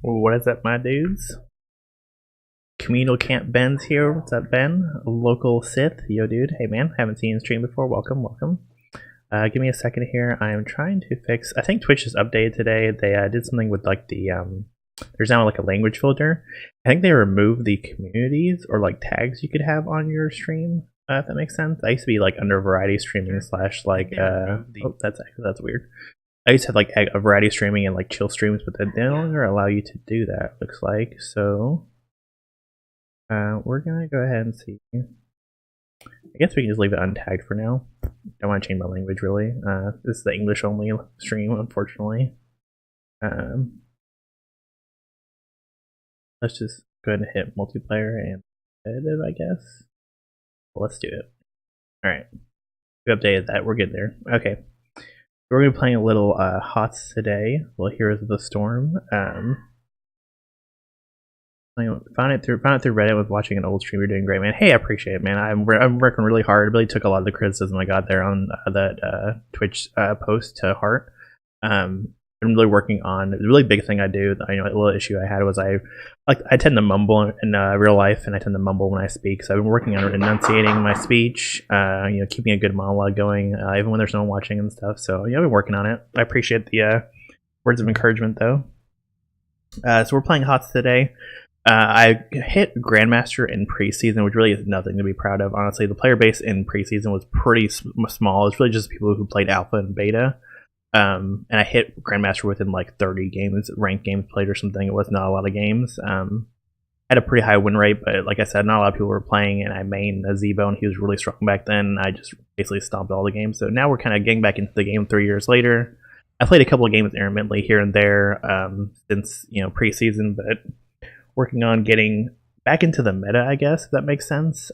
What is up, my dudes? Communal Camp Ben's here. What's up, Ben? Local Sith. Yo, dude. Hey, man. Haven't seen you stream before. Welcome, welcome. Give me a second here. I am trying to fix... I think Twitch is updated today. They did something with, like, the... there's now, like, a language filter. I think they removed the communities or, like, tags you could have on your stream, if that makes sense. I used to be, like, under variety streaming slash, like... oh, that's weird. I used to have like a variety streaming and like chill streams, but they no longer allow you to do that, looks like. So we're gonna go ahead and see. I guess we can just leave it untagged for now. Don't want to change my language really. This is the English only stream, unfortunately. Let's just go ahead and hit multiplayer and competitive, I guess. Well, let's do it. Alright. We updated that, we're good there. Okay. We're going to be playing a little HOTS today. Well, Heroes of the Storm. Found it through Reddit. Was watching an old stream. You're doing great, man. Hey, I appreciate it, man. I'm working really hard. I really took a lot of the criticism I got there on that Twitch post to heart. I'm really working on the really big thing I do. A little issue I had was I tend to mumble in real life, and I tend to mumble when I speak. So I've been working on enunciating my speech. Keeping a good monologue going, even when there's no one watching and stuff. So yeah, I've been working on it. I appreciate the words of encouragement, though. So we're playing HOTS today. I hit Grandmaster in preseason, which really is nothing to be proud of. Honestly, the player base in preseason was pretty small. It's really just people who played alpha and beta. And I hit Grandmaster within like 30 games, ranked games played or something. It was not a lot of games. Had a pretty high win rate, but like I said, not a lot of people were playing, and I mained Nazeebo, and he was really strong back then. I just basically stomped all the games. So now we're kind of getting back into the game 3 years later. I played a couple of games intermittently here and there since preseason, but working on getting back into the meta, I guess, if that makes sense.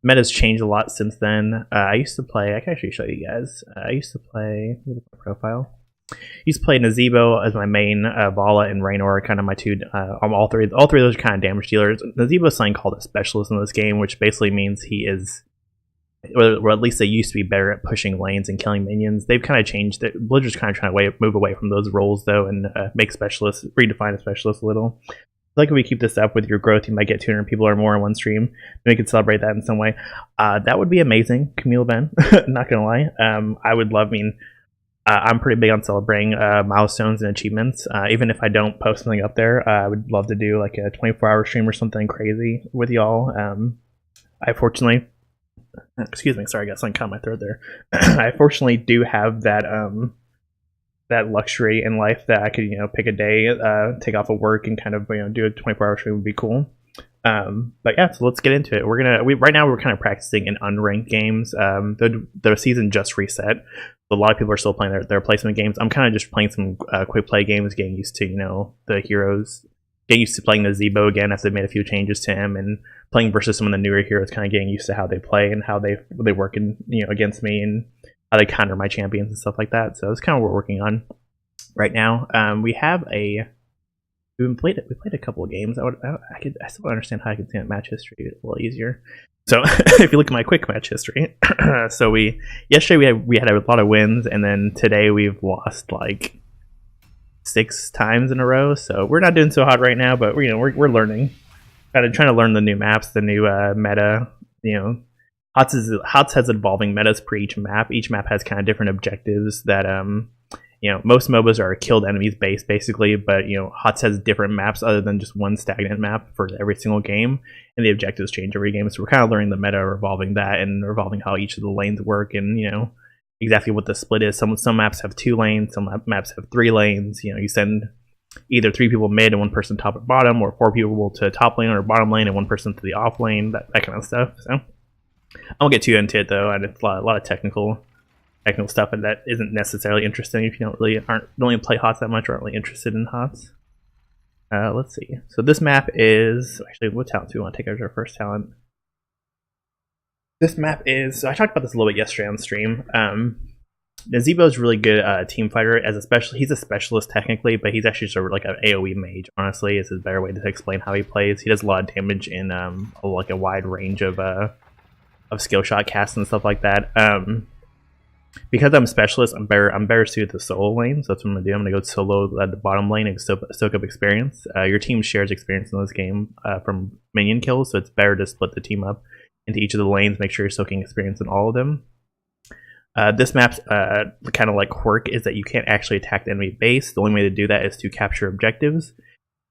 Meta's changed a lot since then. I used to play... I can actually show you guys. I used to play... Look at my profile. I used to play Nazeebo as my main. Vala and Raynor are kind of my two... all three of those are kind of damage dealers. Nazeebo is something called a specialist in this game, which basically means he is... Or at least they used to be better at pushing lanes and killing minions. They've kind of changed it. Blizzard's kind of trying to move away from those roles, though, and make specialists... redefine a specialist a little. Like if we keep this up with your growth, you might get 200 people or more in one stream. We could celebrate that in some way. That would be amazing, Camille Ben. Not gonna lie. I would love. I'm pretty big on celebrating milestones and achievements. Even if I don't post something up there, I would love to do like a 24-hour stream or something crazy with y'all. I fortunately, excuse me, sorry, I got something caught in my throat there. I fortunately do have that that luxury in life that I could, pick a day, take off of work and kind of, do a 24-hour stream would be cool. But yeah, so let's get into it. Right now we're kind of practicing in unranked games. The season just reset. A lot of people are still playing their placement games. I'm kind of just playing some quick play games, getting used to, the heroes, getting used to playing Nazeebo again after they made a few changes to him, and playing versus some of the newer heroes, kind of getting used to how they play and how they work against me, and how they counter my champions and stuff like that. So that's kind of what we're working on right now. We played a couple of games. I still don't understand how I could see match history a little easier. So if you look at my quick match history, so yesterday we had a lot of wins, and then today we've lost like 6 times in a row. So we're not doing so hot right now, but we're learning, kind of trying to learn the new maps, the new meta. HOTS has evolving metas for each map. Each map has kind of different objectives that most MOBAs are killed enemies based basically, but HOTS has different maps other than just one stagnant map for every single game, and the objectives change every game. So we're kind of learning the meta, revolving that, and revolving how each of the lanes work, and exactly what the split is. Some maps have 2 lanes, some maps have 3 lanes. You send either 3 people mid and 1 person top or bottom, or 4 people to top lane or bottom lane and 1 person to the off lane, that kind of stuff. So I won't get too into it though, and it's a lot of technical stuff, and that isn't necessarily interesting if you don't really play HOTS that much or aren't really interested in HOTS. Let's see. So this map is actually, what talent do we want to take as our first talent? This map is, so I talked about this a little bit yesterday on stream. Nazeebo is really good team fighter. He's a specialist technically, but he's actually sort of like an AoE mage. Honestly, is a better way to explain how he plays. He does a lot of damage in like a wide range of skill shot casts and stuff like that. Because I'm specialist, I'm better suited to solo lane. So that's what I'm gonna do. I'm gonna go solo at the bottom lane and soak up experience. Your team shares experience in this game from minion kills, so it's better to split the team up into each of the lanes. Make sure you're soaking experience in all of them. This map's kind of like quirk is that you can't actually attack the enemy base. The only way to do that is to capture objectives,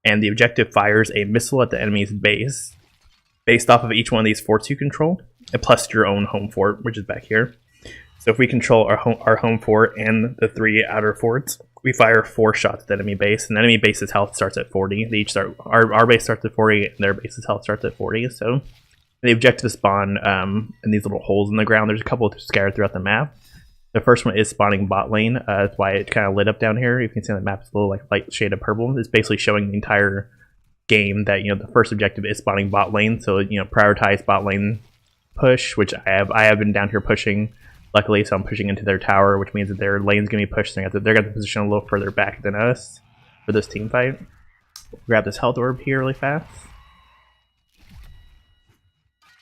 and the objective fires a missile at the enemy's base based off of each one of these forts you control, and plus your own home fort, which is back here. So if we control our home fort and the 3 outer forts, we fire 4 shots at the enemy base, and the enemy base's health starts at 40. They each start. Our base starts at 40, and their base's health starts at 40. So the objectives spawn in these little holes in the ground. There's a couple scattered throughout the map. The first one is spawning bot lane. That's why it kind of lit up down here. You can see on the map it's a little like light shade of purple. It's basically showing the entire game that the first objective is spawning bot lane. So prioritize bot lane push, which I have been down here pushing. Luckily, so I'm pushing into their tower, which means that their lane's gonna be pushed. They're gonna position a little further back than us for this team fight. Grab this health orb here really fast.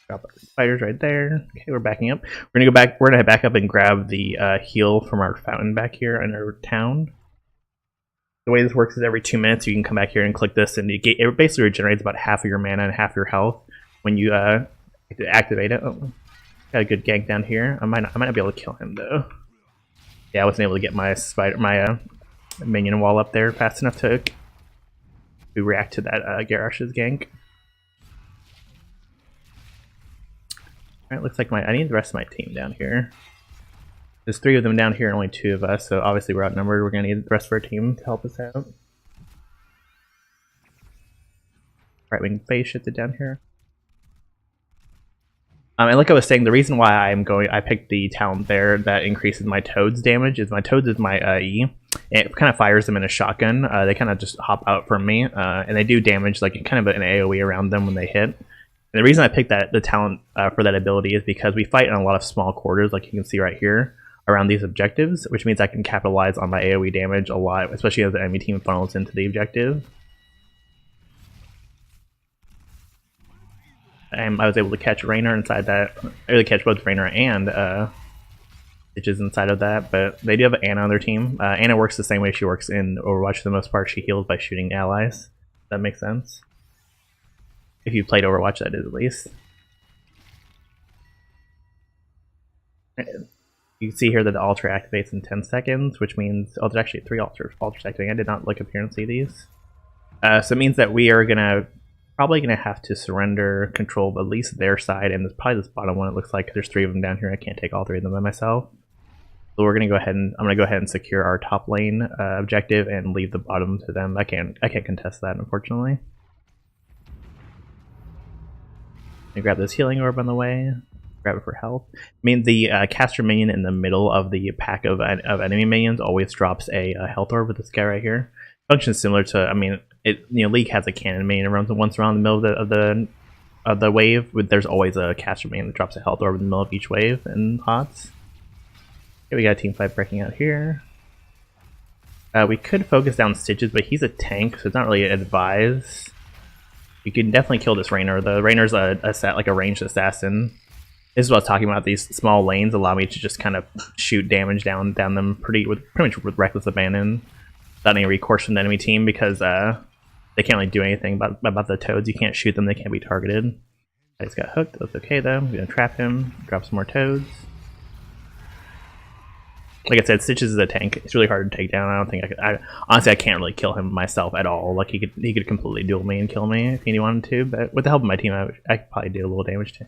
Drop our spiders right there. Okay, we're backing up. We're gonna go back. We're gonna head back up and grab the heal from our fountain back here in our town. The way this works is every 2 minutes you can come back here and click this, and it basically regenerates about half of your mana and half your health when you activate it. Oh. Got a good gank down here. I might not be able to kill him though. Yeah, I wasn't able to get my minion wall up there fast enough to react to that Garrosh's gank. Alright, looks like I need the rest of my team down here. There's 3 of them down here and only 2 of us, so obviously we're outnumbered. We're gonna need the rest of our team to help us out. Right wing phase shifted down here. And like I was saying, the reason why I picked the talent there that increases my Toads damage is my Toads is my E. It kind of fires them in a shotgun. They kind of just hop out from me, and they do damage like kind of an AoE around them when they hit. And the reason I picked the talent for that ability is because we fight in a lot of small quarters, like you can see right here, around these objectives, which means I can capitalize on my AoE damage a lot, especially as the enemy team funnels into the objective. And I was able to catch Raynor inside that. I really catch both Raynor and Stitches inside of that, but they do have Ana on their team. Ana works the same way she works in Overwatch for the most part. She heals by shooting allies. That makes sense. If you played Overwatch, that is at least. You can see here that the altar activates in 10 seconds, which means there's actually 3 altars activating. I did not look up here and see these. So it means that we are probably gonna have to surrender control of at least their side, and there's probably this bottom one. It looks like there's 3 of them down here. I can't take all 3 of them by myself. So we're gonna go ahead and I'm gonna go ahead and secure our top lane objective and leave the bottom to them. I can't contest that, unfortunately. And grab this healing orb on the way. Grab it for health. I mean, the caster minion in the middle of the pack of enemy minions always drops a health orb with this guy right here. Functions similar to, I mean, League has a cannon minion that runs once around the middle of the wave. But there's always a caster minion that drops a health orb in the middle of each wave in HOTS. Okay, we got a team fight breaking out here. We could focus down Stitches, but he's a tank, so it's not really advised. You can definitely kill this Raynor, though. Raynor's like a ranged assassin. This is what I was talking about. These small lanes allow me to just kind of shoot damage down them pretty much with reckless abandon, without any recourse from the enemy team, because they can't really do anything about the Toads. You can't shoot them; they can't be targeted. I just got hooked. That's okay though. I'm gonna trap him. Drop some more Toads. Like I said, Stitches is a tank. It's really hard to take down. I don't think honestly, I can't really kill him myself at all. Like he could completely duel me and kill me if he wanted to. But with the help of my team, I could probably do a little damage too.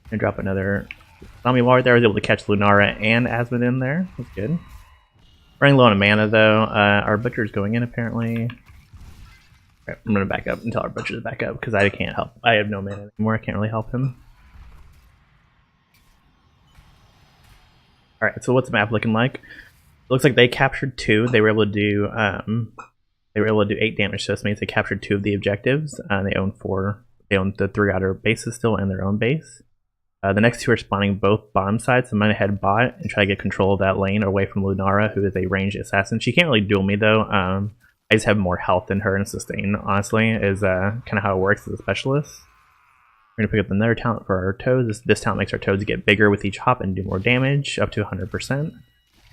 And drop another zombie wall right there. I was able to catch Lunara and Asmodee in there. That's good. Running low on mana though. Our butcher's going in apparently. Right, I'm gonna back up until our butcher's back up because I can't help. I have no mana anymore. I can't really help him. All right, so what's the map looking like? It looks like they captured 2. They were able to do 8 damage. So this means they captured 2 of the objectives. They own 4. They own the 3 outer bases still and their own base. The next 2 are spawning both bottom sides, so I'm going to head bot and try to get control of that lane away from Lunara, who is a ranged assassin. She can't really duel me, though. I just have more health than her and sustain, honestly, is kind of how it works as a specialist. We're going to pick up another talent for our toads. This talent makes our toads get bigger with each hop and do more damage, up to 100%.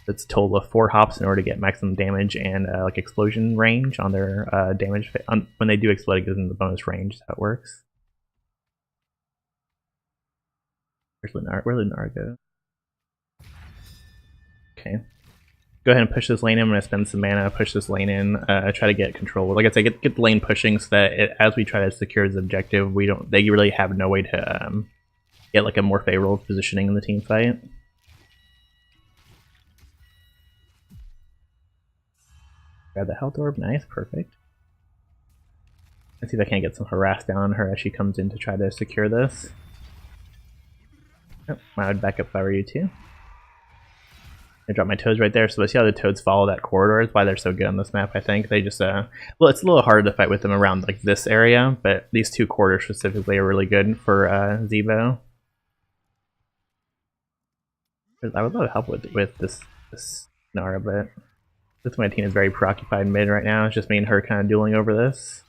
It's a total of 4 hops in order to get maximum damage and like explosion range on their damage. When they do explode, it gives them the bonus range. That's how it works. Where's Lunara? Where'd Lunara go? Okay. Go ahead and push this lane in. I'm going to spend some mana, push this lane in, try to get control. Like I said, get the lane pushing so that as we try to secure this objective, they really have no way to get like a more favorable positioning in the team fight. Grab the health orb, nice, perfect. Let's see if I can't get some harass down on her as she comes in to try to secure this. Oh, I would back up if I were you too. I drop my toads right there, so let's see how the toads follow that corridor. That's why they're so good on this map, I think. They just, well, it's a little hard to fight with them around like this area, but these 2 corridors specifically are really good for Zebo. I would love help with this Nara, but this my team is very preoccupied mid right now. It's just me and her kind of dueling over this.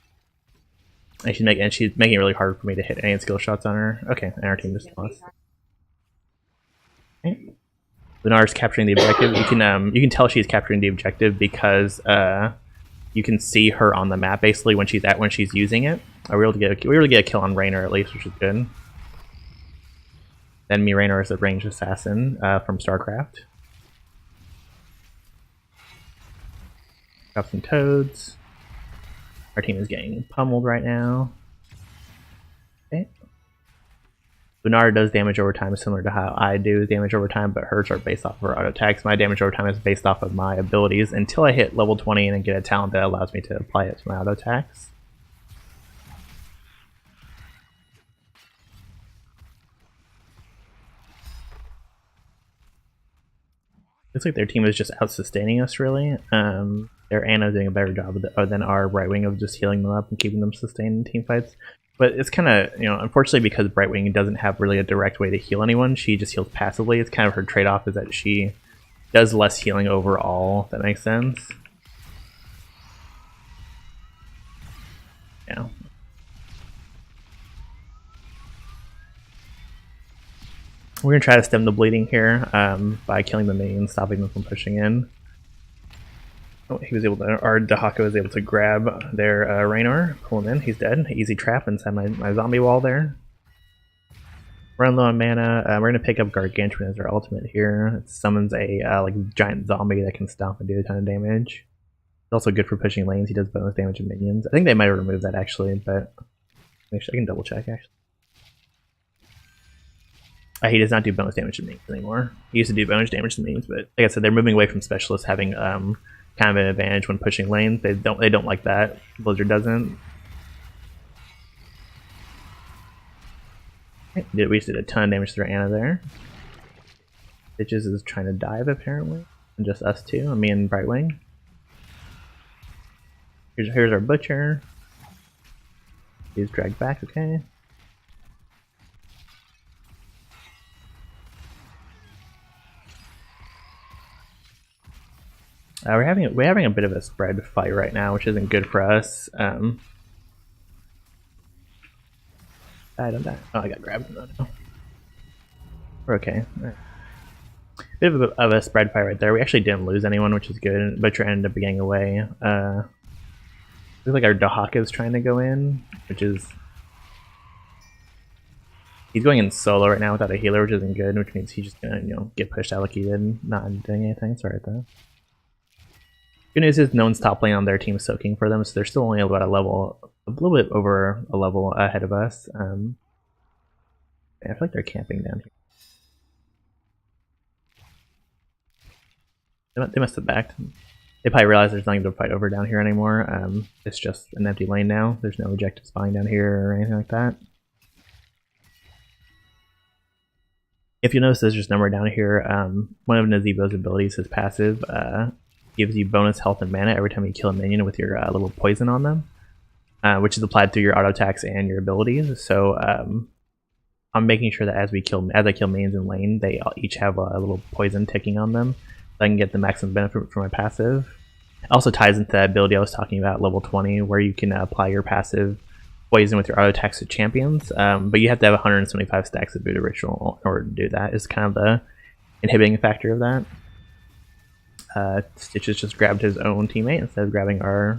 And she's making it really hard for me to hit any skill shots on her. Okay, and our team just lost. Okay. Lunara's capturing the objective. You can tell she's capturing the objective because you can see her on the map basically when she's using it. We were able to get a kill on Raynor at least, which is good. Enemy Raynor is a ranged assassin from StarCraft. Drop some toads. Our team is getting pummeled right now. Okay. Lunara does damage over time similar to how I do damage over time, but hers are based off of her auto attacks. My damage over time is based off of my abilities until I hit level 20 and get a talent that allows me to apply it to my auto attacks. Looks like their team is just out-sustaining us, really. Their Ana doing a better job than our right wing of just healing them up and keeping them sustained in team fights. But it's kind of, unfortunately because Brightwing doesn't have really a direct way to heal anyone, she just heals passively. It's kind of her trade-off is that she does less healing overall, if that makes sense. Yeah. We're going to try to stem the bleeding here by killing the minions, stopping them from pushing in. Oh, our Dehaka was able to grab their Raynor, pull him in, he's dead. Easy trap inside my zombie wall there. Run low on mana, we're going to pick up Gargantuan as our ultimate here. It summons a like giant zombie that can stomp and do a ton of damage. It's also good for pushing lanes, he does bonus damage to minions. I think they might have removed that actually, but I can double check actually. He does not do bonus damage to minions anymore. He used to do bonus damage to minions, but like I said, they're moving away from specialists having kind of an advantage when pushing lanes. They don't like that. Blizzard doesn't. Okay, we just did a ton of damage to their Ana there. Bitches is trying to dive apparently, and just us two, me and Brightwing. Here's our butcher. He's dragged back. Okay. We're having a bit of a spread fight right now, which isn't good for us. I don't die. Oh, I got grabbed. No. We're okay. Right. Bit of a spread fight right there. We actually didn't lose anyone, which is good. Butcher ended up getting away. Looks like our Dehaka is trying to go in, which is... He's going in solo right now without a healer, which isn't good, which means he's just gonna, get pushed out like he did, not doing anything. Sorry about that. Good news is no one's top lane on their team soaking for them, so they're still only about a little bit over a level ahead of us. I feel like they're camping down here. They must have backed. They probably realize there's nothing to fight over down here anymore. It's just an empty lane now. There's no objective spawning down here or anything like that. If you notice, there's just number down here. One of Nazeebo's abilities, his passive, gives you bonus health and mana every time you kill a minion with your little poison on them, which is applied through your auto attacks and your abilities. So I'm making sure that as I kill minions in lane, they each have a little poison ticking on them, so I can get the maximum benefit from my passive. It also ties into that ability I was talking about, level 20, where you can apply your passive poison with your auto attacks to champions, but you have to have 175 stacks of Buddha Ritual in order to do that. Is kind of the inhibiting factor of that. Stitches just grabbed his own teammate instead of grabbing our.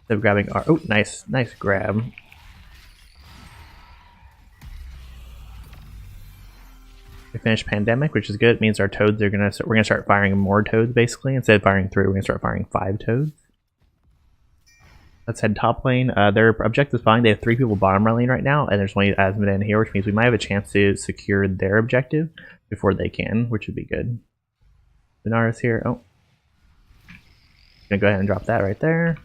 Oh, nice grab. We finished Pandemic, which is good. It means our toads are we're gonna start firing more toads basically. Instead of firing 3, we're gonna start firing 5 toads. Let's head top lane. Their objective is fine. They have 3 people bottom lane right now, and there's only Azmodan here, which means we might have a chance to secure their objective before they can, which would be good. Lunara's here. Oh, gonna go ahead and drop that right there.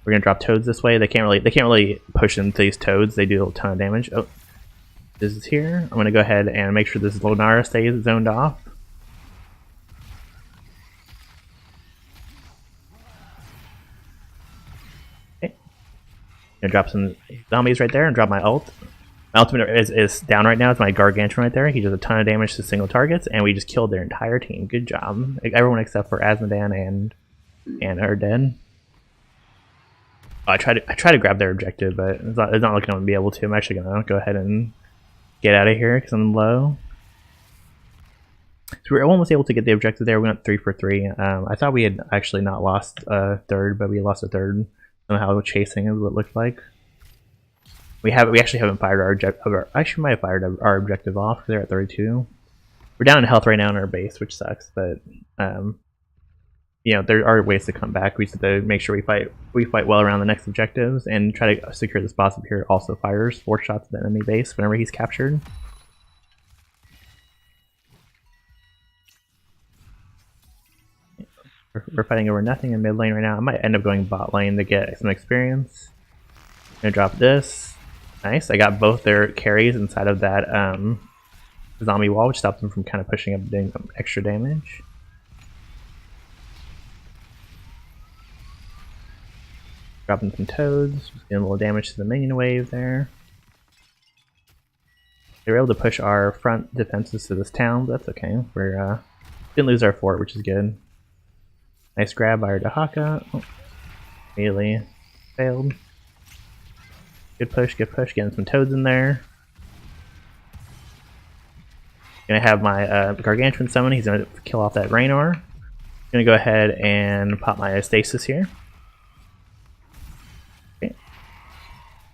We're gonna drop toads this way. They can't really push into these toads. They do a ton of damage. Oh, this is here. I'm gonna go ahead and make sure this Lunara stays zoned off. Okay, gonna drop some zombies right there and drop my ult. My ultimate is down right now. It's my Gargantuan right there. He does a ton of damage to single targets, and we just killed their entire team. Good job, everyone except for Azmodan and are dead. I try to grab their objective, but it's not looking like I'm gonna be able to. I'm actually gonna go ahead and get out of here because I'm low. So we were almost able to get the objective there. We went 3 for 3. I thought we had actually not lost a third, but we lost a third. Somehow chasing is what it looked like. We actually haven't fired our objective. Actually, might have fired our objective off because they're at 32. We're down in health right now in our base, which sucks. But you know, there are ways to come back. We just have to make sure we fight well around the next objectives and try to secure this boss up here. Also fires 4 shots at the enemy base whenever he's captured. We're fighting over nothing in mid lane right now. I might end up going bot lane to get some experience. I'm gonna drop this. Nice. I got both their carries inside of that zombie wall, which stops them from kind of pushing up and doing some extra damage. Dropping some toads, just doing a little damage to the minion wave there. They were able to push our front defenses to this town, but that's okay. We didn't lose our fort, which is good. Nice grab by our Dehaka. Oh, immediately failed. Good push, getting some toads in there. Gonna have my Gargantuan summon. He's gonna kill off that Raynor. Gonna go ahead and pop my stasis here. Okay.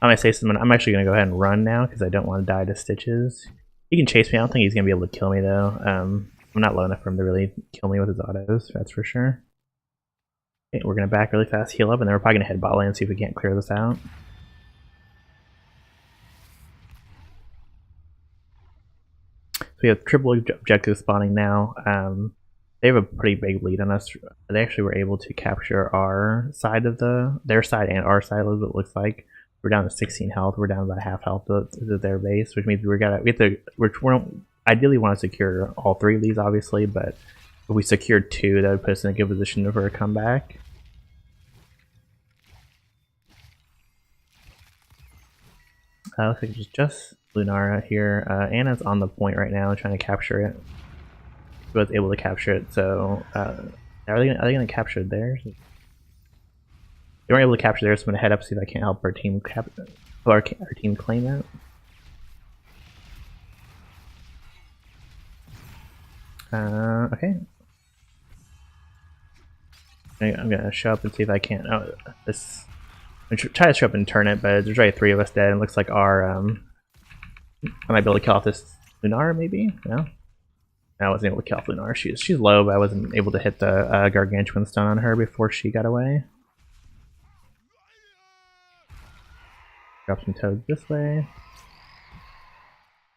On my stasis, I'm actually gonna go ahead and run now because I don't want to die to Stitches. He can chase me. I don't think he's gonna be able to kill me though. I'm not low enough for him to really kill me with his autos. That's for sure. Okay, we're gonna back really fast, heal up, and then we're probably gonna head bot lane and see if we can't clear this out. We have triple objective spawning now. They have a pretty big lead on us. They actually were able to capture our side of their side and our side, as it looks like. We're down to 16 health. We're down about half health to their base, which means we don't ideally want to secure all 3 of these, obviously. But if we secured 2, that would put us in a good position for a comeback. Looks like it's just Lunara here. Anna's on the point right now, trying to capture it. She was able to capture it, so are they gonna capture theirs? They weren't able to capture theirs, so I'm gonna head up see if I can't help our team our team claim that. Okay. I'm gonna show up and see if I can't. Oh, this. I'm gonna try to show up and turn it, but there's already 3 of us dead. And it looks like our I might be able to kill off this Lunara, maybe? No? I wasn't able to kill off Lunara. She's low, but I wasn't able to hit the Gargantuan stun on her before she got away. Drop some toads this way.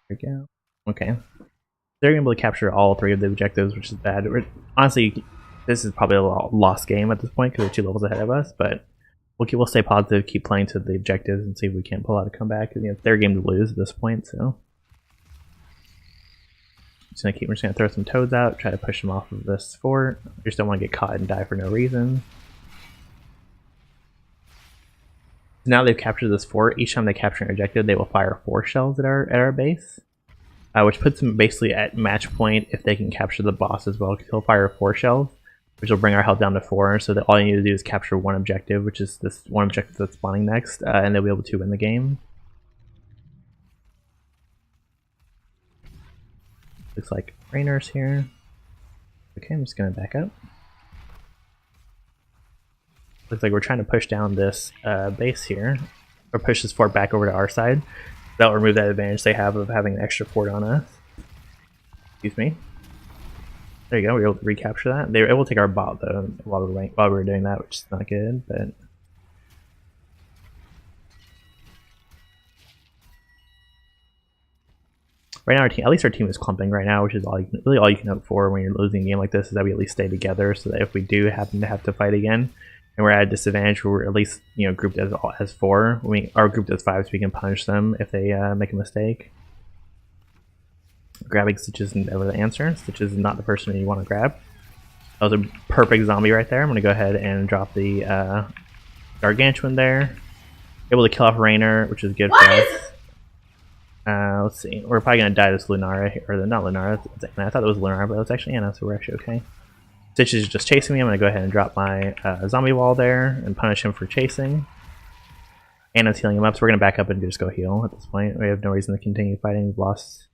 There we go. Okay. They're able to capture all 3 of the objectives, which is bad. Honestly, this is probably a lost game at this point because they're 2 levels ahead of us, but we'll stay positive, keep playing to the objectives, and see if we can't pull out a comeback. You know, it's their game to lose at this point, so. We're just gonna throw some toads out, try to push them off of this fort. I just don't want to get caught and die for no reason. Now they've captured this fort. Each time they capture an objective, they will fire 4 shells at our base, which puts them basically at match point if they can capture the boss as well. Because he'll fire 4 shells, which will bring our health down to 4. So that all you need to do is capture one objective, which is this one objective that's spawning next, and they'll be able to win the game. Looks like Rainer's here. Okay, I'm just gonna back up. Looks like we're trying to push down this base here, or push this fort back over to our side. That'll remove that advantage they have of having an extra fort on us. Excuse me. There you go, we were able to recapture that. They were able to take our bot though while we were doing that, which is not good, but right now our team, at least our team is clumping right now, which is really all you can hope for when you're losing a game like this, is that we at least stay together so that if we do happen to have to fight again and we're at a disadvantage, we're at least, you know, grouped as 4. We are grouped as 5 so we can punish them if they make a mistake. Grabbing Stitch is never the answer. Stitch is not the person you want to grab. That was a perfect zombie right there. I'm going to go ahead and drop the Gargantuan there. Able to kill off Rainer, which is good for us. Let's see. We're probably going to die this Lunara, or not Lunara, it's Anna. I thought it was Lunara, but it's actually Anna, so we're actually okay. Stitch is just chasing me. I'm going to go ahead and drop my zombie wall there and punish him for chasing. Anna's healing him up, so we're going to back up and just go heal at this point. We have no reason to continue fighting. We've lost.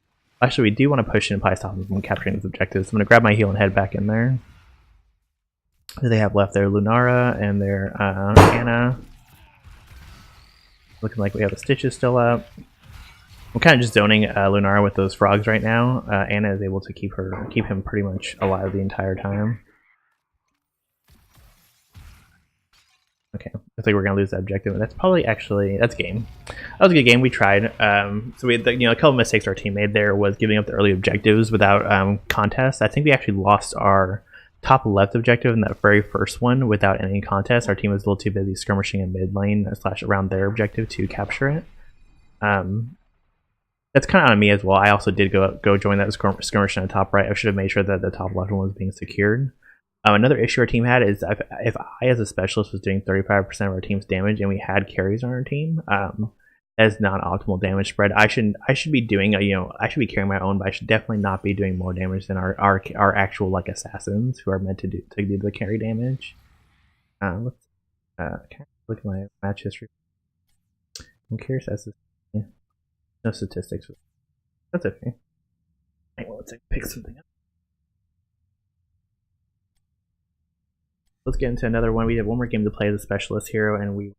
Actually, we do want to push in and probably stop them from capturing these objectives. So I'm going to grab my heal and head back in there. Who do they have left there? Lunara and their Anna. Looking like we have the Stitches still up. I'm kind of just zoning Lunara with those frogs right now. Anna is able to keep him pretty much alive the entire time. Okay, looks like we're gonna lose that objective. That's probably that's game. That was a good game. We tried. So we had a couple of mistakes our team made there was giving up the early objectives without contest. I think we actually lost our top left objective in that very first one without any contest. Our team was a little too busy skirmishing in mid lane / around their objective to capture it. That's kind of on me as well. I also did go join that skirmish on the top right. I should have made sure that the top left one was being secured. Another issue our team had is if I as a specialist was doing 35% of our team's damage and we had carries on our team, as non-optimal damage spread, I should be doing I should be carrying my own, but I should definitely not be doing more damage than our actual like assassins who are meant to do the carry damage. Let's look at my match history. I'm curious as to no statistics. That's okay. Hang on, let's pick something up. Let's get into another one. We have one more game to play as a specialist hero, and we're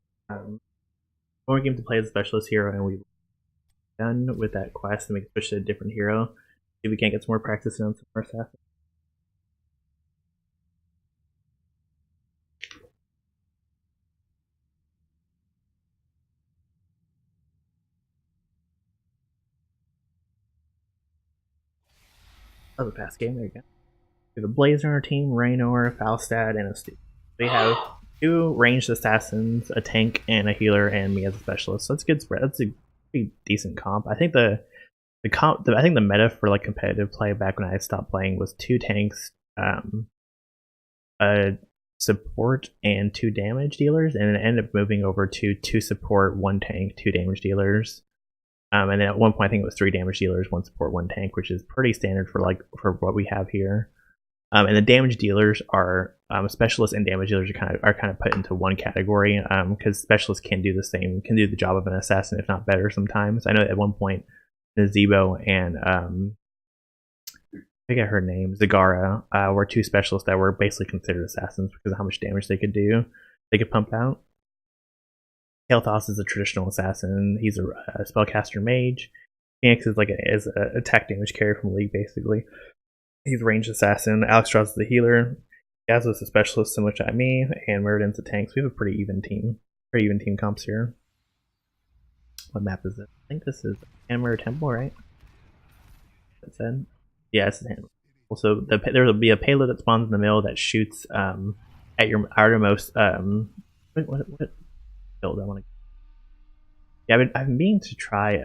done with that quest, and we can switch to a different hero. See if we can't get some more practice in on some more assassins. That was a past game. There you go. We have a Blazer on our team, Raynor, Falstad, and a Stu. We have 2 ranged assassins, a tank, and a healer, and me as a specialist. So that's a good spread. That's a pretty decent comp. I think the meta for like competitive play back when I stopped playing was 2 tanks, a support, and 2 damage dealers, and it ended up moving over to 2 support, 1 tank, 2 damage dealers. And then at one point I think it was 3 damage dealers, 1 support, 1 tank, which is pretty standard for what we have here. And the damage dealers are specialists and damage dealers are kind of put into one category because specialists can do the job of an assassin, if not better sometimes. I know at one point Nazebo and I forget her name, Zagara, were 2 specialists that were basically considered assassins because of how much damage they could pump out. Kael'thas is a traditional assassin. He's a spellcaster mage. Phoenix is is an attack damage carrier from League basically. He's a ranged assassin. Alexstrasza is the healer. Gaz is a specialist similar to me, and Meriden's a tank. So we have a pretty even team comps here. What map is it? I think this is Hammer Temple, right? That said, yeah, it's Hammer. Also, there'll be a payload that spawns in the middle that shoots at your outermost. What build I want to? Yeah, I've been meaning to try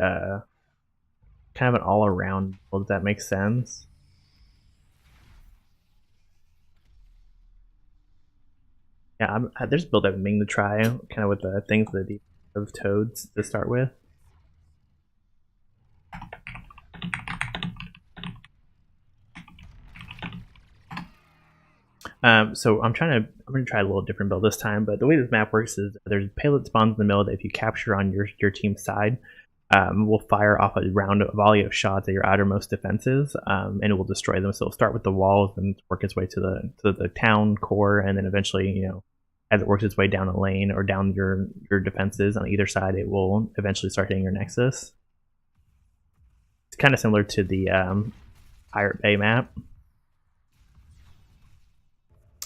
kind of an all-around build. If that makes sense. Yeah, there's a build I've been meaning to try, kind of with the things of toads to start with. So I'm gonna try a little different build this time, but the way this map works is there's payload spawns in the middle that if you capture on your team's side, will fire off a volley of shots at your outermost defenses, and it will destroy them. So it'll start with the walls and work its way to the town core, and then eventually, you know, as it works its way down a lane or down your defenses on either side, it will eventually start hitting your nexus. It's kind of similar to the Pirate Bay map.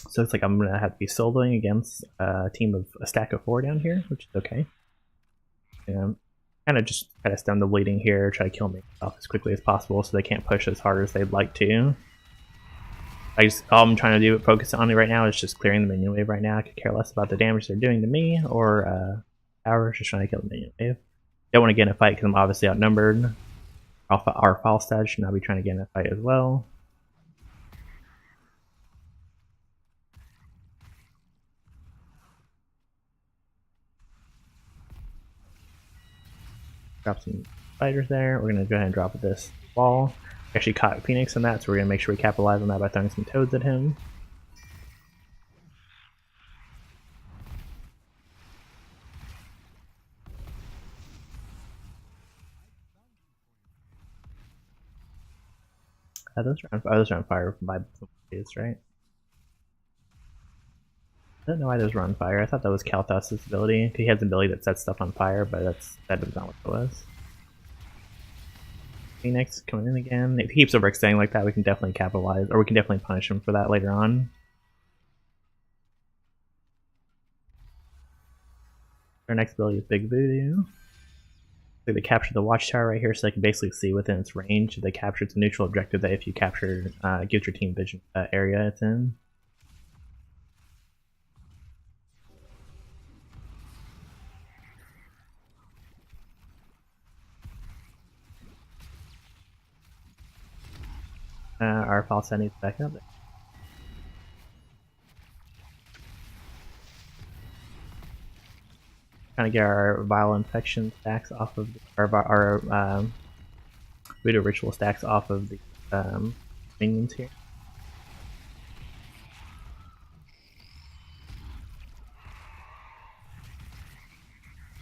So it's like I'm gonna have to be soloing against a team of a stack of 4 down here, which is okay. And kind of just try to stem the bleeding here, try to kill me off as quickly as possible so they can't push as hard as they'd like to. All I'm trying to do, focus on right now, is just clearing the minion wave right now. I could care less about the damage they're doing to me or Power, just trying to kill the minion wave. Don't want to get in a fight because I'm obviously outnumbered. Our Falstad should not be trying to get in a fight as well. Drop some fighters there. We're going to go ahead and drop this ball. Actually caught Phoenix in that, so we're going to make sure we capitalize on that by throwing some toads at him. Those are on fire by base, right? I don't know why those were on fire. I thought that was Kael'thas' ability. He has an ability that sets stuff on fire, but that is not what it was. Phoenix coming in again. If he keeps overextending like that, we can definitely capitalize, or we can definitely punish him for that later on. Our next ability is Big Voodoo. So they capture the watchtower right here, so they can basically see within its range. They capture its a neutral objective that if you capture, gives your team vision area it's in. Our Falstad needs backup. Trying to get our Vile Infection stacks off of our Voodoo Ritual stacks off of the minions here.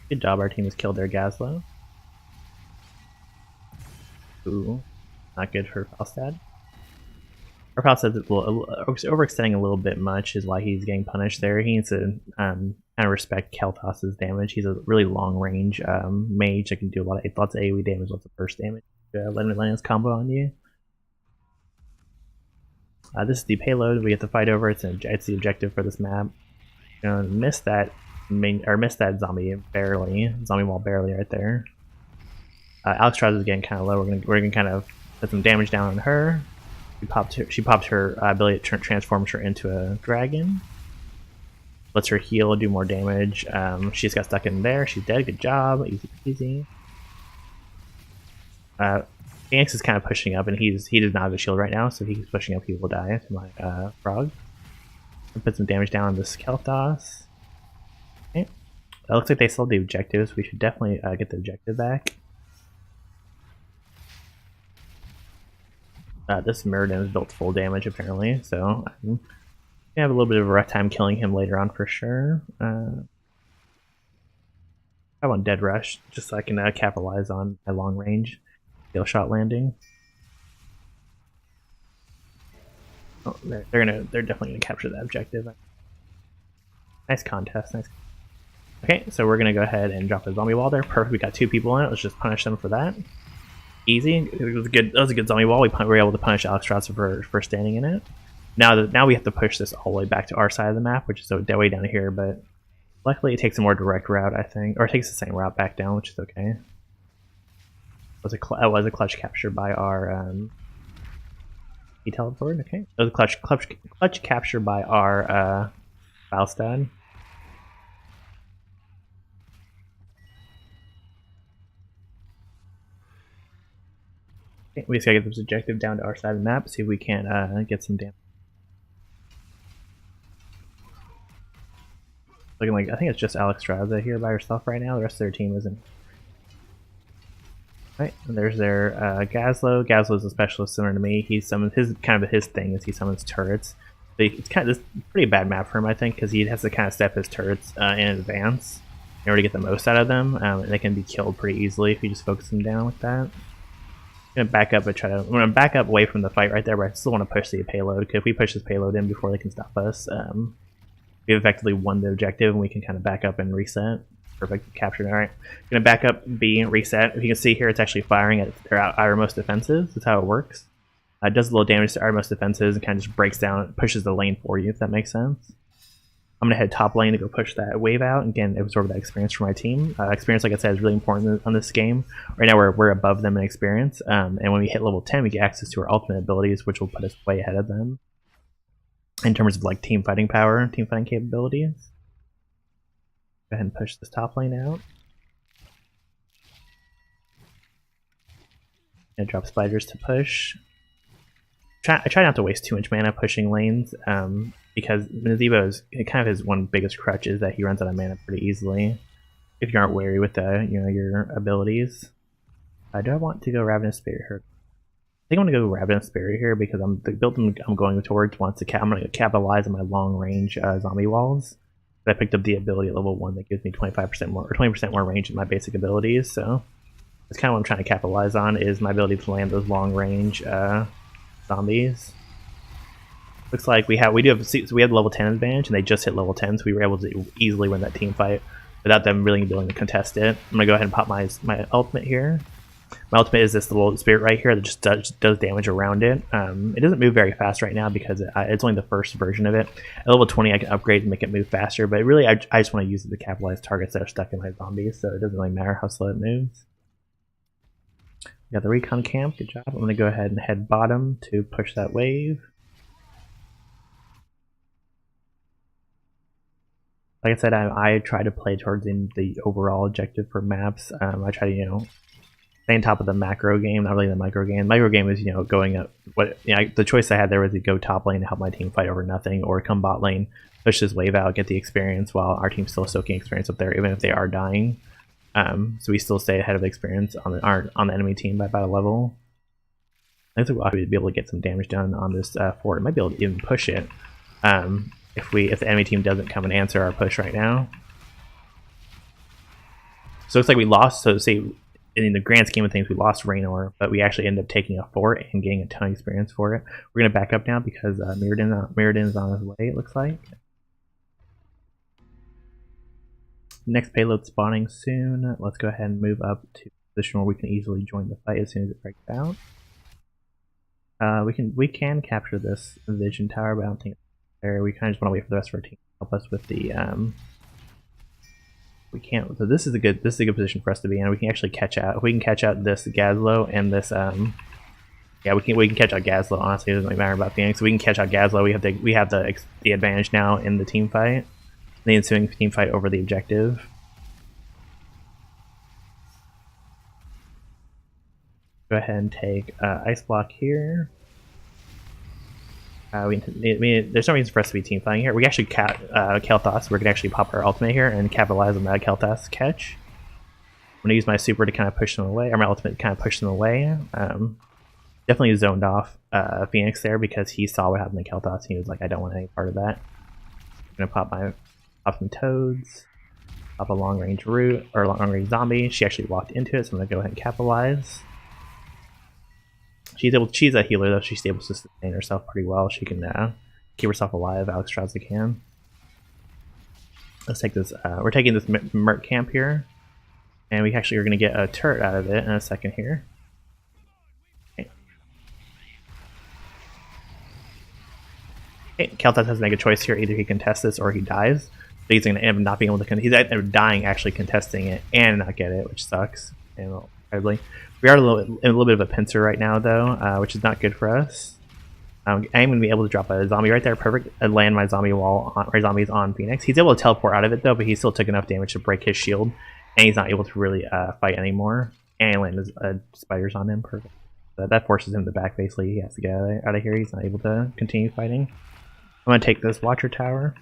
Good job, our team has killed their Gazlowe. Ooh, not good for Falstad. Our Falstad's overextending a little bit much is why he's getting punished there. He needs to kind of respect Kael'thas' damage. He's a really long range mage that can do lots of AoE damage, lots of burst damage. Letting his combo on you. This is the payload we have to fight over. It's the objective for this map. Missed that zombie barely. Zombie wall barely right there. Alexstrasza is getting kind of low. We're gonna kind of put some damage down on her. She popped her ability that transforms her into a dragon. Lets her heal, do more damage. She just got stuck in there. She's dead. Good job. Easy peasy. Phoenix is kind of pushing up, and he does not have a shield right now, so if he keeps pushing up, he will die to my frog. I'll put some damage down on this Kael'thas. Okay. It looks like they sold the objectives. We should definitely get the objective back. This Mirrodin is built full damage apparently, so I'm gonna have a little bit of a rough time killing him later on for sure. I want Dead Rush just so I can capitalize on my long range kill shot landing. Oh, they're definitely gonna capture that objective. Nice contest, nice. Okay, so we're gonna go ahead and drop a zombie wall there. Perfect. We got 2 people in it. Let's just punish them for that. Easy. It was good. That was a good zombie wall. We were able to punish Alexstrasza for standing in it. Now we have to push this all the way back to our side of the map, which is way down here. But luckily, it takes a more direct route, I think, or it takes the same route back down, which is okay. It was a clutch capture by our he teleported. Okay, it was a clutch capture by our Falstad. We just gotta get this objective down to our side of the map, see if we can't get some damage. Looking like, I think it's just Alexstrasza here by herself right now, the rest of their team isn't. Right, and there's their Gazlowe. Gazlowe's a specialist similar to me. He summons his thing is he summons turrets. It's kind of this pretty bad map for him, I think, because he has to kind of step his turrets in advance in order to get the most out of them, and they can be killed pretty easily if you just focus them down like that. I'm gonna back up and try to. I'm gonna back up away from the fight right there, but I still want to push the payload, because if we push this payload in before they can stop us, we've effectively won the objective, and we can kind of back up and reset. Perfect, captured. All right, gonna back up B, reset. If you can see here, it's actually firing at their outermost defenses. That's how it works. It does a little damage to outermost defenses and kind of just breaks down, pushes the lane for you, if that makes sense. I'm going to head top lane to go push that wave out and again absorb that experience for my team. Experience, like I said, is really important on this game. Right now we're above them in experience, and when we hit level 10 we get access to our ultimate abilities, which will put us way ahead of them in terms of like team fighting power, team fighting capabilities. Go ahead and push this top lane out. And drop spiders to push. I try not to waste too much mana pushing lanes, because Nazeebo is kind of his one biggest crutch is that he runs out of mana pretty easily if you aren't wary with your abilities. Do I want to go Ravenous Spirit here? I think I'm gonna go Ravenous Spirit here because the build I'm going towards wants to I'm gonna capitalize on my long range zombie walls. But I picked up the ability at level 1 that gives me 25% more or 20% more range in my basic abilities, so that's kind of what I'm trying to capitalize on, is my ability to land those long range zombies. Looks like we had level 10 advantage, and they just hit level 10, so we were able to easily win that team fight without them really being able to contest it. I'm gonna go ahead and pop my ultimate here. My ultimate is this little spirit right here that just does damage around it. It doesn't move very fast right now because it's only the first version of it. At level 20 I can upgrade and make it move faster, but really I just want to use it to capitalize targets that are stuck in my zombies, so it doesn't really matter how slow it moves. Got the recon camp, good job. I'm going to go ahead and head bottom to push that wave. Like I said, I try to play towards the overall objective for maps. I try to, stay on top of the macro game, not really the micro game. Micro game is, going up. The choice I had there was to go top lane to help my team fight over nothing, or come bot lane, push this wave out, get the experience while our team's still soaking experience up there, even if they are dying. So we still stay ahead of experience on the enemy team by about a level. I think we'll be able to get some damage done on this fort. I might be able to even push it if the enemy team doesn't come and answer our push right now. So it looks like we lost. So say in the grand scheme of things, we lost Raynor, but we actually ended up taking a fort and getting a ton of experience for it. We're gonna back up now because Mirrodin is on his way. It looks like. Next payload spawning soon. Let's go ahead and move up to a position where we can easily join the fight as soon as it breaks out. We can capture this vision tower, but I don't think it's fair. We kind of just want to wait for the rest of our team to help us with the. We can't. So this is a good position for us to be in. We can actually catch out. If we can catch out this Gazlowe and this yeah, we can catch out Gazlowe. Honestly, it doesn't really matter about Phoenix. So we can catch out Gazlowe. We have the advantage now in the team fight. The ensuing team fight over the objective. Go ahead and take ice block here. There's no reason for us to be team fighting here. We actually Kael'thas. We can actually pop our ultimate here and capitalize on that Kael'thas catch. I'm gonna use my super to kind of push them away, or my ultimate to kind of push them away. Definitely zoned off Phoenix there because he saw what happened to Kael'thas and he was like, I don't want any part of that. I'm gonna pop some toads, pop a long range root or long range zombie. She actually walked into it, so I'm gonna go ahead and capitalize. She's a healer though. She's able to sustain herself pretty well. She can keep herself alive. Alexstrasza can. Let's take this. We're taking this Merc camp here, and we actually are going to get a turret out of it in a second here. Okay. Okay, Kael'thas has to make a choice here. Either he contests this or he dies. But he's going to end up not being able to. He's dying actually contesting it and not get it, which sucks. Incredibly. We are in a little bit of a pincer right now, though, which is not good for us. I'm going to be able to drop a zombie right there, perfect, and land my zombie wall or zombies on Phoenix. He's able to teleport out of it though, but he still took enough damage to break his shield, and he's not able to really fight anymore. And he landed spiders on him, perfect. So that forces him to back. Basically, he has to get out of here. He's not able to continue fighting. I'm going to take this Watcher Tower.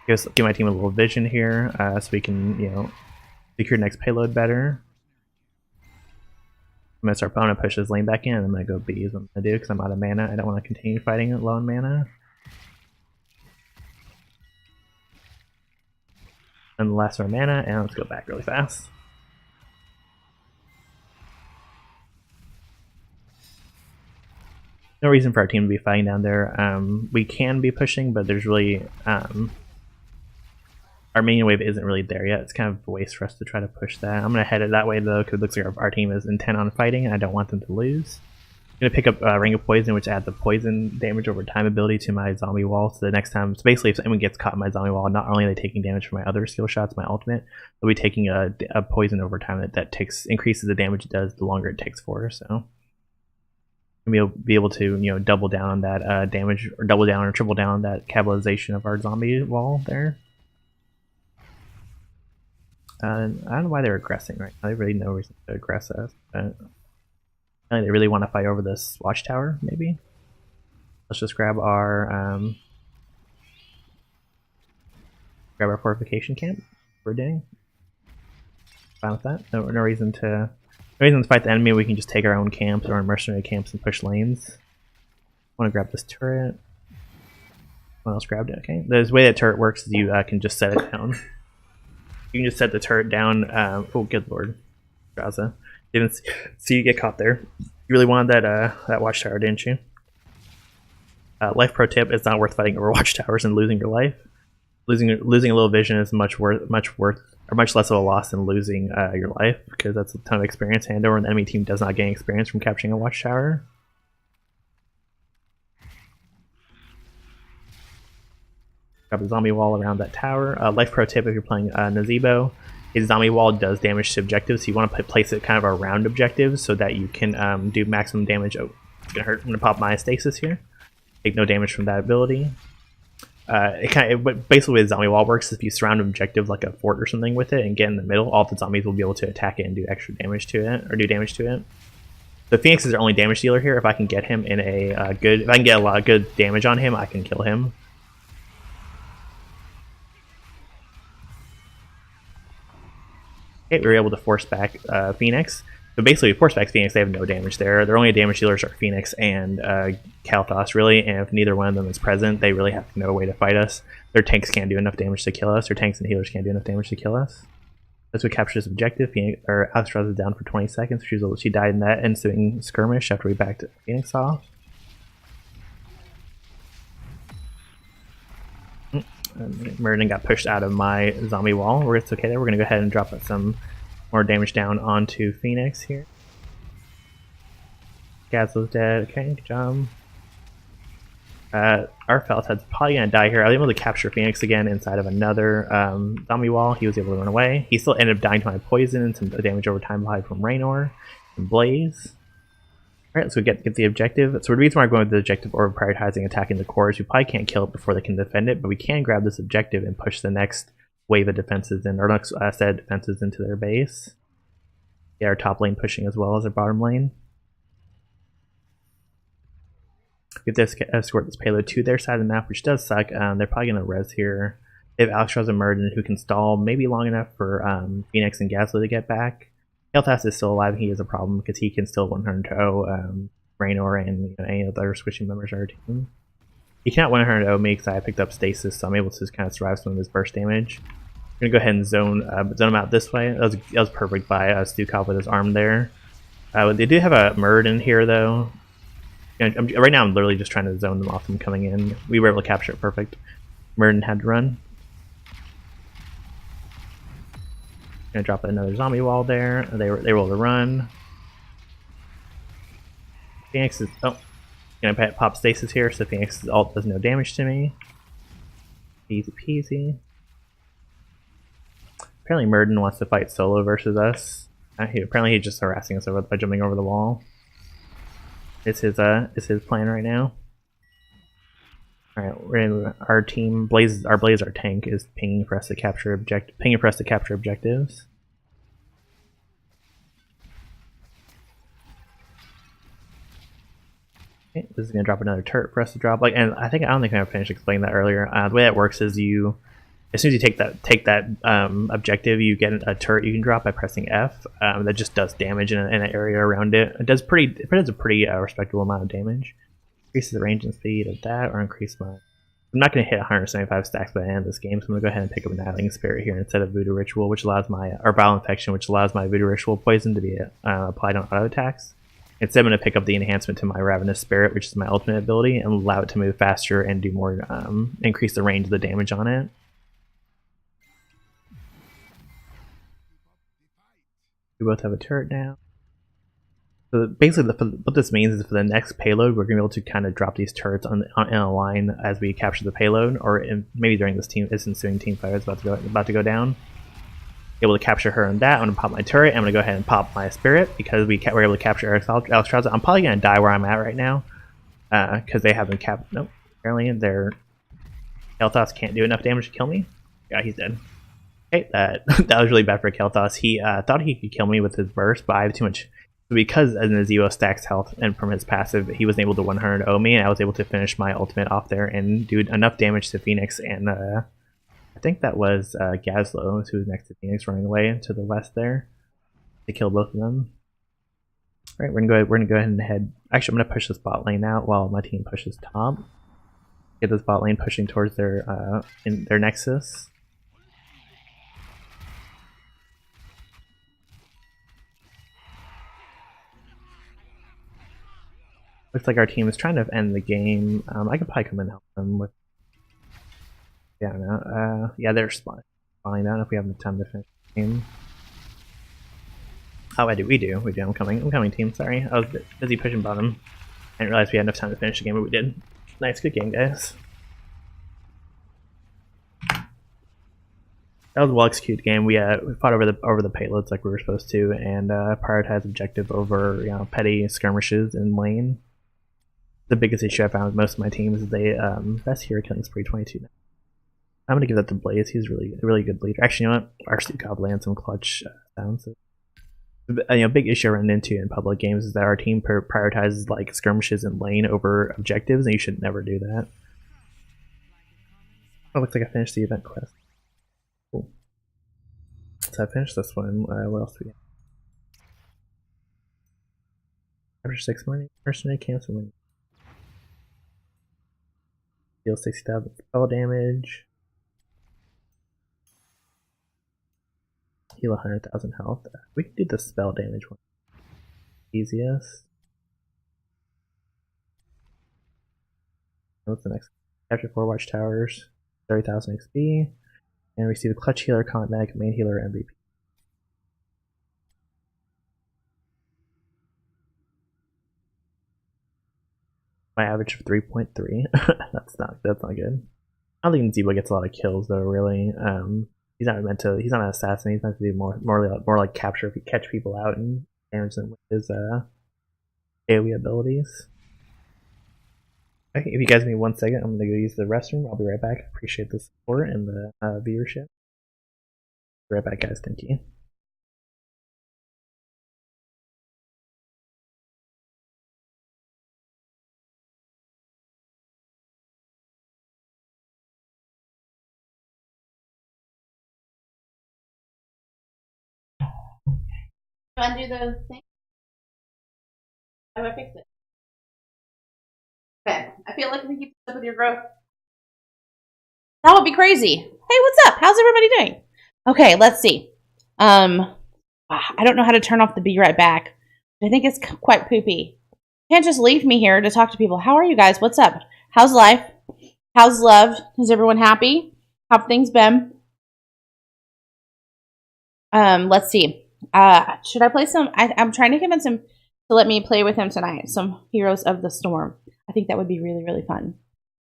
Give my team a little vision here, so we can secure next payload better. I'm going to start opponent push this lane back in. I'm going to go B is what I'm going to do because I'm out of mana. I don't want to continue fighting it low on mana. And the last of our mana, and let's go back really fast. No reason for our team to be fighting down there. We can be pushing, but there's really our minion wave isn't really there yet. It's kind of a waste for us to try to push that. I'm gonna head it that way though, because it looks like our team is intent on fighting, and I don't want them to lose. I'm gonna pick up Ring of Poison, which adds the poison damage over time ability to my zombie wall. So the next time, so basically, if anyone gets caught in my zombie wall, not only are they taking damage from my other skill shots, my ultimate, they'll be taking a poison over time that increases the damage it does the longer it takes for. So we'll be able to double down on that damage, or double down or triple down on that capitalization of our zombie wall there. I don't know why they're aggressing right now. They really no reason to aggress us, but I think they really want to fight over this watchtower, maybe. Let's just grab our fortification camp. We're doing fine with that. No reason to fight the enemy. We can just take our own camps or our mercenary camps and push lanes. I want to grab this turret. Someone else grabbed it. Okay. The way that turret works is you can just set it down. You can just set the turret down. Oh, good lord, Graza. Didn't see you get caught there. You really wanted that watchtower, didn't you? Life pro tip: it's not worth fighting over watchtowers and losing your life. Losing a little vision is much less of a loss than losing your life, because that's a ton of experience hand over, and the enemy team does not gain experience from capturing a watchtower. Grab a zombie wall around that tower. Life pro tip: if you're playing Nazeebo, his zombie wall does damage to objectives, so you want to place it kind of around objectives so that you can do maximum damage. Oh, it's gonna hurt. I'm gonna pop my stasis here. Take no damage from that ability. Basically, the zombie wall works is if you surround an objective like a fort or something with it and get in the middle, all the zombies will be able to attack it and do extra damage to it, or do damage to it. The Phoenix is our only damage dealer here. If I can get him in if I can get a lot of good damage on him, I can kill him. Okay, we were able to force back Phoenix. So basically, force back Phoenix, they have no damage there. Their only damage dealers are Phoenix and Kael'thas, really, and if neither one of them is present, they really have no way to fight us. Their tanks can't do enough damage to kill us. Their tanks and healers can't do enough damage to kill us. As we capture this objective, Alexstrasza is down for 20 seconds. She died in that ensuing skirmish after we backed Phoenix off. Muradin got pushed out of my zombie wall. It's okay there. We're going to go ahead and drop some more damage down onto Phoenix here. Gazlo's dead. Okay, good job. Our Felted's probably going to die here. I was able to capture Phoenix again inside of another zombie wall. He was able to run away. He still ended up dying to my poison and some damage over time from Raynor and Blaze. Alright, so we get the objective. So the reason why we're going with the objective or prioritizing attacking the core is we probably can't kill it before they can defend it, but we can grab this objective and push the next wave of defenses in, or next set of defenses into their base. Yeah, our top lane pushing as well as our bottom lane. Get this escort this payload to their side of the map, which does suck. They're probably going to res here. They have Alexstrasza and Muradin who can stall maybe long enough for Phoenix and Gazlo to get back. Kael'thas is still alive, and he is a problem because he can still 100-0 Raynor and any of the other switching members of our team. He cannot 100-0 me because I picked up stasis, so I'm able to just kind of survive some of his burst damage. I'm going to go ahead and zone him out this way. That was perfect by Stukov with his arm there. They do have a Muradin here, though. Right now I'm literally just trying to zone them off from coming in. We were able to capture it perfect. Muradin had to run. Gonna drop another zombie wall there. They were able to run. Phoenix is gonna pop stasis here, so Phoenix's ult does no damage to me. Easy peasy. Apparently Muradin wants to fight solo versus us. Apparently he's just harassing us by jumping over the wall. It's his plan right now. Alright, our team Blaze, our tank is pinging for us to capture objectives. Okay, this is gonna drop another turret for us to drop. And I don't think I finished explaining that earlier. The way that works is as soon as you take that objective, you get a turret you can drop by pressing F. That just does damage in an area around it. It does a pretty respectable amount of damage. Increases the range and speed of that, or increase my I'm not going to hit 175 stacks by the end of this game, so I'm going to go ahead and pick up an Annihilating Spirit here instead of Voodoo Ritual, which allows my, or Bile Infection, which allows my Voodoo Ritual poison to be applied on auto attacks. Instead, I'm going to pick up the enhancement to my Ravenous Spirit, which is my ultimate ability, and allow it to move faster and do more, increase the range of the damage on it. We both have a turret now. So basically, what this means is for the next payload, we're going to be able to kind of drop these turrets in a line as we capture the payload, or maybe during this ensuing team fight that's about to go down. Able to capture her and that. I'm going to pop my turret. I'm going to go ahead and pop my spirit because we're able to capture Alexstrasza. I'm probably going to die where I'm at right now because they haven't capped. Nope. Apparently, their Kael'thas can't do enough damage to kill me. Yeah, he's dead. Okay, that was really bad for Kael'thas. He thought he could kill me with his burst, but I have too much. Because Nazeebo stacks health and from his passive, he was able to 100-0 me, and I was able to finish my ultimate off there and do enough damage to Phoenix. And I think that was Gazlowe, who was next to Phoenix, running away to the west there to kill both of them. All right, we're gonna go ahead and head. Actually, I'm gonna push this bot lane out while my team pushes top. Get this bot lane pushing towards their in their nexus. Looks like our team is trying to end the game. I could probably come and help them with. Yeah, I don't know. Yeah, they're spawning down if we have enough time to finish the game. Oh, we do. I'm coming, team. Sorry, I was busy pushing bottom. I didn't realize we had enough time to finish the game, but we did. Nice, good game, guys. That was a well-executed game. We fought over the payloads like we were supposed to, and prioritized objective over petty skirmishes in lane. The biggest issue I found with most of my teams is they best hero killing spree 22. I'm gonna give that to Blaze. He's a really good leader. Actually, you know what? Arctic lands some clutch sounds. Big issue I run into in public games is that our team prioritizes like skirmishes in lane over objectives, and you should never do that. Oh, looks like I finished the event quest. Cool. So I finished this one. What else do we got? After 6 money, mercenary cancel win. Deal 60,000 spell damage. Heal 100,000 health. We can do the spell damage one. Easiest. What's the next? Capture 4 watchtowers. 30,000 XP. And receive a clutch healer, combat medic, main healer, MVP. My average of 3.3. that's not good. I don't think Zebo gets a lot of kills though. Really, he's not an assassin. He's meant to be more like capture, catch people out and damage them with his AoE abilities. Okay, if you guys need 1 second, I'm gonna go use the restroom. I'll be right back. Appreciate the support and the viewership. Be right back, guys. Thank you. Undo the thing? How do I fix it? Okay. I feel like if we keep up with your growth, that would be crazy. Hey, what's up? How's everybody doing? Okay, let's see. I don't know how to turn off the be right back. I think it's quite poopy. You can't just leave me here to talk to people. How are you guys? What's up? How's life? How's love? Is everyone happy? How have things been? Let's see. Should I play some? I'm trying to convince him to let me play with him tonight. Some Heroes of the Storm. I think that would be really, really fun.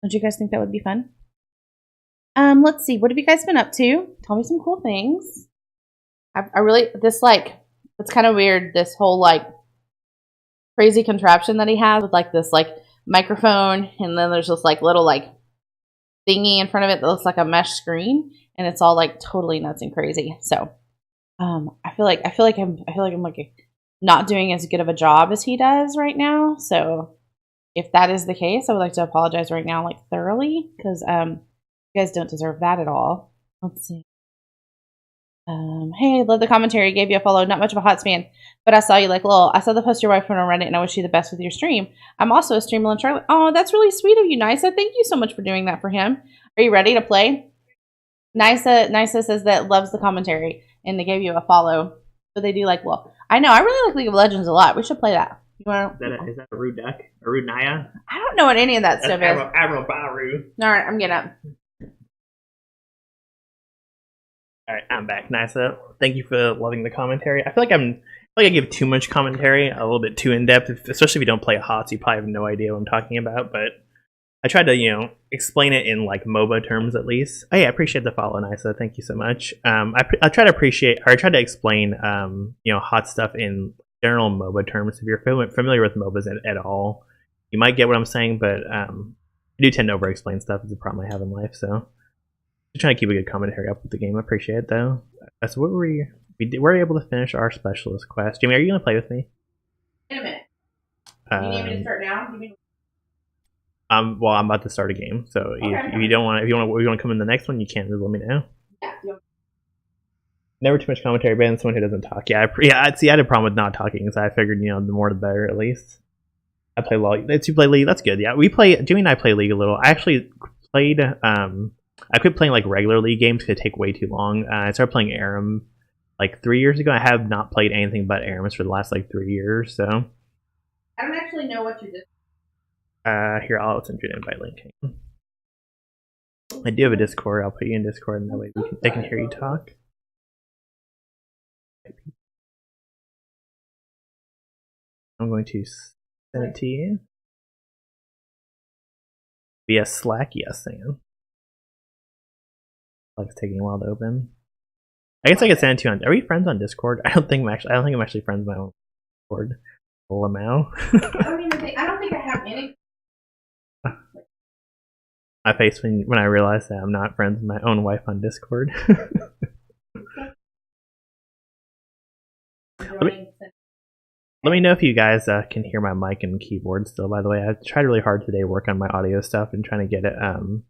Don't you guys think that would be fun? Let's see. What have you guys been up to? Tell me some cool things. I really, it's kind of weird. This whole like crazy contraption that he has with like this like microphone, and then there's this like little like thingy in front of it that looks like a mesh screen, and it's all like totally nuts and crazy. So, I feel like I'm like not doing as good of a job as he does right now. So, if that is the case, I would like to apologize right now, like thoroughly, because you guys don't deserve that at all. Let's see. Hey, love the commentary. Gave you a follow. Not much of a hot fan, but I saw you like, lol. I saw the post your wife put on Reddit, and I wish you the best with your stream. I'm also a streamer in Charlotte. Oh, that's really sweet of you, Nisa. Thank you so much for doing that for him. Are you ready to play? Nisa says that loves the commentary, and they gave you a follow. So they do like, well, I know. I really like League of Legends a lot. We should play that. You want? Is that a rude duck? A rude Naya? I don't know what any of that stuff is. Admiral Baru. All right, I'm getting up. All right, I'm back. Nisa, thank you for loving the commentary. I feel like I give too much commentary, a little bit too in depth, especially if you don't play HOTS. You probably have no idea what I'm talking about, but I tried to, explain it in like MOBA terms at least. Oh yeah, I appreciate the follow, Nisa. Thank you so much. I try to explain, hot stuff in general MOBA terms. If you're familiar with MOBAs at all, you might get what I'm saying, but I do tend to over-explain stuff. It's a problem I have in life, so just trying to keep a good commentary up with the game. I appreciate it though. So what were we were able to finish our specialist quest. Jimmy, are you gonna play with me? In a minute. You need me to start now? Well, I'm about to start a game, so Okay. if you want to come in the next one, you can. Just let me know. Yeah. Never too much commentary, but someone who doesn't talk. I had a problem with not talking, so I figured, the more the better, at least. I play LoL. You play League. That's good. Yeah, Jimmy and I play League a little. I actually played. I quit playing like regular League games because it take way too long. I started playing Aram like 3 years ago. I have not played anything but Aramis for the last like 3 years. So I don't actually know what you did. Here, I'll send you an invite link. I do have a Discord. I'll put you in Discord, and that way they can hear you talk. I'm going to send it to you via Slack. Yes, Sam. Like it's taking a while to open. I guess I could send it to you on. Are we friends on Discord? I don't think I'm actually friends on my own Discord. Lamau. I don't think I have any. My face when I realized that I'm not friends with my own wife on Discord. Let me know if you guys can hear my mic and keyboard still. By the way, I tried really hard today to work on my audio stuff and trying to get it. Can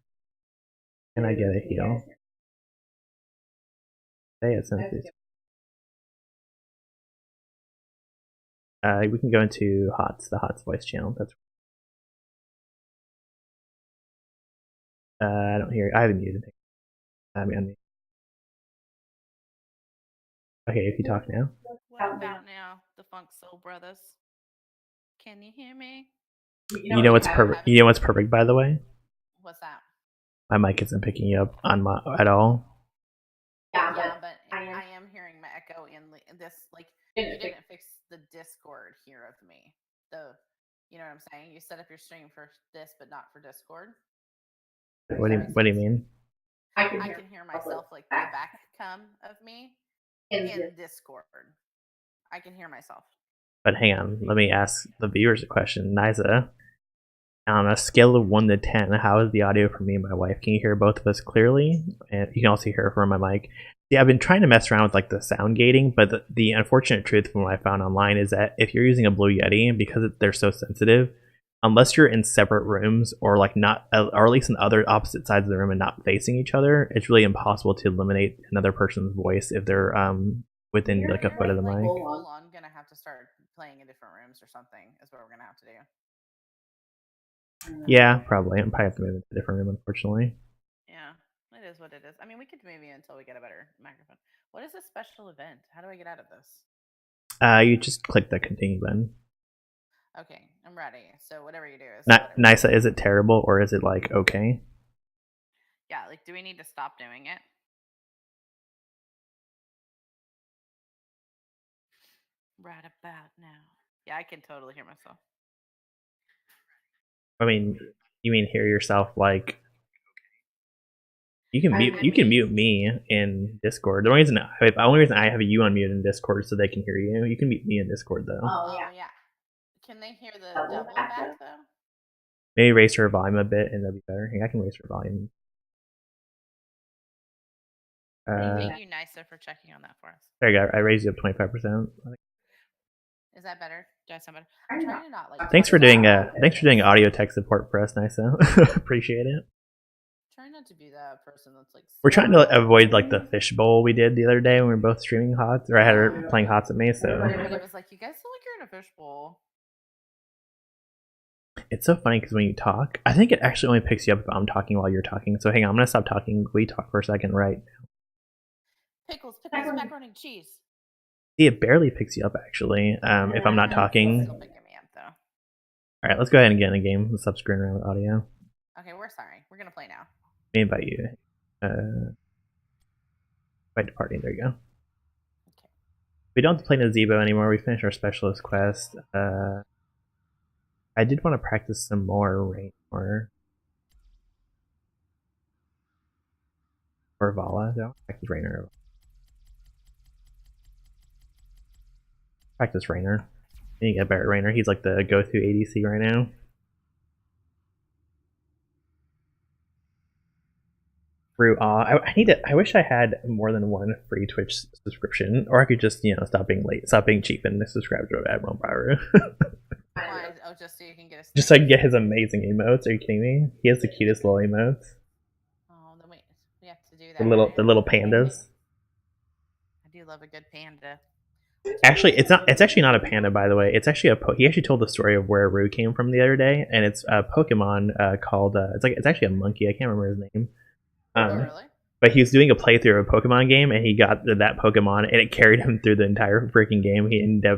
I get a heal? Hey, it's empty. We can go into HOTS, the HOTS voice channel. That's. I don't hear. I haven't muted it. Okay, if you talk now. What about now, the Funk Soul Brothers? Can you hear me? You know what's perfect? You know what's perfect, by the way? What's that? My mic isn't picking you up on my at all. Yeah, but I am hearing my echo in this. Like, you didn't fix the Discord here of me. You know what I'm saying? You set up your stream for this, but not for Discord. What do you mean? I can hear myself, like the back come of me in Discord. I can hear myself. But hang on, let me ask the viewers a question. Nisa, on a scale of 1 to 10, how is the audio from me and my wife? Can you hear both of us clearly? And you can also hear from my mic. Yeah, I've been trying to mess around with like the sound gating, but the unfortunate truth from what I found online is that if you're using a Blue Yeti, because they're so sensitive, unless you're in separate rooms or like not, or at least in other opposite sides of the room and not facing each other, it's really impossible to eliminate another person's voice if they're within like a foot of the mic. Hold on, I'm gonna have to start playing in different rooms or something. Is what we're gonna have to do. Yeah, probably. I'm probably have to move into a different room, unfortunately. Yeah, it is what it is. I mean, we could maybe until we get a better microphone. What is this special event? How do I get out of this? You just click the continue button. Okay, I'm ready. So whatever you do is. Nisa, is it terrible or is it like okay? Yeah, like, do we need to stop doing it? Right about now. Yeah, I can totally hear myself. I mean, you mean hear yourself like you can mute me in Discord. The only reason I have you on mute in Discord so they can hear you. You can mute me in Discord though. Oh yeah. Can they hear the double back though? Maybe raise her volume a bit and that'd be better. I can raise her volume. Thank you, Nisa, for checking on that for us. There you go. I raised you up 25%. Is that better? Do I sound better? I'm trying to not like. Thanks for doing audio tech support for us, Nisa. Appreciate it. Try not to be that person that's like. We're trying to avoid like the fishbowl we did the other day when we were both streaming HOTS, or I had her playing HOTS with me. So It was like, you guys feel like you're in a fishbowl. it's so funny because when you talk, I think it actually only picks you up if I'm talking while you're talking. So hang on, I'm gonna stop talking. We talk for a second, right? Pickles, macaroni and cheese. See, it barely picks you up actually. If I'm not talking. Still picking me up though. All right, let's go ahead and get in the game. Let's stop screwing around with audio. Okay, we're sorry. We're gonna play now. Let me invite you. Invite to party. There you go. Okay. We don't have to play Nazebo anymore. We finished our specialist quest. I did want to practice some more Raynor. Or Vala. I don't practice Raynor. Practice Raynor. You get better at Raynor. He's like the go-to ADC right now. Through I wish I had more than one free Twitch subscription, or I could just stop being late, stop being cheap, and subscribe to Admiral Pyro. Why? Oh, just so you can get a. Just so I can get his amazing emotes. Are you kidding me? He has the cutest little emotes. Oh, then we have to do that. The little pandas. I do love a good panda. Actually, it's actually not a panda, by the way. It's actually he actually told the story of where Rue came from the other day, and it's a Pokemon called it's actually a monkey. I can't remember his name. Oh, really? But he was doing a playthrough of a Pokemon game, and he got that Pokemon, and it carried him through the entire freaking game.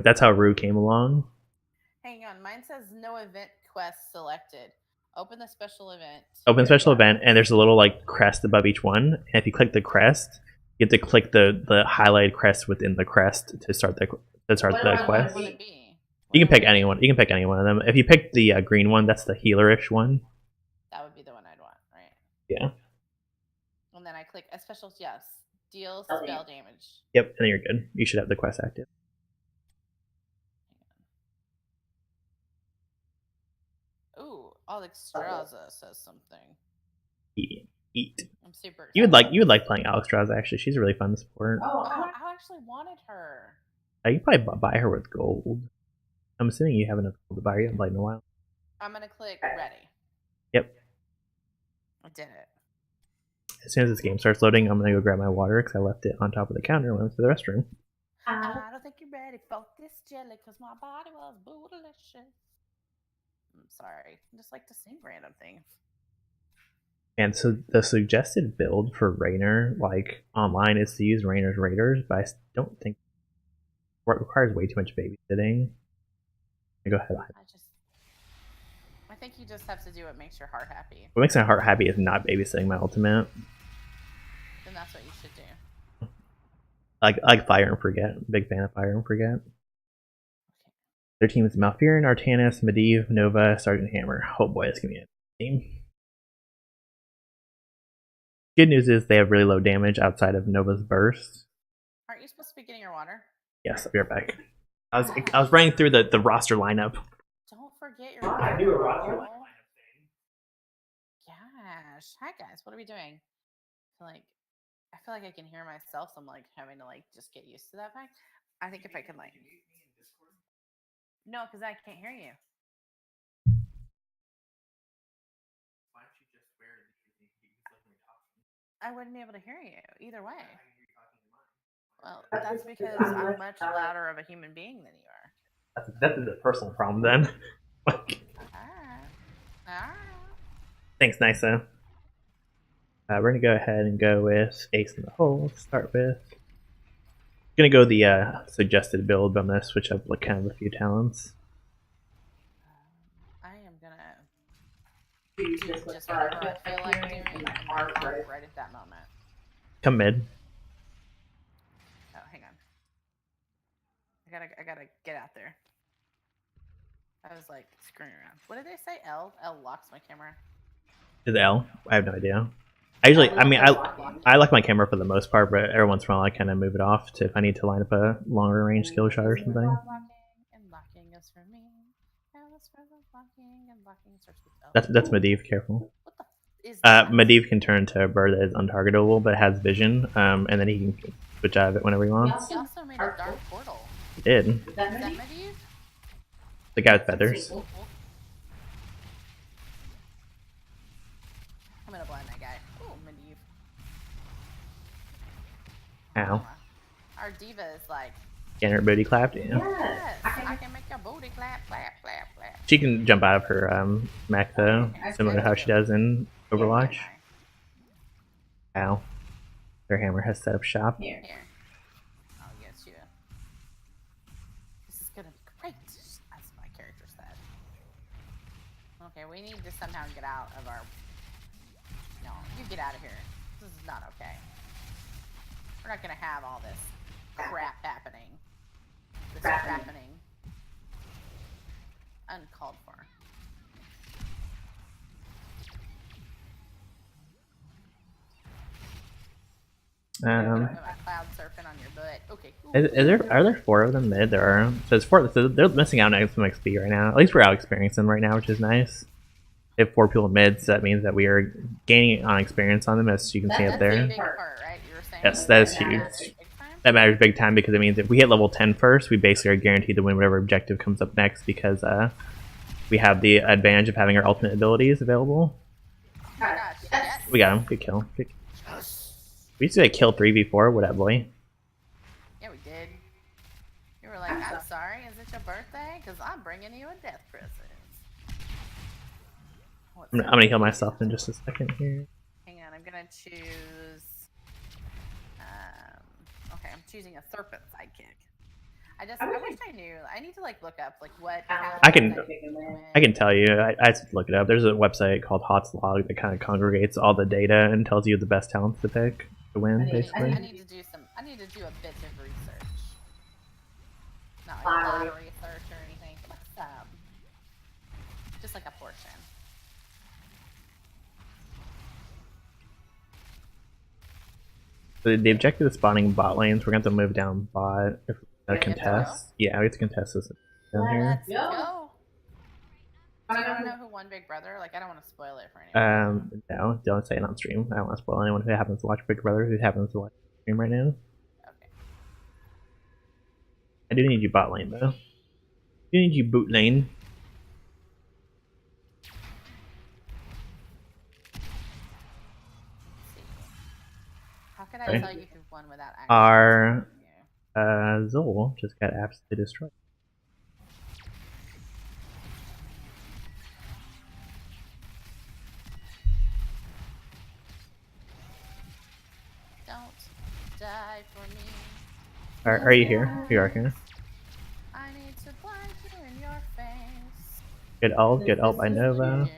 That's how Rue came along. Hang on, mine says no event quest selected. Open the special event. Open special event, and there's a little like crest above each one. And if you click the crest, you have to click the highlighted crest within the crest to start the quest. Would it be? You can pick anyone. You can pick any one of them. If you pick the green one, that's the healerish one. That would be the one I'd want, right? Yeah. And then I click a special deal spell damage. Yep, and then you're good. You should have the quest active. Ooh, Alexstrasza says something. Eat. I'm super excited. You would like playing Alexstrasza, actually. She's really fun to support. Oh, I actually wanted her. You probably buy her with gold. I'm assuming you have enough gold to buy her. You haven't played in a while. I'm gonna click ready. Yep. I did it. As soon as this game starts loading, I'm gonna go grab my water because I left it on top of the counter when I went to the restroom. I don't think you're ready for this jelly because my body was bootylicious. I'm sorry. I just like to sing random things. And so the suggested build for Raynor, like online, is to use Raynor's Raiders, but I don't think it requires way too much babysitting. Go ahead. I think you just have to do what makes your heart happy. What makes my heart happy is not babysitting my ultimate. Then that's what you should do. I like Fire and Forget. Big fan of Fire and Forget. Okay. Their team is Malfurion, Artanis, Medivh, Nova, Sergeant Hammer. Oh boy, it's gonna be a team. Good news is they have really low damage outside of Nova's burst. Aren't you supposed to be getting your water? Yes, I'll be right back. I was running through the roster lineup. Don't forget your water. I do a roster lineup thing. Gosh. Hi guys, what are we doing? I feel like I can hear myself, so I'm like having to just get used to that fact. I think if I can No, because I can't hear you. Why don't you just wear it I wouldn't be able to hear you either way. Well, that's because I'm much louder of a human being than you are. That's a personal problem then. Alright. Thanks, Nisa. We're gonna go ahead and go with Ace in the Hole to start with. Gonna go the suggested build, but I'm gonna switch up kind of a few talents. I am gonna just whatever I feel like doing right at that moment. Come mid. Oh, hang on. I gotta get out there. I was screwing around. What did they say? L locks my camera. Is it L? I have no idea. I like my camera for the most part, but every once in a while I kind of move it off if I need to line up a longer range skill shot or something. Locking is for me. That's Medivh, careful. What the is that? Medivh can turn to a bird that is untargetable but has vision, and then he can switch out of it whenever he wants. He also made a dark portal. He did. Is that Medivh? The guy with feathers. I'm gonna blind that guy. Ooh, Medivh. Ow. Our diva is like, Getting her booty clapped. Yeah. yes, I can make your booty clap, clap, clap, clap. She can jump out of her mech though, similar to how she does in Overwatch. Ow. Their hammer has set up shop. Here. Oh, yes, you. This is gonna be great, as my character said. Okay, we need to somehow get out of our... No, you get out of here. This is not okay. We're not gonna have all this crap happening. This is happening. Uncalled for. Cloud surfing on your butt. Okay. Are there 4 of them mid? There are. So it's 4. So they're missing out on some XP right now. At least we're out experiencing them right now, which is nice. They have 4 people mid, so that means that we are gaining on experience on them, as you can see up there. Big part, right? You were saying Yes, that is huge. That matters big time because it means if we hit level 10 first, we basically are guaranteed to win whatever objective comes up next because we have the advantage of having our ultimate abilities available. Oh my gosh, yes. We got him. Good kill. Good. We used to get kill 3v4. What up, boy? Yeah, we did. You were like, I'm sorry, is it your birthday? Because I'm bringing you a death present. I'm gonna heal myself in just a second here. Hang on, I'm gonna choose... okay, I'm choosing a serpent sidekick. I wish I knew. I need to like look up like what. I can tell you. I look it up. There's a website called Hotslog that kind of congregates all the data and tells you the best talents to pick to win. Basically, I need to do a bit of research. Not like lottery research or anything. But, just like a portion. So the objective is spawning bot lanes. We're going to have to move down bot if we're going to contest. Yeah, we have to contest this down here. Let's go. Do you want to know who won Big Brother? Like, I don't want to spoil it for anyone. No, don't say it on stream. I don't want to spoil anyone who happens to watch Big Brother who happens to watch stream right now. Okay. I do need you bot lane though. I do need you boot lane. How could I tell you who won without actually Our you? Zol just got absolutely destroyed. Don't die for me. Are you here? You are here. I need to blind you in your face. Good ult by Nova.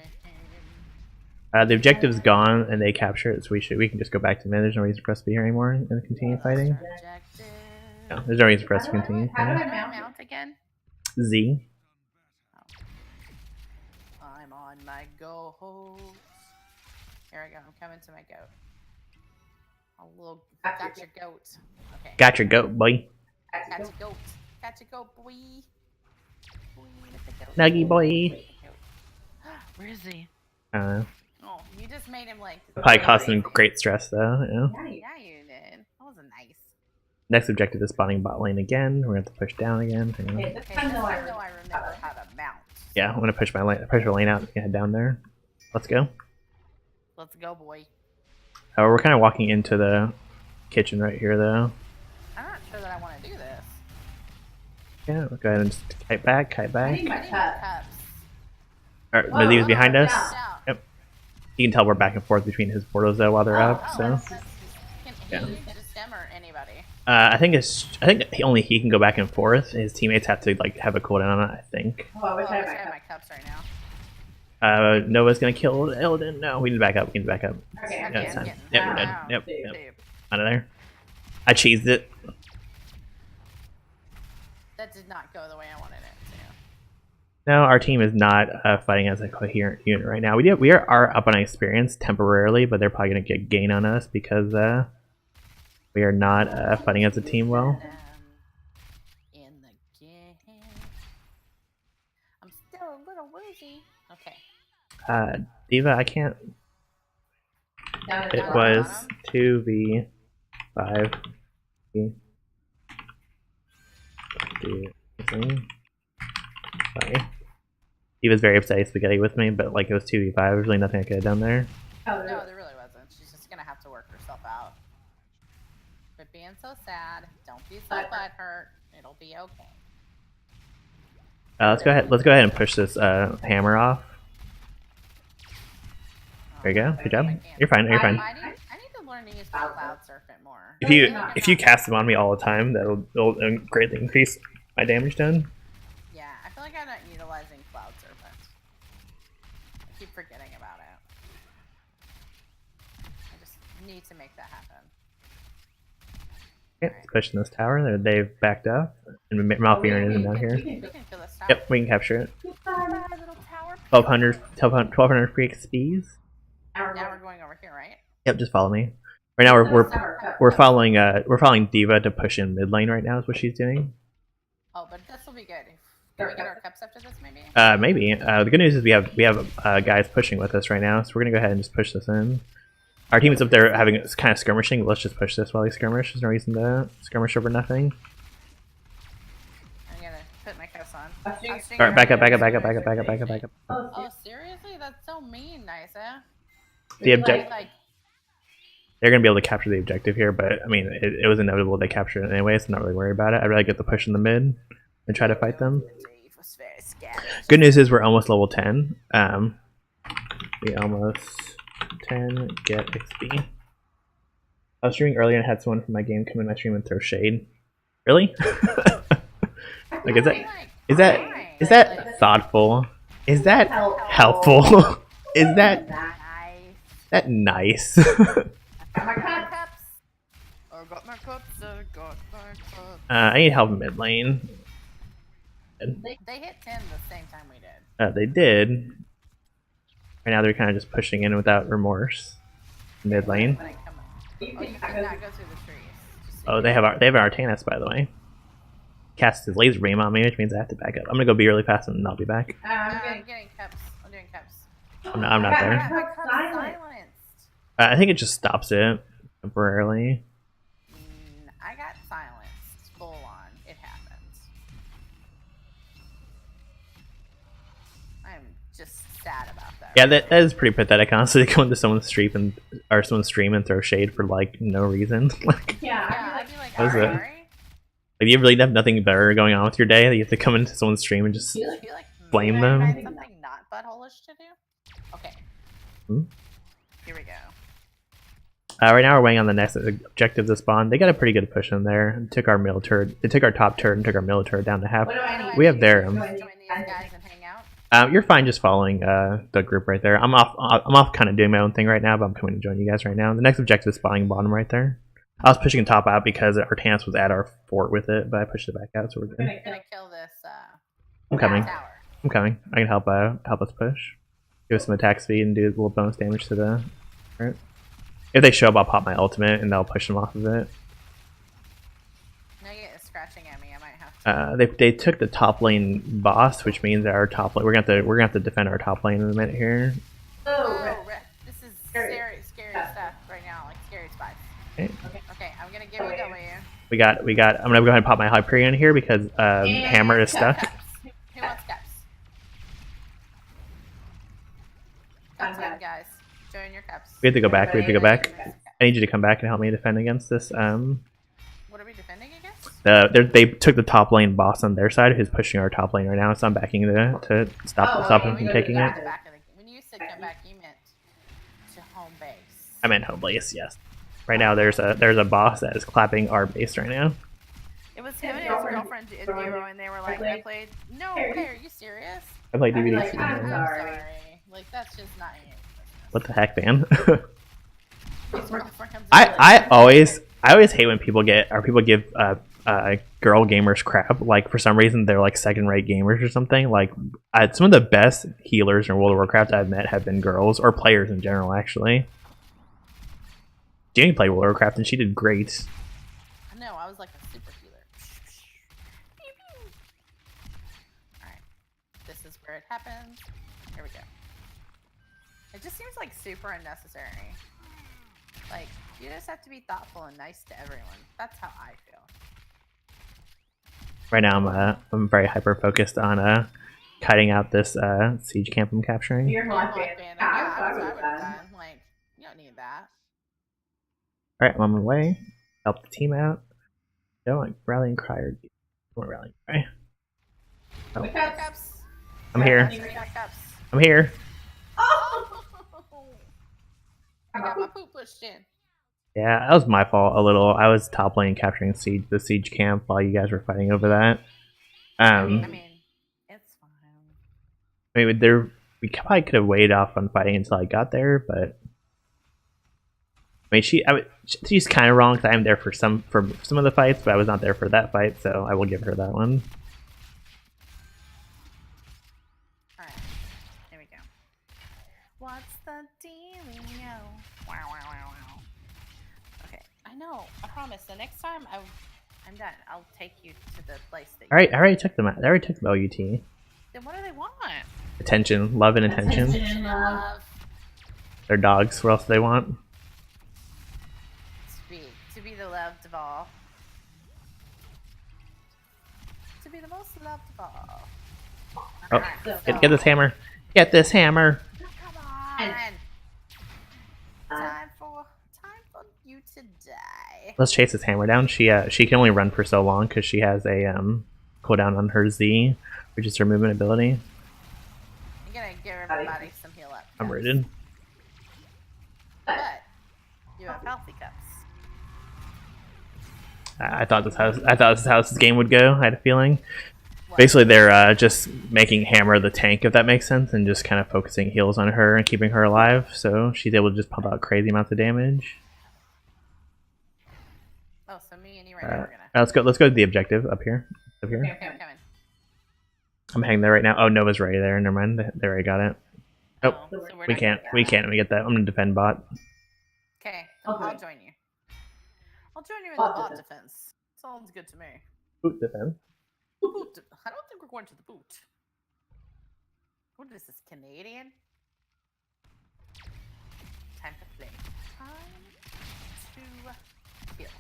The objective's gone and they capture it, so we can just go back to mid. There's no reason for us to be here anymore and continue fighting. No, there's no reason for us to continue How do fighting. I mount again? Z. I'm on my goat. Here I go. I'm coming to my goat. A little gotcha goat. Okay. Got your goat, boy. Gotcha goat. Gotcha goat, boy. Boy, look at the goat. Nuggy boy. Where is he? Oh, you just made him like. Probably caused some great stress though. Yeah. Yeah, you did. That was nice. Next objective is spawning bot lane again. We're gonna have to push down again. Hang on. Okay, this time though I remember how to mount. Yeah, I'm gonna push my lane out and head down there. Let's go. Let's go, boy. We're kind of walking into the kitchen right here though. I'm not sure that I want to do this. Yeah, we'll go ahead and just kite back. I need my cups. Alright, Medivh's behind us. Yeah. Yep. You can tell we're back and forth between his portals though while they're up. So Can he just him or anybody? I think only he can go back and forth. His teammates have to like have a cooldown on it. I think. Oh, I wish I had my cups right now. Nova's gonna kill Illidan. No, we need to back up. We need to back up. Okay, Yeah, it's time. getting Yep, we're dead. down. Yep, Dude. out of there. I cheesed it. That did not go the way I wanted it to. No, our team is not fighting as a coherent unit right now. We are up on experience temporarily, but they're probably gonna get gain on us because we are not fighting as a team well. In the game. I'm still a little woozy. Okay. Diva, I can't. It was 2v5. Sorry. He was very upset spaghetti with me, but like it was 2v5. There's really nothing I could have done there. No, there really really wasn't. She's just gonna have to work herself out. But being so sad, don't be so butthurt. It'll be okay. Let's go ahead. Let's go ahead and push this hammer off. There you go. Good job. You're fine. You're fine. I need to learn to use my Cloud Serpent more. If you cast them on me all the time, it'll greatly increase my damage done. Yeah, I feel like I'm not utilizing Cloud Serpent. I keep forgetting about it. I just need to make that happen. Yep, pushing this tower. They've backed up, and Malfearin isn't down here. We can kill this tower. Yep, we can capture it. Goodbye, little tower. 1200 free XPs. Now we're going over here, right? Yep, just follow me. Right now we're following D.Va to push in mid lane right now is what she's doing. Oh, but this will be good. Can we get our cups after this, maybe? Maybe. The good news is we have guys pushing with us right now, so we're gonna go ahead and just push this in. Our team is up there having kind of skirmishing. Let's just push this while they skirmish. There's no reason to skirmish over nothing. I'm gonna put my cups on. Alright, back up. Oh, seriously? That's so mean, Nysa. The objective. Like, They're gonna be able to capture the objective here, but I mean, it was inevitable they captured it anyway, so I'm not really worried about it. I'd rather get the push in the mid and try to fight them. Good news is we're almost level 10. We almost 10 get XP. I was streaming earlier and had someone from my game come in my stream and throw shade. Really? Like, is that thoughtful? Is that helpful? Is that nice? I need help mid lane. they hit 10 the same time we did. They did. Right now they're kind of just pushing in without remorse. Mid lane. Oh, you cannot go through the trees. Oh, they have an Artanis, by the way. Cast his laser beam on me, which means I have to back up. I'm gonna go be really fast and then I'll be back. I'm getting cups. I'm doing cups. I'm not there. My cups silenced. I think it just stops it temporarily. I got silenced. Full on. It happens. I'm just sad about that. Yeah, that is pretty pathetic, honestly, to go into someone's stream and throw shade for like no reason. Like, yeah, I'd be like, What is it? sorry. like, you really have nothing better going on with your day that you have to come into someone's stream and just I feel like blame maybe I them. had something not buttholish to do. Okay. Here we go. Right now we're waiting on the next objective to spawn. They got a pretty good push in there. It took our middle turret. It took our top turret and took our middle turret down to half. We have their. Join these guys and hang out. You're fine just following the group right there. I'm off kind of doing my own thing right now, but I'm coming to join you guys right now. The next objective is spawning bottom right there. I was pushing top out because Artanis was at our fort with it, but I pushed it back out, so we're good. I'm gonna kill this I'm coming. tower. I'm coming. I can help us push. Give us some attack speed and do a little bonus damage to the turret. If they show up, I'll pop my ultimate and they'll push them off of it. Now you get scratching at me. I might have to. They took the top lane boss, which means that our top lane we're gonna have to defend our top lane in a minute here. This is scary stuff right now, like scary spice. Okay, I'm gonna give you W. We got. I'm gonna go ahead and pop my Hyperion here because Hammer is stuck. Cups. Who wants cups? Cups in, guys. Join your cups. We have to go back. I need you to come back and help me defend against this. What are we defending against? They took the top lane boss on their side, who's pushing our top lane right now. So I'm backing to stop him from taking it. When you said come back, you meant to home base. I meant home base, yes. Right now there's a boss that is clapping our base right now. It was him and his girlfriend Zero, and they were like, I played. No, okay, are you serious? I played DVD. I'm sorry. Like that's just not you. What the heck, man? His girlfriend comes I always hate when people give girl gamers crap. Like for some reason they're like second-rate gamers or something. Like some of the best healers in World of Warcraft I've met have been girls or players in general. Actually, Jamie played World of Warcraft and she did great. No, I was like a super healer. Alright. This is where it happens. Here we go. It just seems like super unnecessary. Like, you just have to be thoughtful and nice to everyone. That's how I feel. Right now I'm very hyper focused on kiting out this siege camp I'm capturing. Yeah, that's what I would have done. Like, you don't need that. that. Alright, I'm on my way. Help the team out. Don't like rallying cry or rallying cry. Oh. Cups. I'm here. Cups. I'm here. Oh! I got my poop pushed in. Yeah, that was my fault a little. I was top lane capturing the siege camp while you guys were fighting over that. I mean, it's fine. I mean, we probably could have waited off on fighting until I got there, but I mean, she's kind of wrong because I'm there for some of the fights, but I was not there for that fight, so I will give her that one. All right, here we go. What's the dealio? Wow, wow, wow, wow. Okay, I know. I promise. The next time I'm done, I'll take you to the place that. All right, I already took them. I already took the OUT. Then what do they want? Attention, love, and attention. Love. They're dogs. What else do they want? To be the loved of all. To be the most loved of all. Oh, get this hammer. Get this hammer. Come on. Time for you to die. Let's chase this hammer down. She can only run for so long because she has a cooldown on her Z, which is her movement ability. I'm gonna give everybody some heal up. I'm rooted. But you have healthy cups. I thought this is how this game would go. I had a feeling. What? Basically, they're just making Hammer the tank, if that makes sense, and just kind of focusing heals on her and keeping her alive, so she's able to just pump out crazy amounts of damage. Oh, so me and you right now we're gonna. Let's go to the objective up here. Okay, I'm coming. I'm hanging there right now. Oh, Nova's right there. Never mind. They already got it. Oh, so we can't. We can't. Let me get that. I'm gonna defend bot. Okay, I'll join you. I'll join you in the bot defense. Sounds good to me. Boot defense. I don't think we're going to the boot. What is this, Canadian? Time to play. Time to kill.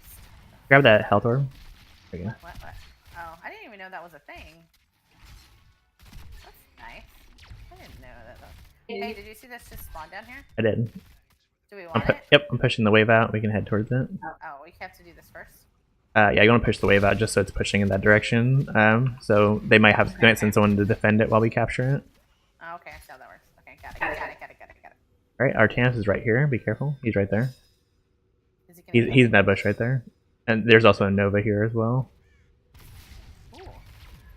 Grab that health orb. There you go. What? Oh, I didn't even know that was a thing. That's nice. I didn't know that. Hey, did you see this just spawn down here? I did. Do we want it? Yep, I'm pushing the wave out. We can head towards it. Oh, we have to do this first? Yeah, you want to push the wave out just so it's pushing in that direction. So they might send someone to defend it while we capture it. Oh, okay, I see how that works. Okay, got it. Alright, Artanis is right here. Be careful. He's right there. Is he He's in that bush right there. And there's also a Nova here as well. Ooh.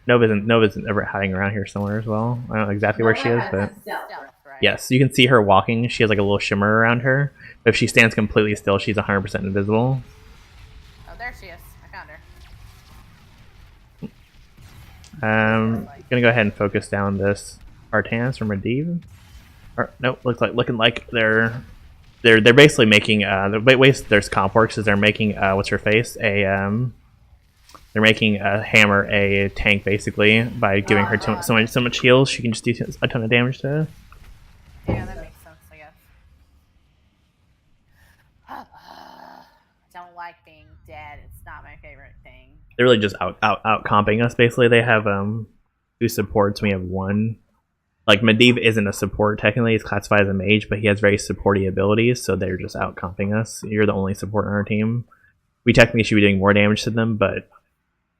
Nova's ever hiding around here somewhere as well. I don't know exactly where she is, but Stealth, right? yes, you can see her walking. She has like a little shimmer around her. But if she stands completely still, she's 100% invisible. Oh, there she is. I found her. Gonna go ahead and focus down this Artanis from Medivh. Or nope, looking like they're basically making the way there's comp works is they're making what's her face they're making Hammer a tank basically by giving her so much heals she can just do a ton of damage to her. Yeah, that makes sense, I guess. I don't like being dead. It's not my favorite thing. They're really just out comping us basically. They have 2 supports, we have 1. Like, Medivh isn't a support technically, he's classified as a mage, but he has very supporty abilities, so they're just out comping us. You're the only support on our team. We technically should be doing more damage to them, but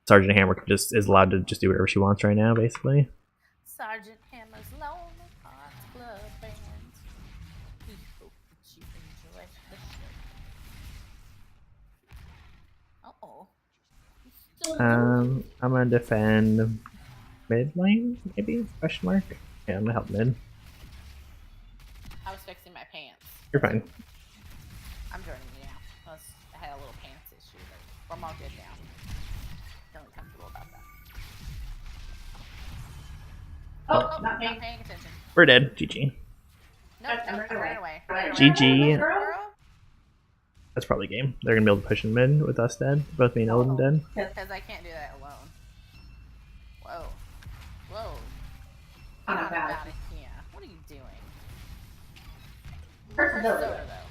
Sergeant Hammer is allowed to just do whatever she wants right now, basically. Sergeant Hammer's Lonely Hearts Club Band. We hope that you enjoy the show. Uh-oh. I'm gonna defend mid lane, maybe? Question mark? Yeah, I'm gonna help mid. I was fixing my pants. You're fine. I'm joining you now. I had a little pants issue, but I'm all good now. Feeling comfortable about that. Oh, not paying attention. We're dead. GG. Nope, I'm running away. GG. Girl? That's probably game. They're gonna be able to push in mid with us dead. Both me and Odin dead. Because I can't do that alone. Whoa. Get on about it, yeah. What are you doing?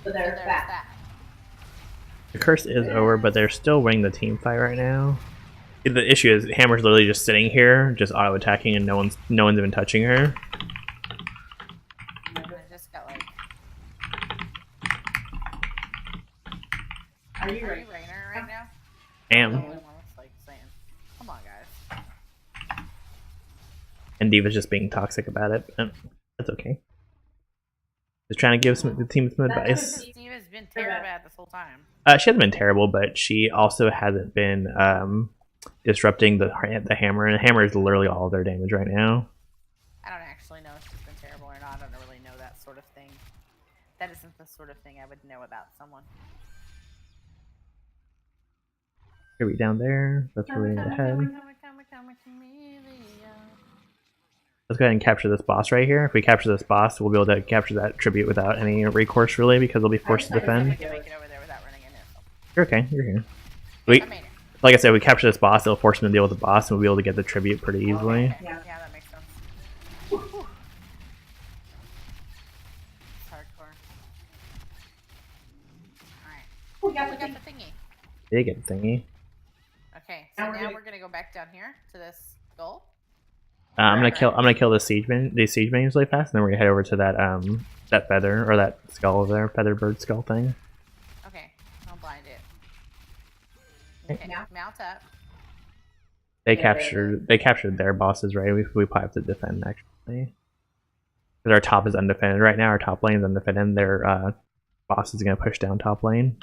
So there's that. The curse is over, but they're still winning the team fight right now. The issue is Hammer's literally just sitting here, just auto attacking, and no one's even touching her. I just got like Are you Rainer right now? Am. Like saying, come on, guys. And Diva's just being toxic about it, but that's okay. Just trying to give the team some advice. Diva's been terrible bad this whole time. She hasn't been terrible, but she also hasn't been disrupting the hammer, and the hammer is literally all of their damage right now. I don't actually know if she's been terrible or not. I don't really know that sort of thing. That isn't the sort of thing I would know about someone. Here we down there. That's where we need to head. Let's go ahead and capture this boss right here. If we capture this boss, we'll be able to capture that tribute without any recourse, really, because they'll be forced to defend. I can make it over there without running into it. You're okay. You're here. Like I said, we capture this boss, it'll force them to deal with the boss, and we'll be able to get the tribute pretty easily. Okay. Yeah, that makes sense. Whew. It's hardcore. Alright. We got the thingy. They get the thingy. Okay, so now we're gonna go back down here to this goal. I'm gonna kill the siege minions really fast, and then we're gonna head over to that that feather or that skull over there, feather bird skull thing. Okay, I'll blind it. Okay, mount up. They captured their bosses, right? We probably have to defend actually. Because our top is undefended right now. Our top lane is undefended. And their boss is gonna push down top lane.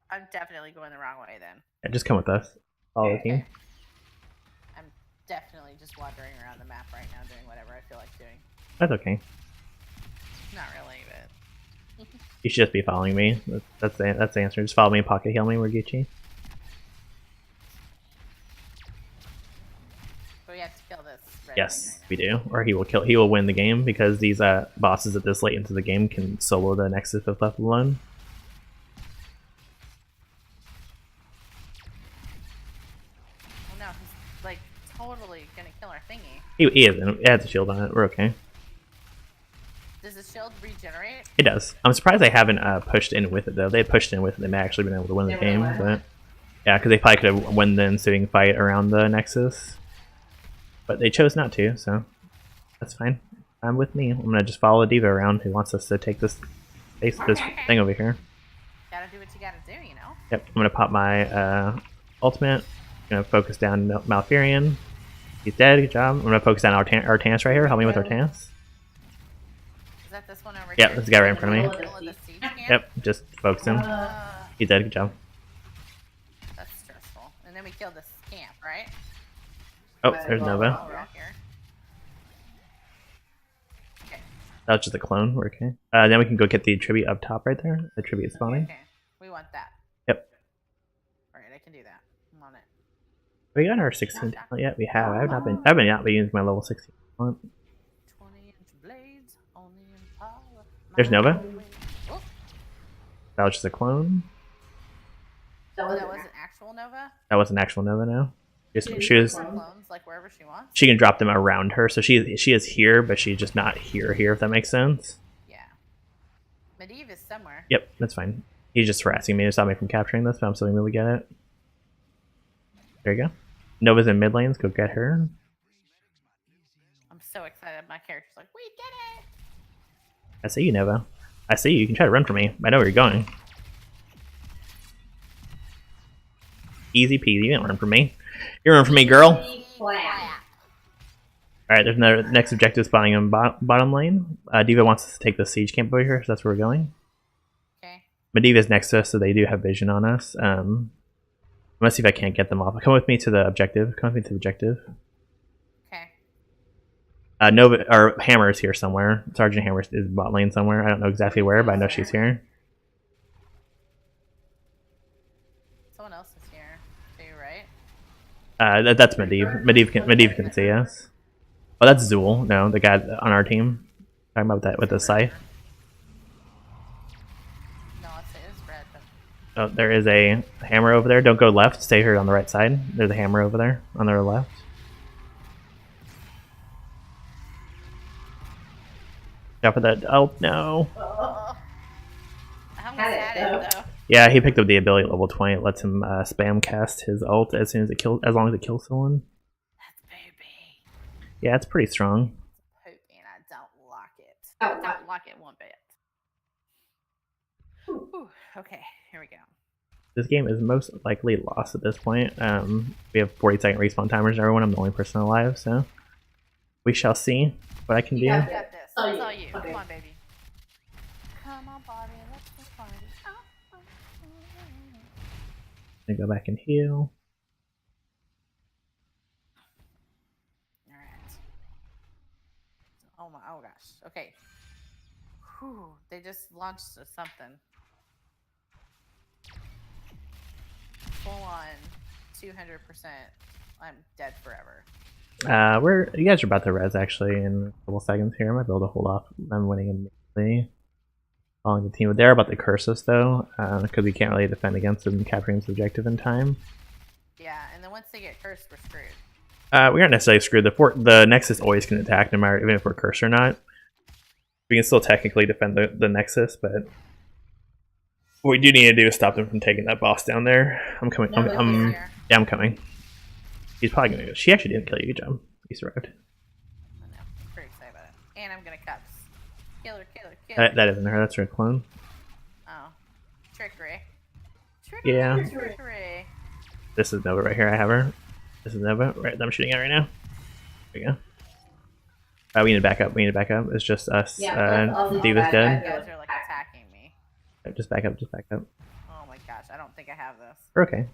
I'm definitely going the wrong way then. Yeah, just come with us. Follow the team. I'm definitely just wandering around the map right now, doing whatever I feel like doing. That's okay. Not really, but You should just be following me. That's the answer. Just follow me, pocket heal me, we're Gucci. But we have to kill this. Yes, we do. Or he will win the game because these bosses at this late into the game can solo the Nexus if left alone. Well, no, he's like totally gonna kill our thingy. He isn't. It has a shield on it. We're okay. Does the shield regenerate? It does. I'm surprised they haven't pushed in with it though. They had pushed in with it, they may actually been able to win the game, but yeah, because they probably could have won the ensuing fight around the Nexus, but they chose not to, so that's fine. I'm with me. I'm gonna just follow Diva around, who wants us to take this thing over here. Gotta do what you gotta do, you know. Yep. I'm gonna pop my ultimate. Gonna focus down Malfurion. He's dead. Good job. I'm gonna focus down Artanis right here. Help me with Artanis. Is that this one over Yep, here? this guy right in front of me. Yep. Yep, just focus him. He's dead. Good job. That's stressful. And then we killed this camp, right? Oh, there's Nova. Oh, we're all here. Okay. That was just a clone. We're okay. Then we can go get the tribute up top right there. The tribute spawning. Okay. We want that. Yep. Alright, I can do that. I'm on it. We got our 16 talent yet. We have. I've not been using my level 16 talent. 20-inch blades, only in power. There's Nova. Oh, That was just a clone. that was an actual Nova? That was an actual Nova now. Just She she was. clones like wherever she wants. She can drop them around her, so she is here, but she's just not here. If that makes sense. Yeah. Medivh is somewhere. Yep, that's fine. He's just harassing me to stop me from capturing this, but I'm still gonna be able to get it. There you go. Nova's in mid lanes. Go get her. I'm so excited. My character's like, we did it! I see you, Nova. I see you. You can try to run for me. I know where you're going. Easy peasy. You didn't run from me. You're running from me, girl. Alright, there's another next objective spawning in bottom lane. Diva wants us to take the siege camp over here, so that's where we're going. Okay. Medivh is next to us, so they do have vision on us. I'm gonna see if I can't get them off. Come with me to the objective. Come with me to the objective. Okay. Nova or Hammer is here somewhere. Sergeant Hammer is bot lane somewhere. I don't know exactly where, but I know she's here. Someone else is here too, right? That's Medivh. Medivh can see us. Oh, that's Zool. No, the guy on our team. Talking about that with the scythe. No, it is red, but Oh, there is a hammer over there. Don't go left. Stay here on the right side. There's a hammer over there on their left. Drop of that. Oh no. I haven't had it though. Yeah, he picked up the ability at level 20. It lets him spam cast his ult as soon as it kills, as long as it kills someone. That's baby. Yeah, it's pretty strong. Poopy, and I don't like it. I don't like it one bit. Whew. Okay, here we go. This game is most likely lost at this point. We have 40-second respawn timers, everyone. I'm the only person alive, so we shall see what I can do. You got this. It's all you. Okay. Come on, baby. Come on, Bobby. Let's go party. I'm gonna go back and heal. Alright. Oh gosh. Okay. Whew. They just launched something. Full on 200%. I'm dead forever. You guys are about to res actually in a couple seconds here. I might be able to hold off. I'm winning immediately. Following the team, but they're about to curse us though, because we can't really defend against them capturing this objective in time. Yeah, and then once they get cursed, we're screwed. We aren't necessarily screwed. The Nexus always can attack, no matter even if we're cursed or not. We can still technically defend the Nexus, but what we do need to do is stop them from taking that boss down there. I'm coming. Yeah, I'm coming. He's probably gonna go. She actually didn't kill you. Good job. He survived. I know. I'm pretty excited about it. And I'm gonna cups. Killer. That isn't her. That's her clone. Oh, trickery. Yeah. Trickery. This is Nova right here. I have her. This is Nova. Right, that I'm shooting at right now. There we go. We need to back up. It's just us. D.Va's dead. You guys are like attacking me. Just back up. Oh my gosh, I don't think I have this. We're okay.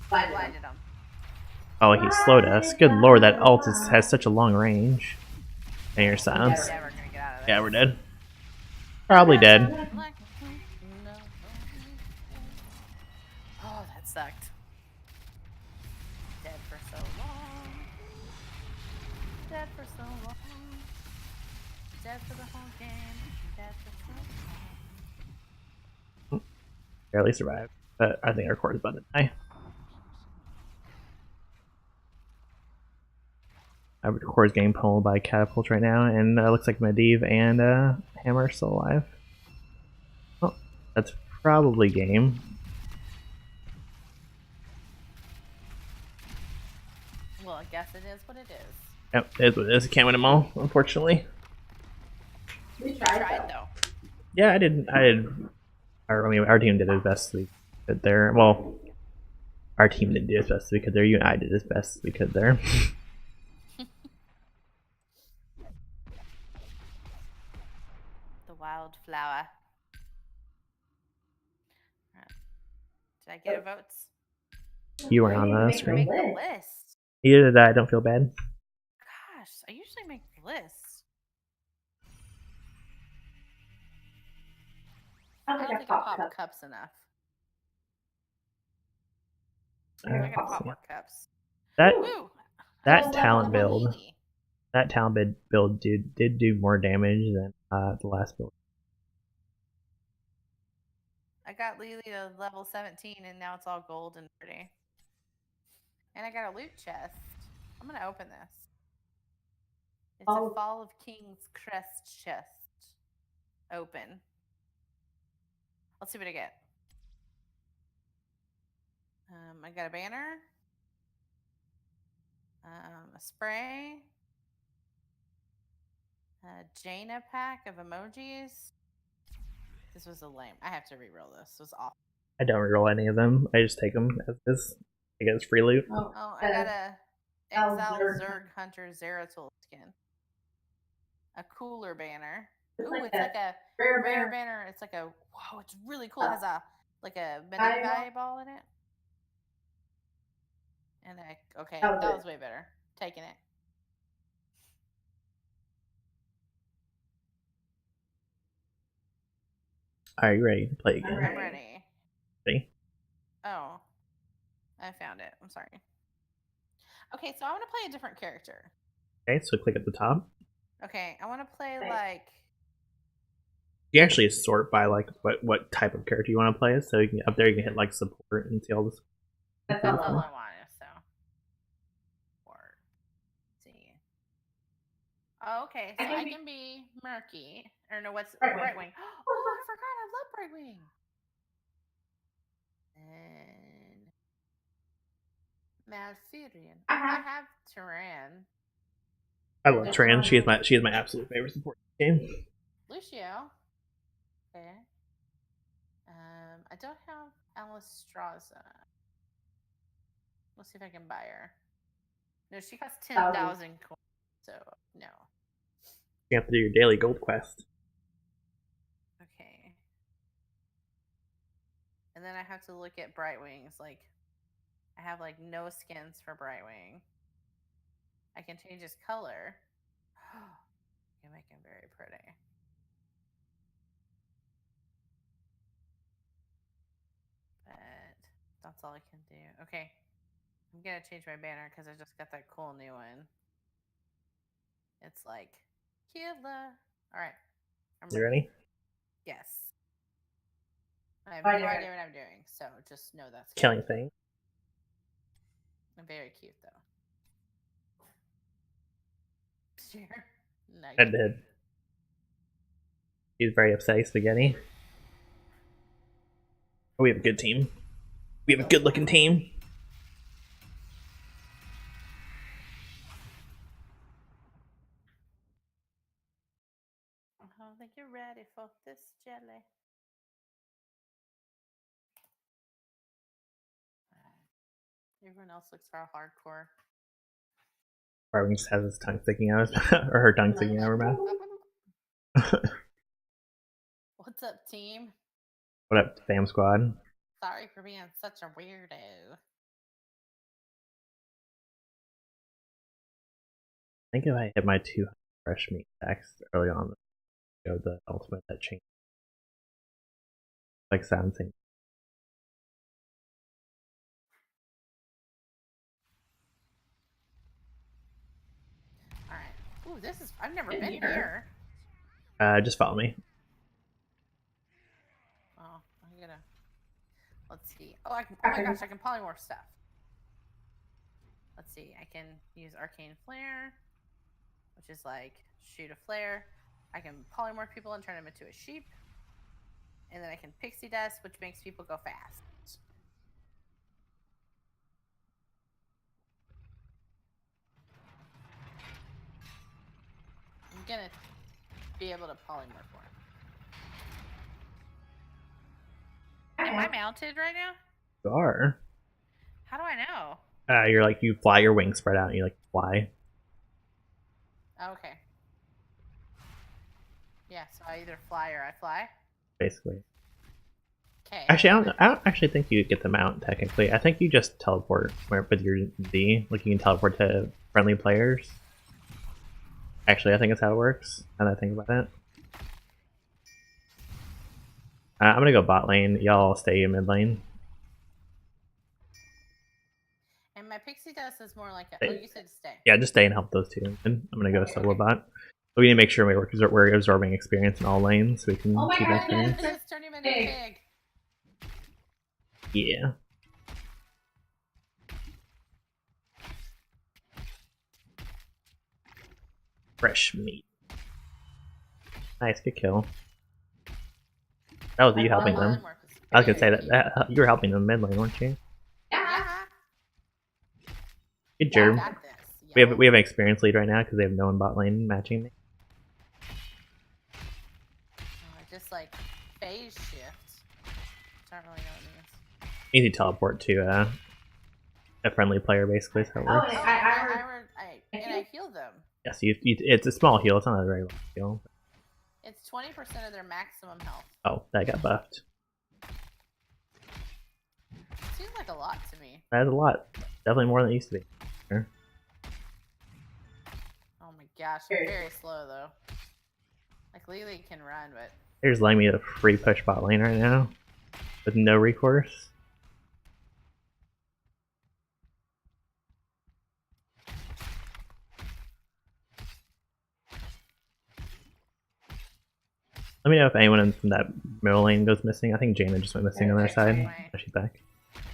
Blinded him. Oh, he slowed us. Good lord, that ult has such a long range. And your silence. Never gonna get out of this. Yeah, we're dead. Probably dead. Oh, that sucked. Dead for so long. Dead for so long. Dead for the whole game. Dead for so long. Barely survived. But I think our core is about to die. Our core is getting pulled by catapults right now, and looks like Medivh and Hammer are still alive. Oh, that's probably game. Well, I guess it is what it is. Yep, it is what it is. Can't win them all, unfortunately. We tried though. Yeah, I did. Our team did as best we could there. Well, our team didn't do as best as we could there. You and I did as best as we could there. Wildflower. Did I get votes? You were on the screen. Make the list. Neither did I. Don't feel bad. Gosh, I usually make the list. I don't think I pop cups enough. I gotta pop more cups. That talent build. That talent build did do more damage than the last build. I got Lily to level 17 and now it's all gold and pretty. And I got a loot chest. I'm gonna open this. It's a Fall of King's Crest chest. Open. Let's see what I get. I got a banner. A spray. A Jaina pack of emojis. This was a lame. I have to reroll this. This was awful. I don't reroll any of them. I just take them as is. I get free loot. Oh, I got a Exile Zerg Hunter Zeratul skin. A cooler banner. Ooh, it's like a rare banner. It's like a whoa. It's really cool. It has a like a mini ball in it. And okay, that was way better. Taking it. Are you ready to play again? I'm ready. Ready? Oh, I found it. I'm sorry. Okay, so I want to play a different character. Okay, so click at the top. Okay, I want to play like. You actually sort by like what type of character you want to play. So you can up there you can hit like support and see all this. That's all I want. So. See. Oh, okay. So I can be Murky. Or no, what's Brightwing? Oh, I forgot. I love Brightwing. And Malfurion. I have Tyran. I love Tran. She is my absolute favorite support game. Lucio. Okay. I don't have Alistraza. Let's see if I can buy her. No, she costs 10,000 coins, so no. You have to do your daily gold quest. Okay. And then I have to look at Brightwings. Like, I have like no skins for Brightwing. I can change his color. You make him very pretty. But that's all I can do. Okay. I'm gonna change my banner because I just got that cool new one. It's like killer. Alright. You ready? Yes. I have no idea what I'm doing, so just know that's Killing thing. I'm very cute though. Sure. Nice. I did. He's very upset, Spaghetti. We have a good team. We have a good looking team. I don't think you're ready for this jelly. Everyone else looks all hardcore. Barwing just has his tongue sticking out, or her tongue sticking out of her mouth. What's up, team? What up, fam squad? Sorry for being such a weirdo. I think if I hit my 200 fresh meat stacks early on, the ultimate that changed. Like silencing. Alright. Ooh, this is. I've never been here. Just follow me. Oh, I'm gonna. Let's see. Oh, oh my gosh, I can polymorph stuff. Let's see. I can use Arcane Flare, which is like shoot a flare. I can polymorph people and turn them into a sheep. And then I can pixie dust, which makes people go fast. I'm gonna be able to polymorph more. Am I mounted right now? You are. How do I know? You're like, you fly, your wings spread out and you like fly. Okay. Yeah, so I either fly or I fly. Basically. Okay. Actually, I don't actually think you get the mount technically. I think you just teleport with your D. Like you can teleport to friendly players. Actually, I think that's how it works. Now that I think about it. I'm gonna go bot lane. Y'all stay in mid lane. And my pixie dust is more like a. Oh, you said stay. Yeah, just stay and help those two. And I'm gonna go solo bot. But we need to make sure we're absorbing experience in all lanes so we can keep that experience. Just turn him into a pig. Yeah. Fresh meat. Nice, good kill. That was you helping them. I was gonna say that you were helping them mid lane, weren't you? Yeah. Good job. We have an experienced lead right now because they have no one bot lane matching me. Just like phase shift. I don't really know what it means. Easy teleport to a friendly player, basically. Is how it works. And I heal them. Yes, it's a small heal. It's not a very long heal. It's 20% of their maximum health. Oh, that got buffed. Seems like a lot to me. That's a lot. Definitely more than it used to be. Sure. Oh my gosh, I'm very slow though. Like Lily can run, but Here's letting me to free push bot lane right now with no recourse. Let me know if anyone from that middle lane goes missing. I think Jaina just went missing on their side. Oh, she's back.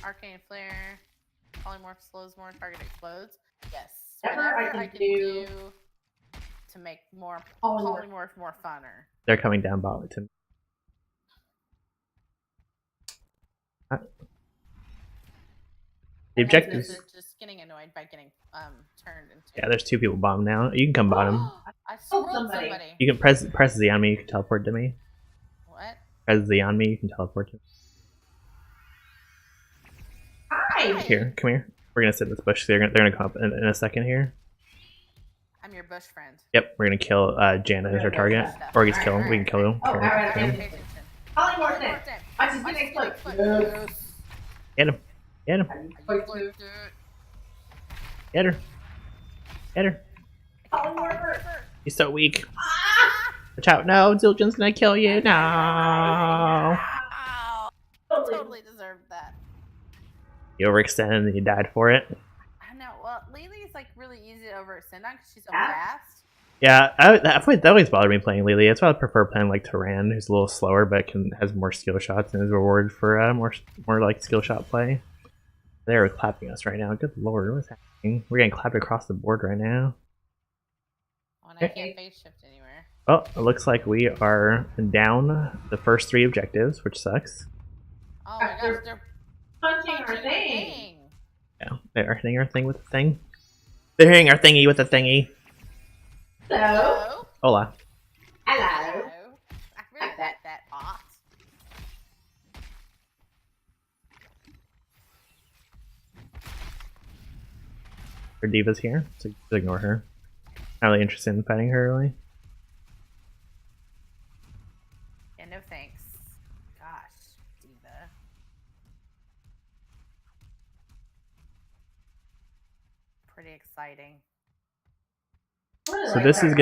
Arcane Flare, Polymorph slows more, target explodes. Yes. Whatever I can do to make more Polymorph more funner. They're coming down bot to me. The objective is just getting annoyed by getting turned into. Yeah, there's two people bottom now. You can come bottom. I swirled somebody. You can press Z on me, you can teleport to me. What? Press Z on me, you can teleport to me. Here, come here. We're gonna sit in this bush. They're gonna come up in a second here. I'm your bush friend. Yep, we're gonna kill Jana as our target. Or he's killing. We can kill him. Oh, alright, Kill him. Pay attention. Polymorph. Watch his big foot. Get him. Get him. Get her. Get her. Polymorpher. He's so weak. Watch out. No, Zildjian's gonna kill you. No. Ow. Totally deserved that. You overextended and you died for it. I know. Well, Lily's like really easy to overextend on because she's so fast. Yeah, that always bothered me playing Lily. That's why I prefer playing like Tyran, who's a little slower but has more skill shots and is rewarded for more like skill shot play. They're clapping us right now. Good lord, what's happening? We're getting clapped across the board right now. Oh, and I can't phase shift anywhere. Oh, it looks like we are down the first 3 objectives, which sucks. Oh my gosh, they're Punching our thing. Yeah, they're hitting our thing with the thing. They're hitting our thingy with the thingy. Hello. Hola. Hello. I really like that bot. Her diva's here, so just ignore her. Not really interested in fighting her, really. Yeah, no thanks. Gosh, diva. Pretty exciting. So this is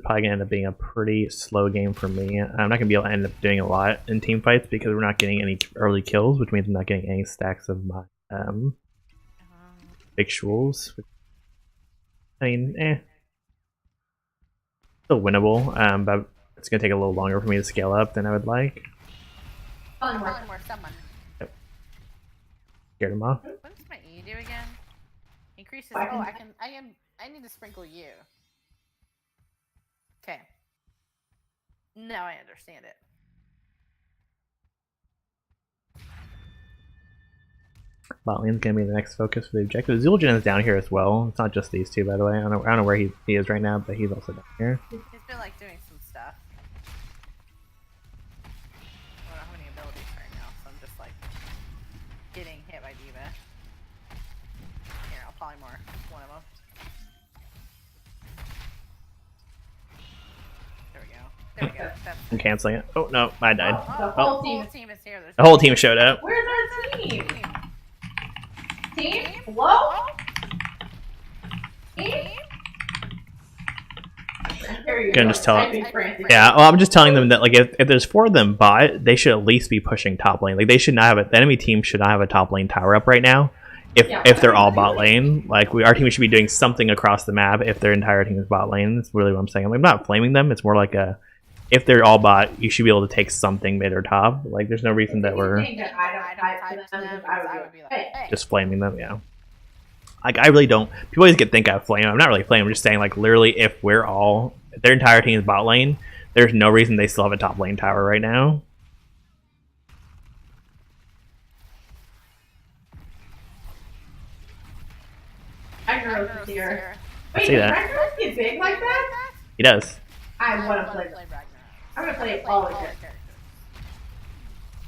probably gonna end up being a pretty slow game for me. I'm not gonna be able to end up doing a lot in team fights because we're not getting any early kills, which means I'm not getting any stacks of my victuals. I mean, still winnable, but it's gonna take a little longer for me to scale up than I would like. Polymorph someone. Scared him off. What does my E do again? Increases. I Oh, I need to sprinkle you. Okay. Now I understand it. Bot lane's gonna be the next focus for the objective. Zul'jin is down here as well. It's not just these two, by the way. I don't know where he is right now, but he's also down here. He's been like doing some stuff. I don't have any abilities right now, so I'm just like getting hit by diva. Here, I'll polymorph one of them. There we go. There we go. That's I'm canceling it. Oh no, I died. the Oh, whole team is here. There's the whole team showed up. Where's our team? Team? Hello? Team? Gonna just tell Typing it. frantically. Yeah, well, I'm just telling them that like if there's 4 of them bot, they should at least be pushing top lane. Like they should not have the enemy team should not have a top lane tower up right now. If they're all bot lane, like our team should be doing something across the map. If their entire team is bot lane, that's really what I'm saying. I'm not flaming them. It's more like if they're all bot, you should be able to take something mid or top. Like there's no reason that we're I don't type to them, I would be like, hey. just flaming them. Yeah. Like I really don't. People always think I flame. I'm not really flaming. I'm just saying like literally if their entire team is bot lane, there's no reason they still have a top lane tower right now. Ragnaros is here. I Wait, see does that. Ragnaros get big like that? He does. I want to play. Ragnaros. I'm gonna play all of it. characters.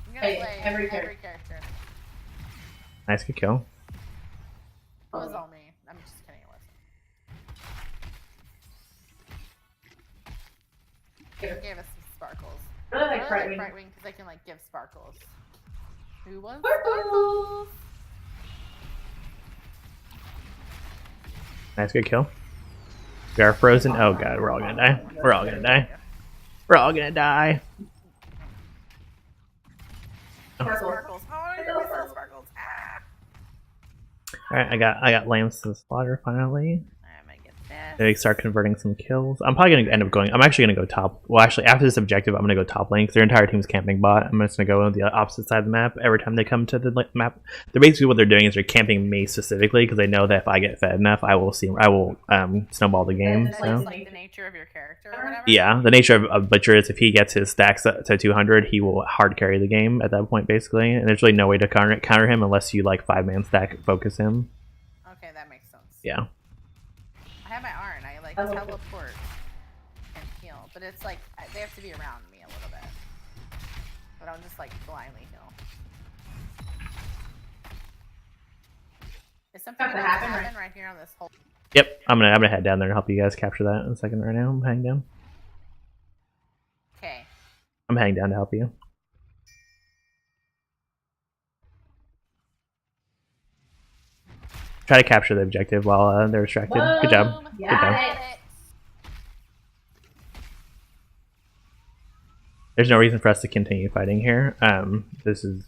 I'm gonna Play play every every character. character. Nice, good kill. It was all me. I'm just kidding. It wasn't. It gave us some sparkles. Really I like really Brightwing. like Brightwing because I can like give sparkles. Who wants Sparkles? sparkles? Nice, good kill. We are frozen. Oh god, we're all gonna die. We're all gonna die. We're all gonna die. Sparkles. Oh, I got myself sparkles. Ah. Alright, I got lambs to the slaughter finally. I might get this. They start converting some kills. I'm probably gonna end up going. I'm actually gonna go top. Well, actually, after this objective, I'm gonna go top lane because their entire team's camping bot. I'm just gonna go on the opposite side of the map every time they come to the map. They're basically what they're doing is they're camping me specifically because they know that if I get fed enough, I will snowball the game. Is So this like the nature of your character or whatever? yeah, the nature of Butcher is if he gets his stacks up to 200, he will hard carry the game at that point basically. And there's really no way to counter him unless you like 5-man stack focus him. Okay, that makes sense. Yeah. I have my Arn. I like I love teleport and heal, but it's like they have to be around me a little bit. But I'll just like blindly heal. Is something about to happen right here on this whole? Yep, I'm gonna head down there and help you guys capture that in a second. Right now, I'm heading down. Okay. I'm heading down to help you. Try to capture the objective while they're distracted. Boom. Good job. Good job. There's no reason for us to continue fighting here. This is.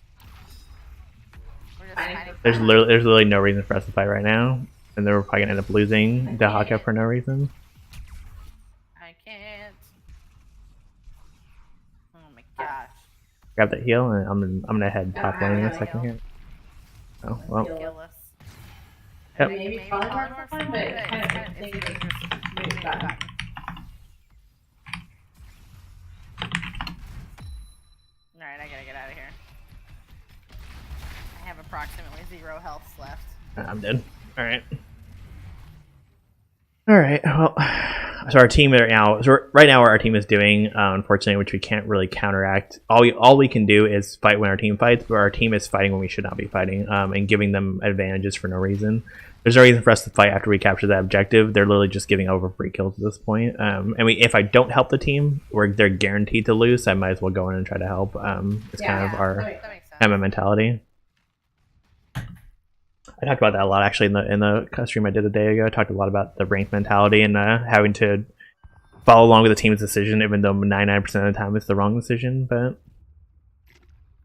There's literally no reason for us to fight right now, and then we're probably gonna end up losing Dahaka for no reason. I can't. Oh my gosh. Grab that heal, and I'm gonna head top lane in a second here. Oh well. Kill us. Yep. Maybe polymorph someone, but it's kind of moving back. Alright, I gotta get out of here. I have approximately 0 health left. I'm dead. Alright. Alright, well, so our team right now, right now what our team is doing, unfortunately, which we can't really counteract, all we can do is fight when our team fights, but our team is fighting when we should not be fighting, and giving them advantages for no reason. There's no reason for us to fight after we capture that objective. They're literally just giving over free kills at this point. And if I don't help the team, they're guaranteed to lose, so I might as well go in and try to help. It's kind of our MMO mentality. I talked about that a lot actually in the stream I did a day ago. I talked a lot about the ranked mentality and having to follow along with the team's decision, even though 99% of the time it's the wrong decision. But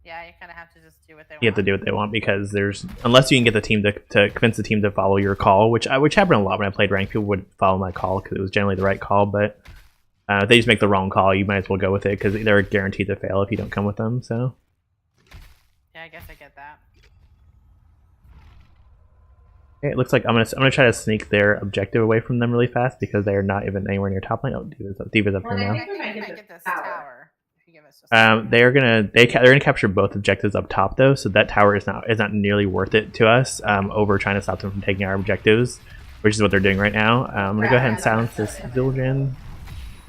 yeah, you kind of have to just do what they want. You have to do what they want because unless you can get the team to convince the team to follow your call, which happened a lot when I played ranked. People would follow my call because it was generally the right call, but if they just make the wrong call, you might as well go with it because they're guaranteed to fail if you don't come with them. So yeah, I guess I get that. Okay, it looks like I'm gonna try to sneak their objective away from them really fast because they are not even anywhere near top lane. Oh, D.Va's up here now. I think we might get this tower. If you give us they're gonna capture both objectives up top though, so that tower is not nearly worth it to us. Over trying to stop them from taking our objectives, which is what they're doing right now. I'm gonna go ahead and silence this Zildjian.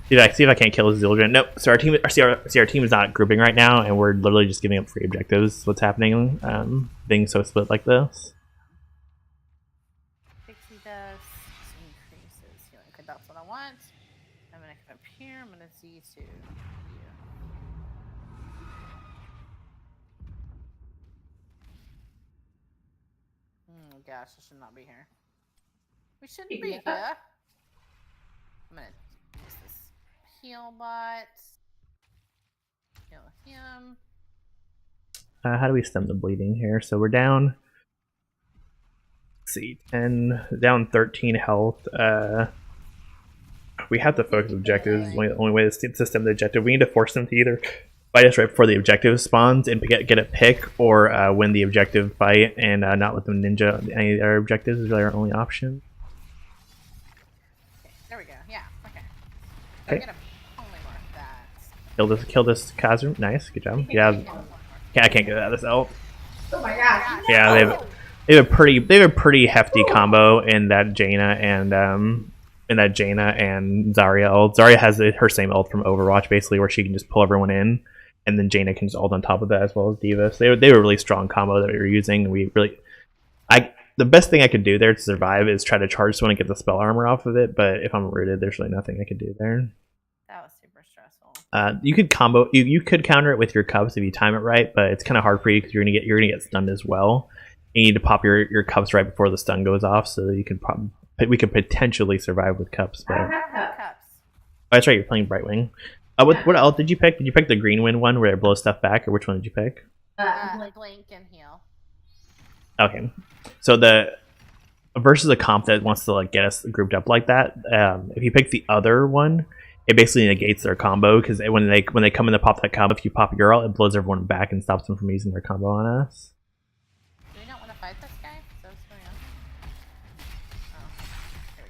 See if I can't kill this Zildjian. Nope. So our team is not grouping right now, and we're literally just giving up free objectives. What's happening? Being so split like this. Increases healing. Okay, that's what I want. I'm gonna come up here. I'm gonna Z2 you. Oh gosh, I should not be here. We shouldn't be here. I'm gonna use this heal bot. Heal him. How do we stem the bleeding here? So we're down. See, 10 down 13 health. We have to focus objectives. The only way to stem the objective. We need to force them to either fight us right before the objective spawns and get a pick, or win the objective fight and not let them ninja any of their objectives is really our only option. Okay, there we go. Yeah. Okay. Okay. I'm gonna polymorph that. Kill this Kazum. Nice, good job. Yeah, I can't get out of this ult. Oh my gosh. Yeah, they have a pretty hefty combo in that Jaina and Zarya ult. Zarya has her same ult from Overwatch basically, where she can just pull everyone in, and then Jaina can just ult on top of that as well as D.Va. So they were a really strong combo that we were using. The best thing I could do there to survive is try to charge someone and get the spell armor off of it. But if I'm rooted, there's really nothing I could do there. That was super stressful. You could you could counter it with your cups if you time it right, but it's kind of hard for you because you're gonna get stunned as well. You need to pop your cups right before the stun goes off, so that you can we could potentially survive with cups. But I don't have cups. Oh, that's right, you're playing Brightwing. What else did you pick? Did you pick the green wind one where it blows stuff back, or which one did you pick? Blink and heal. Okay, so the versus a comp that wants to get us grouped up like that, if you pick the other one, it basically negates their combo because when they come in to pop that combo, if you pop your ult, it blows everyone back and stops them from using their combo on us. Do we not want to fight this guy? Is that what's going on? Oh, here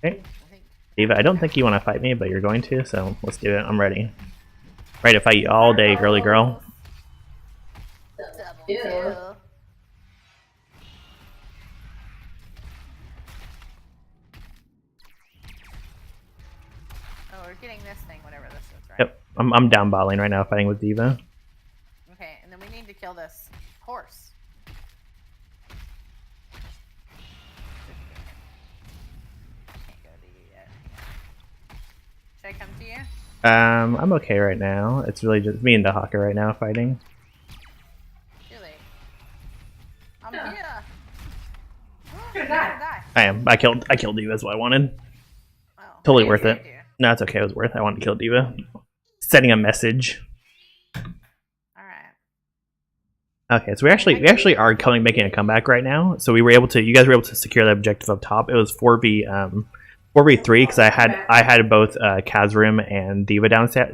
we go. Okay. D.Va, I don't think you want to fight me, but you're going to, so let's do it. I'm ready. Ready to fight you all day, girly girl. Double kill. Oh, we're we're getting this thing, whatever this is, right? Yep. I'm down bot lane right now fighting with D.Va. Okay, and then we need to kill this horse. Can't go to you yet. Should I come to you? I'm okay right now. It's really just me and Dahaka right now fighting. Too late. I'm here. You're gonna die. I am. I killed D.Va is what I wanted. Oh, Totally I worth it. saved you. No, it's okay. It was worth it. I wanted to kill D.Va. Sending a message. Alright. Okay, so we actually are making a comeback right now. So you guys were able to secure the objective up top. It was 4v3 because I had both Kazrim and D.Va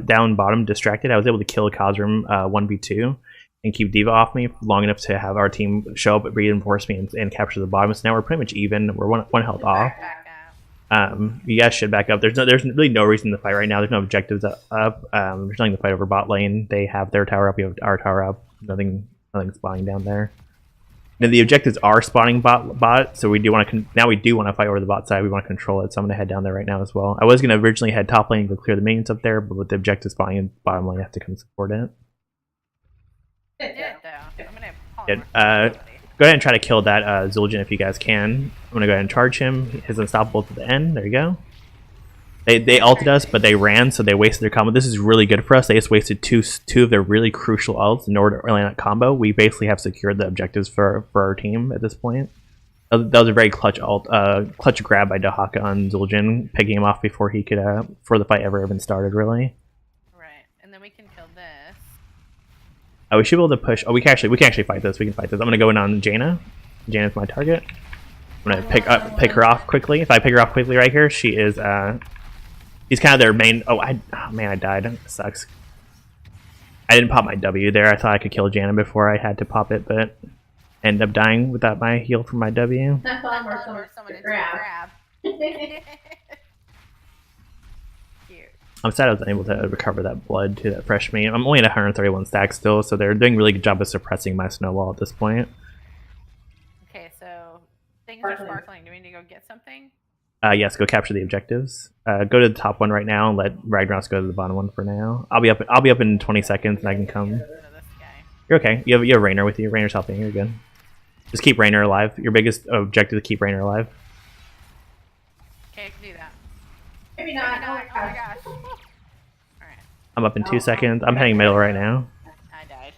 down bottom distracted. I was able to kill Kazrim 1v2 and keep D.Va off me long enough to have our team show up, reinforce me, and capture the bottom. So now we're pretty much even. We're one health off. Back up. You guys should back up. There's really no reason to fight right now. There's no objectives up. There's nothing to fight over bot lane. They have their tower up. We have our tower up. Nothing spawning down there. Now the objectives are spawning bot. So we do want to now we do want to fight over the bot side. We want to control it. So I'm gonna head down there right now as well. I was gonna originally head top lane and go clear the minions up there, but with the objective spawning in bottom lane, I have to come support it. Yeah, though. I'm gonna Go ahead and try to kill that Zul'jin if you guys can. I'm gonna go ahead and charge him. His unstoppable to the end. There you go. They ulted us, but they ran, so they wasted their combo. This is really good for us. They just wasted two of their really crucial ults in order to land that combo. We basically have secured the objectives for our team at this point. That was a very clutch clutch grab by Dahaka on Zul'jin, picking him off before he could before the fight ever even started. Really. Right, and then we can kill this. We should be able to push. Oh, we can actually fight this. We can fight this. I'm gonna go in on Jaina. Jaina's my target. I'm gonna pick her off quickly. If I pick her off quickly right here, she is he's kind of their main. Oh man, I died. It sucks. I didn't pop my W there. I thought I could kill Jaina before I had to pop it, but ended up dying without my heal from my W. That's all where someone to grab. Cute. I'm sad I was unable to recover that blood to that fresh meat. I'm only at 131 stacks still, so they're doing a really good job of suppressing my snowball at this point. Okay, so things are sparkling. Do we need to go get something? Yes, go capture the objectives. Go to the top one right now and let Ragnaros go to the bottom one for now. I'll be up in 20 seconds and I can come. Go to this guy. You're okay. You have Raynor with you. Raynor's helping. You're good. Just keep Raynor alive. Your biggest objective is to keep Raynor alive. Okay, I can do that. Maybe not. Oh my gosh. Alright. I'm up in 2 seconds. I'm heading middle right now. I died.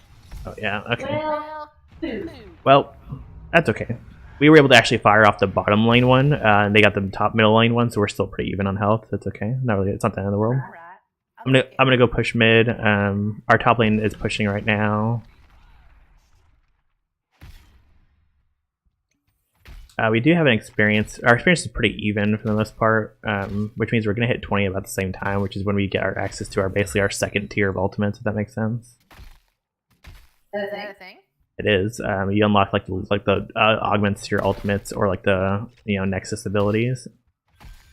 Oh yeah. Okay. Well, Well, that's okay. We were able to actually fire off the bottom lane one, and they got the top middle lane one, so we're still pretty even on health. That's okay. Not really. It's not the end of the world. Alright. I'm gonna go push mid. Our top lane is pushing right now. We do have an experience. Our experience is pretty even for the most part, which means we're gonna hit 20 about the same time, which is when we get our access to basically our second tier of ultimates. If that makes sense. Is that a thing? It is. You unlock like the augments to your ultimates or like the Nexus abilities.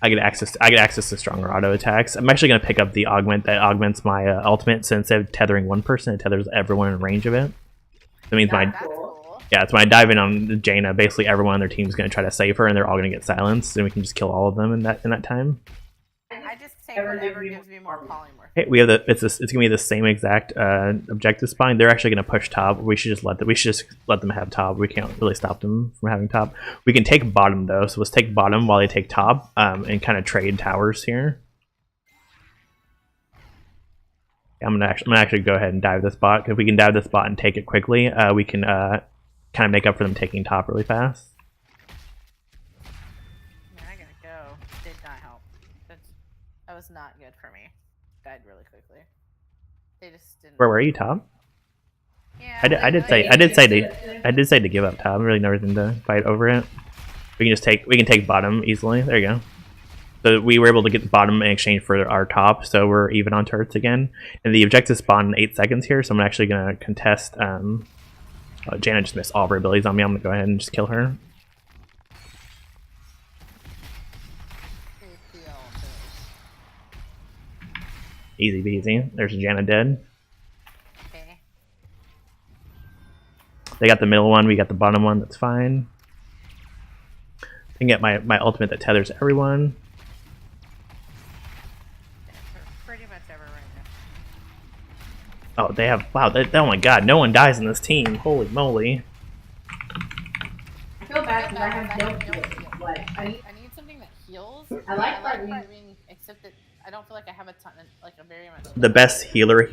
I get access to stronger auto attacks. I'm actually gonna pick up the augment that augments my ultimate. So instead of tethering one person, it tethers everyone in range of it. That means That's cool. yeah, it's when I dive in on Jaina, basically everyone on their team is gonna try to save her, and they're all gonna get silenced, and we can just kill all of them in that time. I just say whatever gives me more polymorph. Hey, we have it's gonna be the same exact objective spine. They're actually gonna push top. We should just let them have top. We can't really stop them from having top. We can take bottom though, so let's take bottom while they take top, and kind of trade towers here. I'm gonna actually go ahead and dive this bot. If we can dive this bot and take it quickly, we can kind of make up for them taking top really fast. Yeah, I gotta go. Did not help. That was not good for me. Died really quickly. They just didn't. Where were you, top? Yeah. I did say to give up top. Really no reason to fight over it. We can take bottom easily. There you go. So we were able to get the bottom in exchange for our top, so we're even on turrets again. And the objective spawn in 8 seconds here, so I'm actually gonna contest. Jaina just missed all of her abilities on me. I'm gonna go ahead and just kill her. Easy peasy. There's Jaina dead. Okay. They got the middle one, we got the bottom one, that's fine. I can get my ultimate that tethers everyone. Oh, they have. Wow. Oh my God. No one dies in this team. Holy moly. I feel bad because I have no heal. I need something that heals. I like Frightening, except that I don't feel like I have a ton, like a very much. The best healing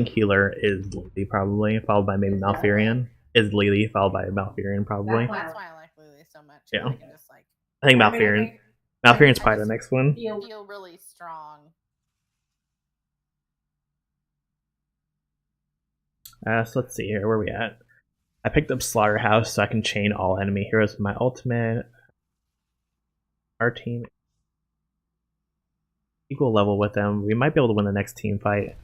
healer is Lily, probably, followed by maybe Malfurion. Is Lily followed by Malfurion, probably. That's why I like Lily so much. Yeah. I can just like. I think Malfurion's probably the next one. Feel really strong. So let's see here. Where are we at? I picked up Slaughterhouse so I can chain all enemy heroes with my ultimate. Our team equal level with them. We might be able to win the next team fight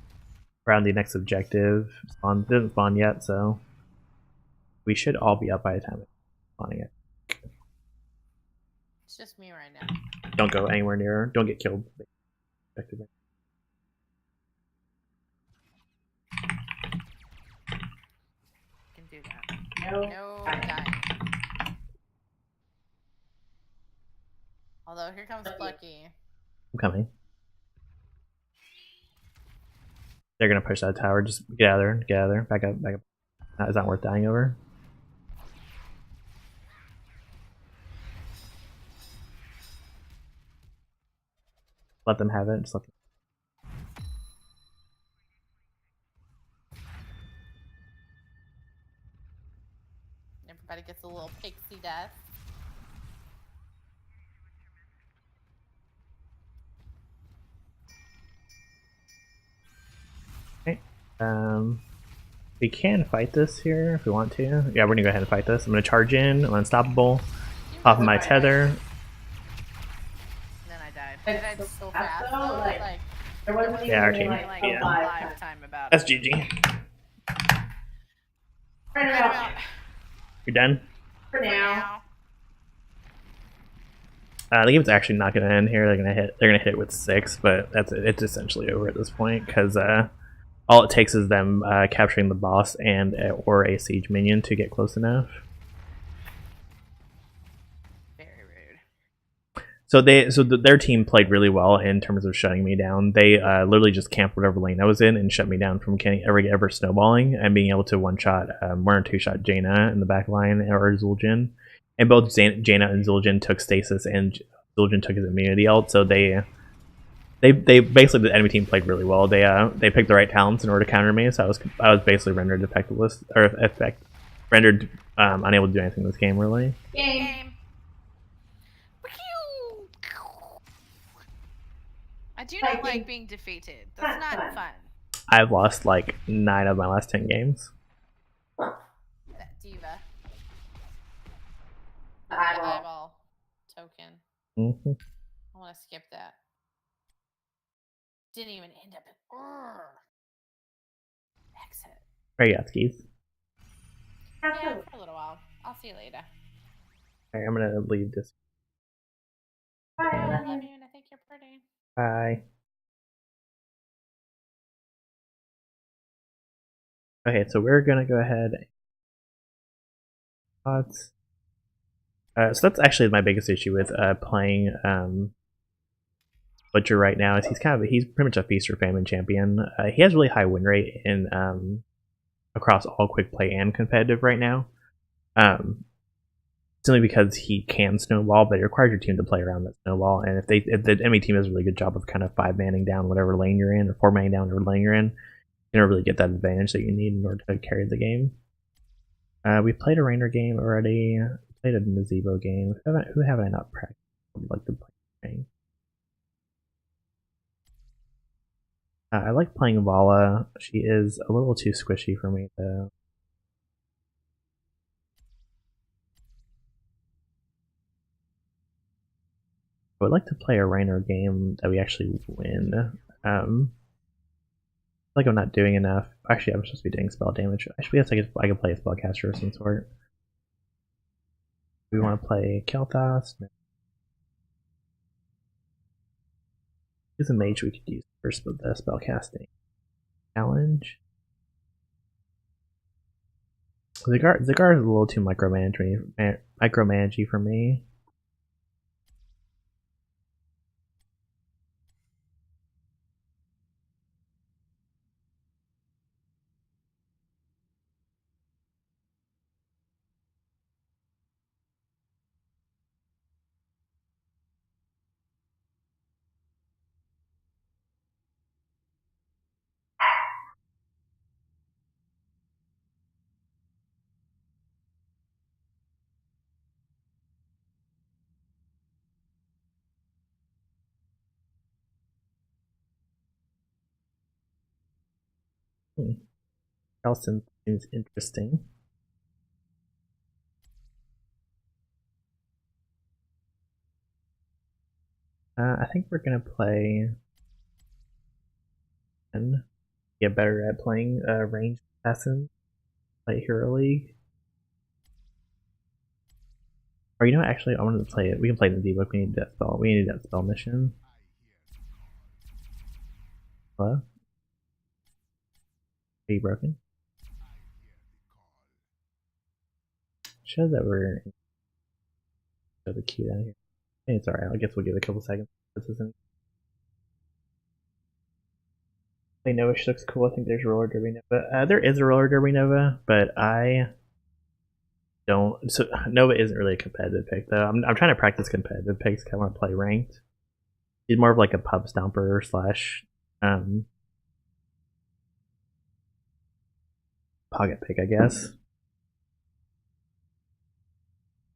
around the next objective. Spawn didn't spawn yet, so we should all be up by the time of spawning it. It's just me right now. Don't go anywhere near her. Don't get killed. Can do that. No dying. Although here comes Plucky. I'm coming. They're gonna push that tower. Just get out of there. Back up. It's not worth dying over. Let them have it. Just let them. Everybody gets a little pixie dust. Okay. We can fight this here if we want to. Yeah, we're gonna go ahead and fight this. I'm gonna charge in. I'm unstoppable. Off of my tether. And then I died. I died so fast. Though, like, there wasn't yeah, our team. like, yeah. lifetime about That's it. GG. For now. You're done? For now. The game's actually not gonna end here. They're gonna hit it with 6, but it's essentially over at this point because all it takes is them capturing the boss and or a siege minion to get close enough. Very rude. So their team played really well in terms of shutting me down. They literally just camped whatever lane I was in and shut me down from ever snowballing and being able to one-shot, 1 or 2-shot Jaina in the back line or Zul'jin. And both Jaina and Zul'jin took stasis and Zul'jin took his immunity ult, so they basically, the enemy team played really well. They picked the right talents in order to counter me, so I was basically rendered effectless or rendered unable to do anything in this game really. Game. I do not like being defeated. That's not fun. I've lost like 9 of my last 10 games. That diva. The eyeball token. Mm-hmm. I want to skip that. Didn't even end up in exit. Rayatskis. Yeah, for a little while. I'll see you later. Alright, I'm gonna leave this. Bye. I love you and I think you're pretty. Bye. Okay, so we're gonna go ahead. So that's actually my biggest issue with playing Butcher right now. Is he's pretty much a feast or famine champion. He has really high win rate in across all quick play and competitive right now. Simply because he can snowball, but it requires your team to play around that snowball. And if the enemy team does a really good job of kind of 5-manning down whatever lane you're in, or 4-manning down whatever lane you're in, you don't really get that advantage that you need in order to carry the game. We played a Rainer game already. Played a Nazebo game. Who haven't I not practiced? I would like to play. I like playing Vala. She is a little too squishy for me though. I would like to play a Rainer game that we actually win. Like I'm not doing enough. Actually, I'm supposed to be doing spell damage. I should be able to. I can play a spellcaster of some sort. We want to play Kel'Thas. Who's a mage we could use for the spellcasting challenge? Zagar is a little too micromanagey for me. Charleston seems interesting. I think we're gonna play and get better at playing ranged assassins, like Hero League. Or you know what, actually I wanted to play it. We can play the D-Book. We need that spell. We need that spell mission. Hello? Are you broken? Shows that we're show the queue down here. Hey, it's alright. I guess we'll give it a couple seconds. This isn't. Hey, Nova looks cool. I think there's Roller Derby Nova. There is a Roller Derby Nova, but I don't. So Nova isn't really a competitive pick though. I'm trying to practice competitive picks because I want to play ranked. He's more of like a pub stomper slash pocket pick, I guess.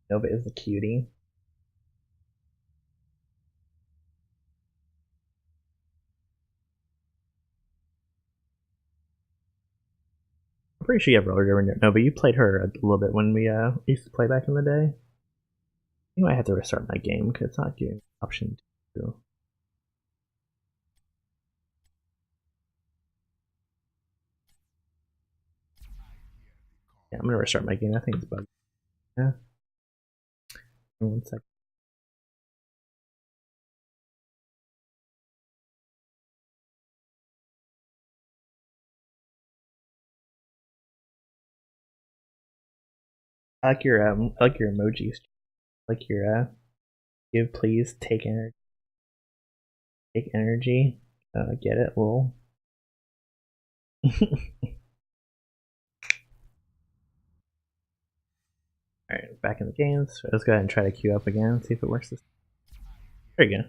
Nova is a cutie. I'm pretty sure you have Roller Derby Nova. You played her a little bit when we used to play back in the day. I might have to restart my game because it's not giving option to. Yeah, I'm gonna restart my game. I think it's bugged. Yeah. 1 second. I like your emojis. I like your give please take energy. Take energy. Get it, lol. Alright, back in the games. So let's go ahead and try to queue up again, see if it works this time. There you go.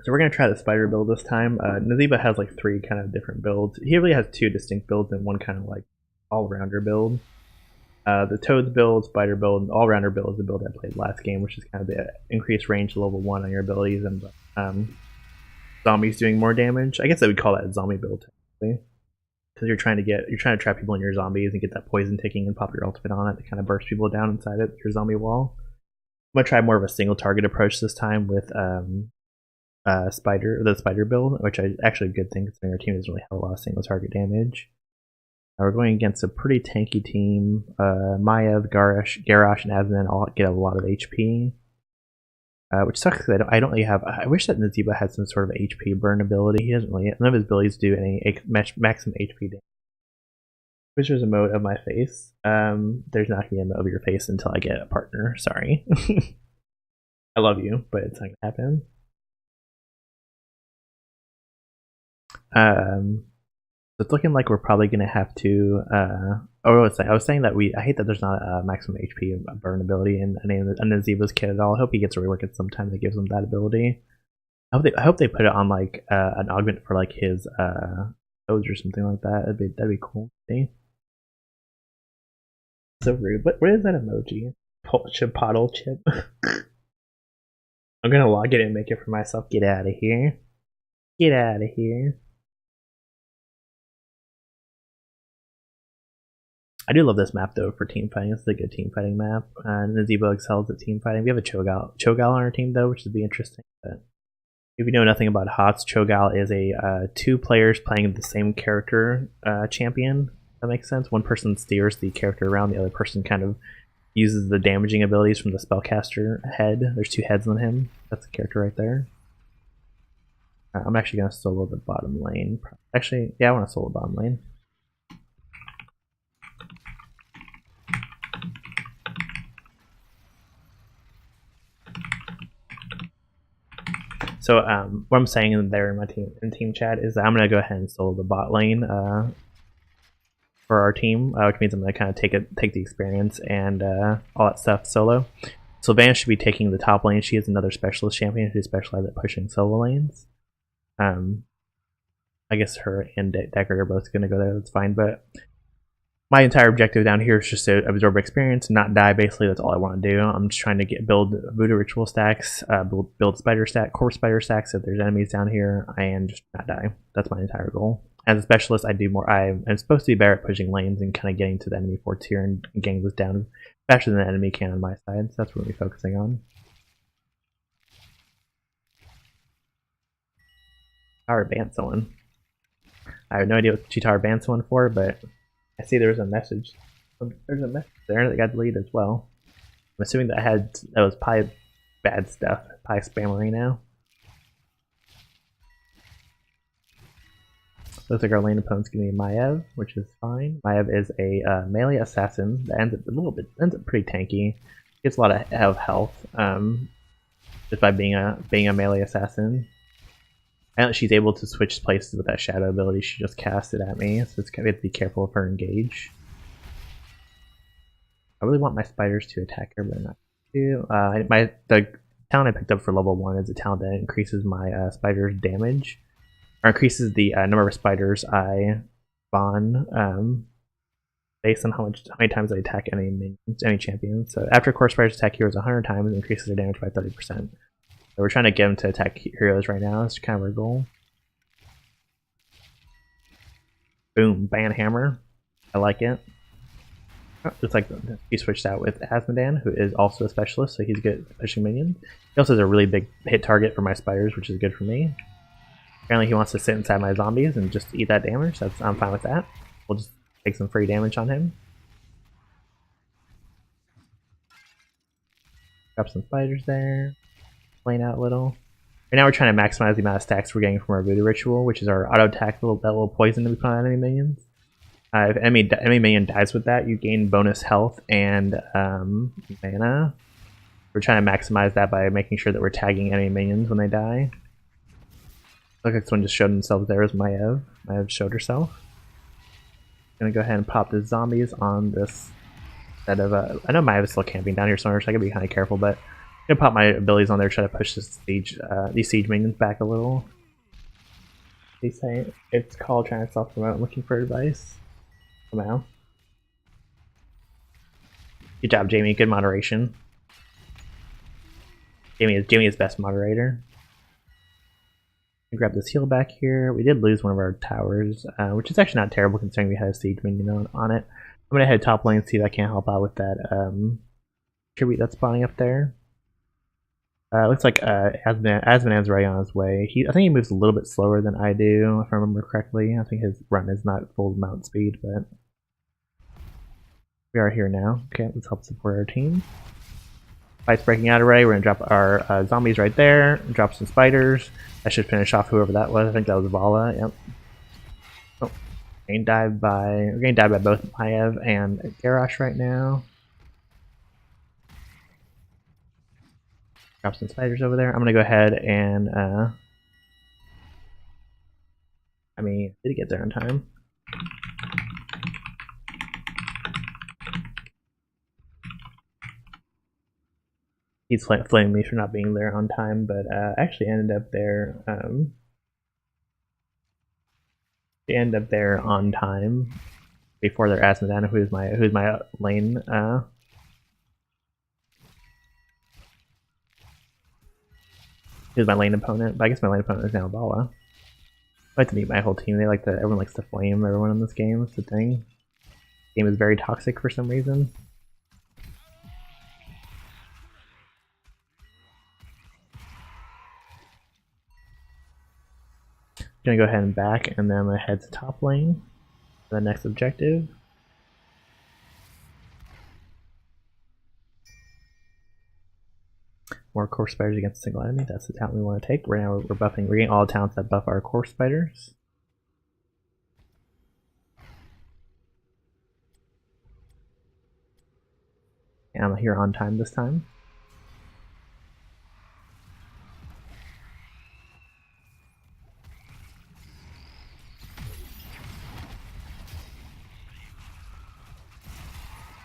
So we're gonna try the spider build this time. Nazeeba has like 3 kind of different builds. He really has 2 distinct builds and one kind of like all-rounder build. The Toads build, Spider build, and all-rounder build is the build I played last game, which is kind of the increased range level 1 on your abilities and zombies doing more damage. I guess I would call that a zombie build technically, because you're trying to trap people in your zombies and get that poison ticking and pop your ultimate on it to kind of burst people down inside it, your zombie wall. I'm gonna try more of a single target approach this time with the spider build, which is actually a good thing considering our team doesn't really have a lot of single target damage. We're going against a pretty tanky team. Maiev, Garrosh, and Aslan all get a lot of HP, which sucks because I don't really have. I wish that Nazeeba had some sort of HP burn ability. He doesn't really. None of his abilities do any maximum HP damage. Which was a mode of my face. There's not gonna be a mode of your face until I get a partner. Sorry. I love you, but it's not gonna happen. So it's looking like we're probably gonna have to. I was saying that I hate that there's not a maximum HP burn ability in Nazeeba's kit at all. I hope he gets a rework at some time that gives him that ability. I hope they put it on like an augment for like his codes or something like that. That'd be cool. See? So rude. What is that emoji? Chipotle chip. I'm gonna log it and make it for myself. Get out of here. Get out of here. I do love this map though for team fighting. It's a good team fighting map. Nazeeba excels at team fighting. We have a Cho'Gall on our team though, which would be interesting. But if you know nothing about HOTS, Cho'Gall is a 2 players playing the same character champion. That makes sense. One person steers the character around, the other person kind of uses the damaging abilities from the spellcaster head. There's 2 heads on him. That's the character right there. I'm actually going to solo the bottom lane. Actually, yeah, I want to solo the bottom lane. So what I'm saying there in my team chat is that I'm going to go ahead and solo the bot lane for our team, which means I'm going to kind of take the experience and all that stuff solo. Sylvain should be taking the top lane. She is another specialist champion who specializes at pushing solo lanes. I guess her and Deckard are both going to go there. That's fine. But my entire objective down here is just to absorb experience and not die. Basically, that's all I want to do. I'm just trying to build voodoo ritual stacks, build spider stack, core spider stacks if there's enemies down here, and just not die. That's my entire goal. As a specialist, I do more. I'm supposed to be better at pushing lanes and kind of getting to the enemy forts here and getting this down faster than the enemy can on my side. So that's what we're focusing on. Chitara banned someone. I have no idea what Chitara banned someone for, but I see there's a message. There's a message there that got deleted as well. I'm assuming that was probably bad stuff. Probably spammery now. Looks like our lane opponent's giving me Maiev, which is fine. Maiev is a melee assassin that ends up pretty tanky. Gets a lot of health just by being a melee assassin. And she's able to switch places with that shadow ability she just casted at me, so we have to be careful of her engage. I really want my spiders to attack her, but not to. The talent I picked up for level 1 is a talent that increases my spiders' damage, or increases the number of spiders I spawn based on how many times I attack any champion. So after core spiders attack heroes 100 times, it increases their damage by 30%. So we're trying to get them to attack heroes right now. That's kind of our goal. Boom, Banhammer. I like it. Oh, looks like he switched out with Azmodan, who is also a specialist, so he's good at pushing minions. He also has a really big hit target for my spiders, which is good for me. Apparently he wants to sit inside my zombies and just eat that damage, so I'm fine with that. We'll just take some free damage on him. Drop some spiders there. Playing out a little. Right now we're trying to maximize the amount of stacks we're getting from our voodoo ritual, which is our auto attack, that little poison that we put on enemy minions. If enemy minion dies with that, you gain bonus health and mana. We're trying to maximize that by making sure that we're tagging enemy minions when they die. Look like someone just showed themselves there as Maiev. Maiev showed herself. Gonna go ahead and pop the zombies on this set of I know Maiev is still camping down here somewhere, so I gotta be kind of careful, but I'm gonna pop my abilities on there, try to push this these siege minions back a little. They say it's called trying to self-promote, looking for advice. Somehow. Good job, Jamie. Good moderation. Jamie is best moderator. Grab this heal back here. We did lose one of our towers, which is actually not terrible considering we had a siege minion on it. I'm gonna head top lane and see if I can't help out with that tribute that's spawning up there. Looks like Azmodan's right on his way. I think he moves a little bit slower than I do, if I remember correctly. I think his run is not full mount speed, but we are here now. Okay, let's help support our team. Fight's breaking out array. We're gonna drop our zombies right there. Drop some spiders. That should finish off whoever that was. I think that was Vala. Yep. Oh, we're getting dived by both Maiev and Garrosh right now. Drop some spiders over there. I'm gonna go ahead and did he get there on time? He's flaming me for not being there on time, but actually ended up there. He ended up there on time before their Azmodan, who's my lane. Who's my lane opponent? But I guess my lane opponent is now Vala. I like to meet my whole team. Everyone likes to flame everyone in this game. It's the thing. The game is very toxic for some reason. Gonna go ahead and back, and then I'm gonna head to top lane for the next objective. More core spiders against a single enemy. That's the talent we want to take. Right now we're buffing. We're getting all the talents that buff our core spiders. And I'm here on time this time.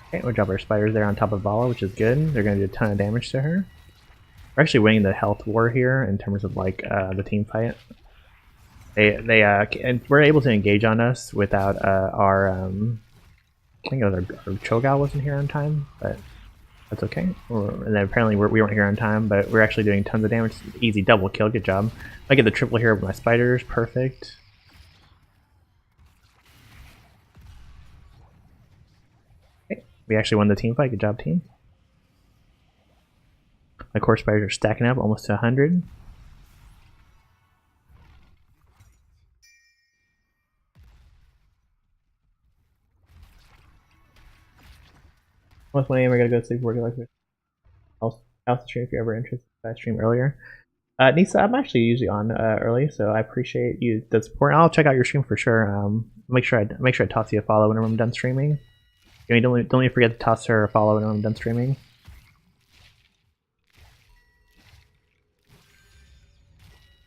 Okay, we'll drop our spiders there on top of Vala, which is good. They're going to do a ton of damage to her. We're actually winning the health war here in terms of like the team fight. And we're able to engage on us without our I think our Cho'Gao wasn't here on time, but that's okay. And then apparently we weren't here on time, but we're actually doing tons of damage. Easy double kill, good job. I get the triple here with my spiders, perfect. Okay, we actually won the team fight, good job team. My core spiders are stacking up almost to 100. Almost 1 AM, we're gonna go to sleep, work like this. I'll stream if you're ever interested. I streamed earlier. Nisa, I'm actually usually on early, so I appreciate you the support. I'll check out your stream for sure. Make sure I toss you a follow whenever I'm done streaming. Don't even forget to toss her a follow whenever I'm done streaming.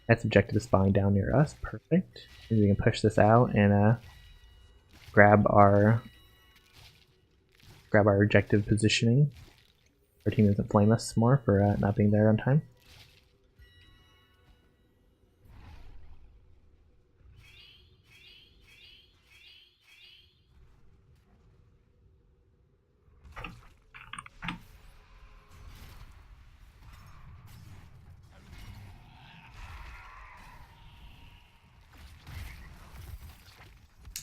That's objective is spawning down near us. Perfect. Maybe we can push this out and grab our objective positioning. Our team doesn't flame us more for not being there on time.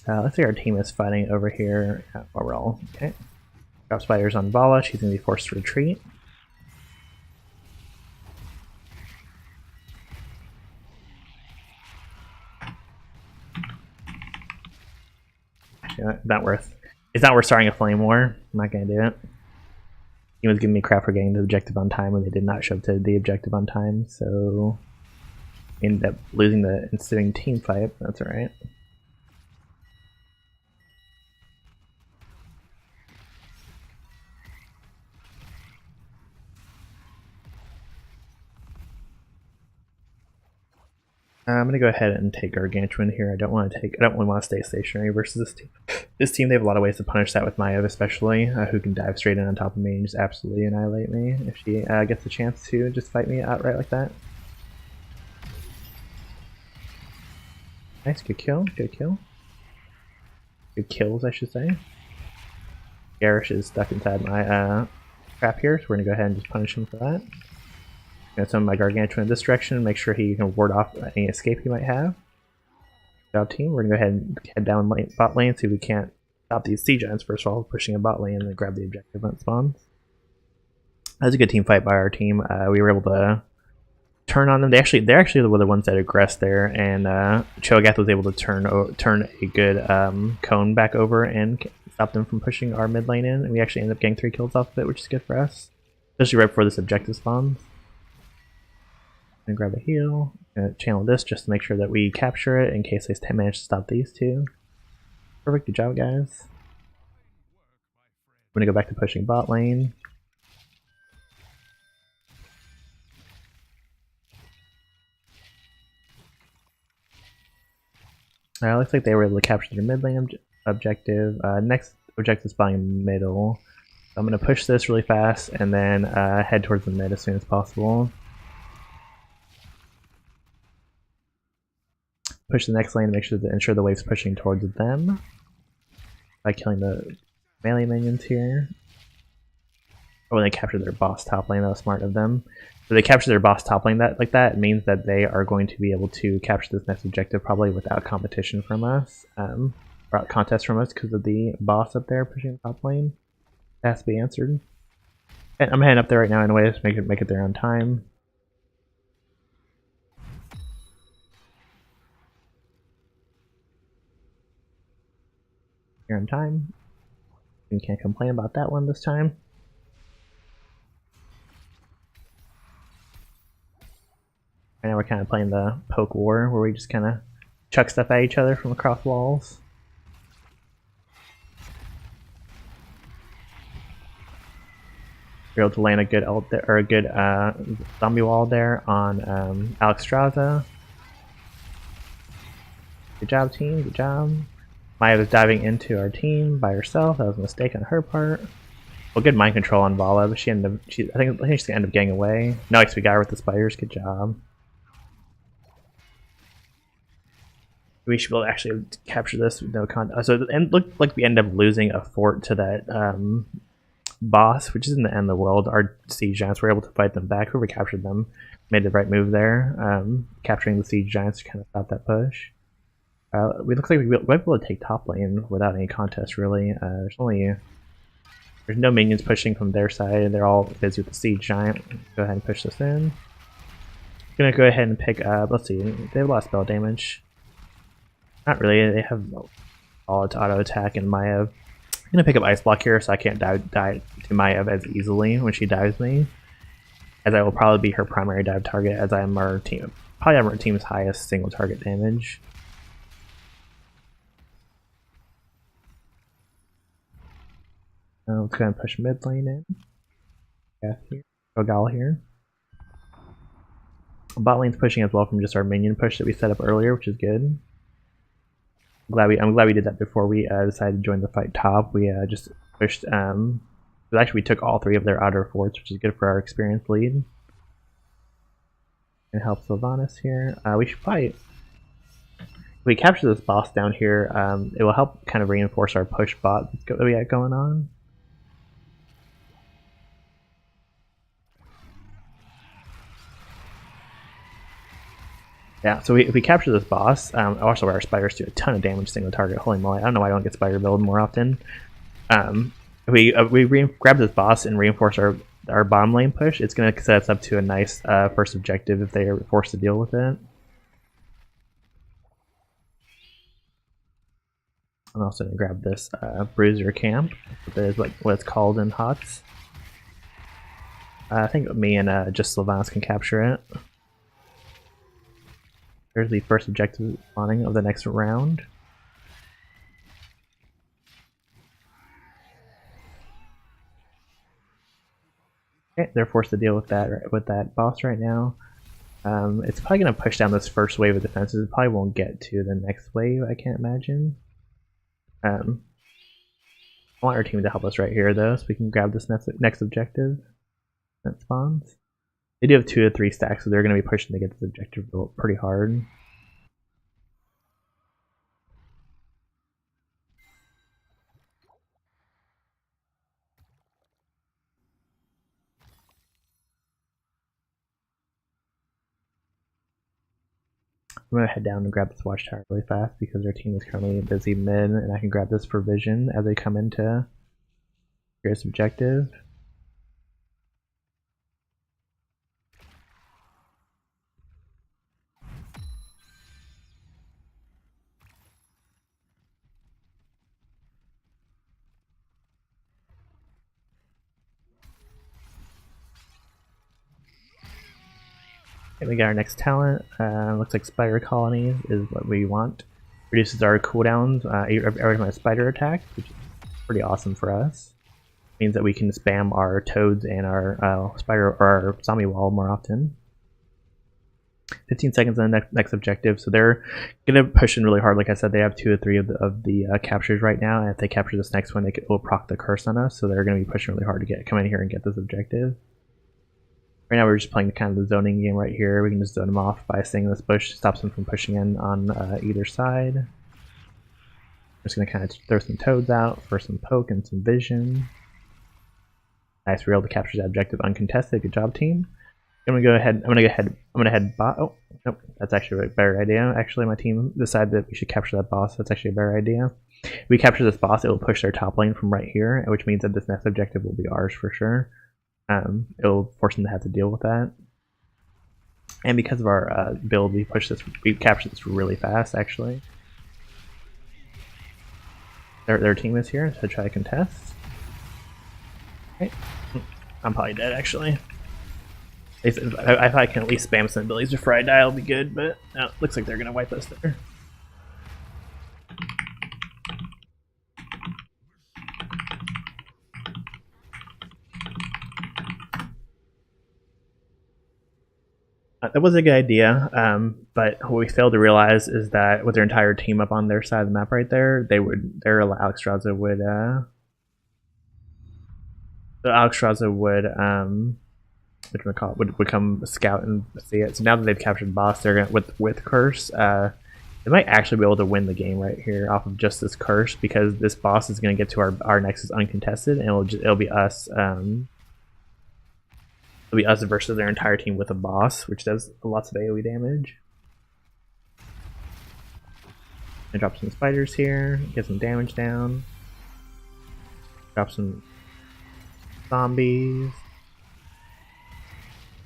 Let's see, our team is fighting over here at Morel. Okay. Drop spiders on Vala, she's going to be forced to retreat. Actually, it's not worth starting a flame war. I'm not going to do it. He was giving me crap for getting the objective on time when they did not show up to the objective on time, so ended up losing the ensuing team fight. That's alright. I'm gonna go ahead and take Gargantuan here. I don't want to stay stationary versus this team. This team, they have a lot of ways to punish that with Maiev, especially, who can dive straight in on top of me and just absolutely annihilate me if she gets a chance to just fight me outright like that. Nice, good kill, good kill. Good kills, I should say. Garish is stuck inside my trap here, so we're gonna go ahead and just punish him for that. Gonna summon my Gargantuan in this direction, make sure he can ward off any escape he might have. Good job, team. We're gonna go ahead and head down bot lane, see if we can't stop these sea giants first of all, pushing a bot lane and then grab the objective when it spawns. That was a good team fight by our team. We were able to turn on them. They're actually the ones that aggressed there, and Cho'Gath was able to turn a good cone back over and stop them from pushing our mid lane in, and we actually ended up getting 3 kills off of it, which is good for us, especially right before this objective spawns. And grab a heal, channel this just to make sure that we capture it in case they manage to stop these two. Perfect, good job guys. I'm gonna go back to pushing bot lane. Looks like they were able to capture their mid lane objective. Next objective is spawning middle. So I'm gonna push this really fast and then head towards the mid as soon as possible. Push the next lane to ensure the wave's pushing towards them by killing the melee minions here. Oh, they captured their boss top lane. That was smart of them. So they capture their boss top lane like that. It means that they are going to be able to capture this next objective probably without competition from us, or contest from us because of the boss up there pushing the top lane. That has to be answered. And I'm heading up there right now anyways, make it there on time. Here on time. You can't complain about that one this time. Right now we're kind of playing the poke war where we just kind of chuck stuff at each other from across walls. We're able to land a good ult there, or a good zombie wall there on Alexstrasza. Good job, team. Good job. Maiev was diving into our team by herself. That was a mistake on her part. Well, good mind control on Vala, but I think she's gonna end up getting away. Nice, we got her with the spiders. Good job. We should be able to actually capture this with no contact. So it looked like we end up losing a fort to that boss, which isn't the end of the world. Our siege giants were able to fight them back. Whoever captured them made the right move there. Capturing the siege giants to kind of stop that push. We look like we might be able to take top lane without any contest, really. There's no minions pushing from their side. They're all busy with the siege giant. Go ahead and push this in. Gonna go ahead and pick up. Let's see. They have a lot of spell damage. Not really. They have all its auto attack and Maiev. I'm gonna pick up Ice Block here, so I can't die to Maiev as easily when she dives me, as I will probably be her primary dive target, as I am our team. Probably am our team's highest single target damage. Let's go ahead and push mid lane in. Gath here. Gogal here. Bot lane's pushing as well from just our minion push that we set up earlier, which is good. I'm glad we did that before we decided to join the fight top. We just pushed. Actually, we took all 3 of their outer forts, which is good for our experience lead. And help Sylvanas here. We should fight. If we capture this boss down here, it will help kind of reinforce our push bot that we got going on. Yeah, so if we capture this boss, also our spiders do a ton of damage single target. Holy moly, I don't know why I don't get spider build more often. If we grab this boss and reinforce our bottom lane push, it's going to set us up to a nice first objective if they are forced to deal with it. I'm also going to grab this Bruiser Camp. That is like what it's called in HOTS. I think me and just Sylvanas can capture it. There's the first objective spawning of the next round. Okay, they're forced to deal with that boss right now. It's probably going to push down this first wave of defenses. It probably won't get to the next wave, I can't imagine. I want our team to help us right here, though, so we can grab this next objective that spawns. They do have 2 to 3 stacks, so they're going to be pushing to get this objective built pretty hard. I'm going to head down and grab this watchtower really fast because their team is currently busy mid, and I can grab this for vision as they come into this objective. Okay, we got our next talent. Looks like Spider Colonies is what we want. Reduces our cooldowns every time a spider attack, which is pretty awesome for us. Means that we can spam our toads and our spider or our zombie wall more often. 15 seconds on the next objective, so they're gonna push in really hard. Like I said, they have 2 or 3 of the captures right now, and if they capture this next one, it will proc the curse on us. So they're gonna be pushing really hard to come in here and get this objective. Right now we're just playing kind of the zoning game right here. We can just zone them off by staying in this bush, stops them from pushing in on either side. I'm just going to kind of throw some toads out for some poke and some vision. Nice, we were able to capture that objective uncontested. Good job, team. I'm gonna head bot. Oh, nope, that's actually a better idea. Actually, my team decided that we should capture that boss. That's actually a better idea. If we capture this boss, it will push their top lane from right here, which means that this next objective will be ours for sure. It'll force them to have to deal with that. And because of our build, we captured this really fast, actually. Their team is here to try to contest. Okay. I'm probably dead, actually. If I can at least spam some abilities before I die, I'll be good, but no, looks like they're going to wipe us there. That was a good idea, but what we failed to realize is that with their entire team up on their side of the map right there, Alexstrasza would come scout and see it. So now that they've captured boss, they're gonna with curse, they're They might actually be able to win the game right here off of just this curse, because this boss is going to get to our Nexus uncontested, and it'll be us. It'll be us versus their entire team with a boss, which does lots of AoE damage. I drop some spiders here, get some damage down. Drop some zombies.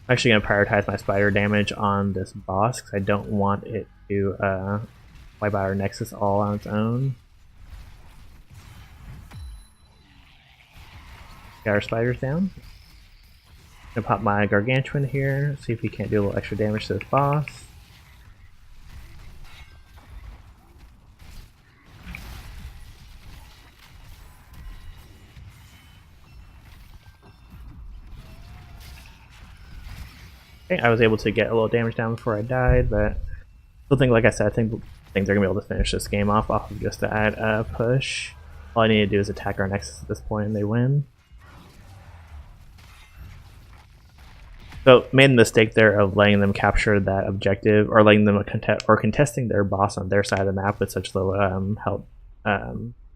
I'm actually going to prioritize my spider damage on this boss because I don't want it to wipe out our Nexus all on its own. Got our spiders down. Gonna pop my Gargantuan here, see if we can't do a little extra damage to this boss. Okay, I was able to get a little damage down before I died, but still think, like I said, I think things are gonna be able to finish this game off of just that push. All I need to do is attack our Nexus at this point and they win. So made the mistake there of letting them capture that objective, or letting them contesting their boss on their side of the map with such low health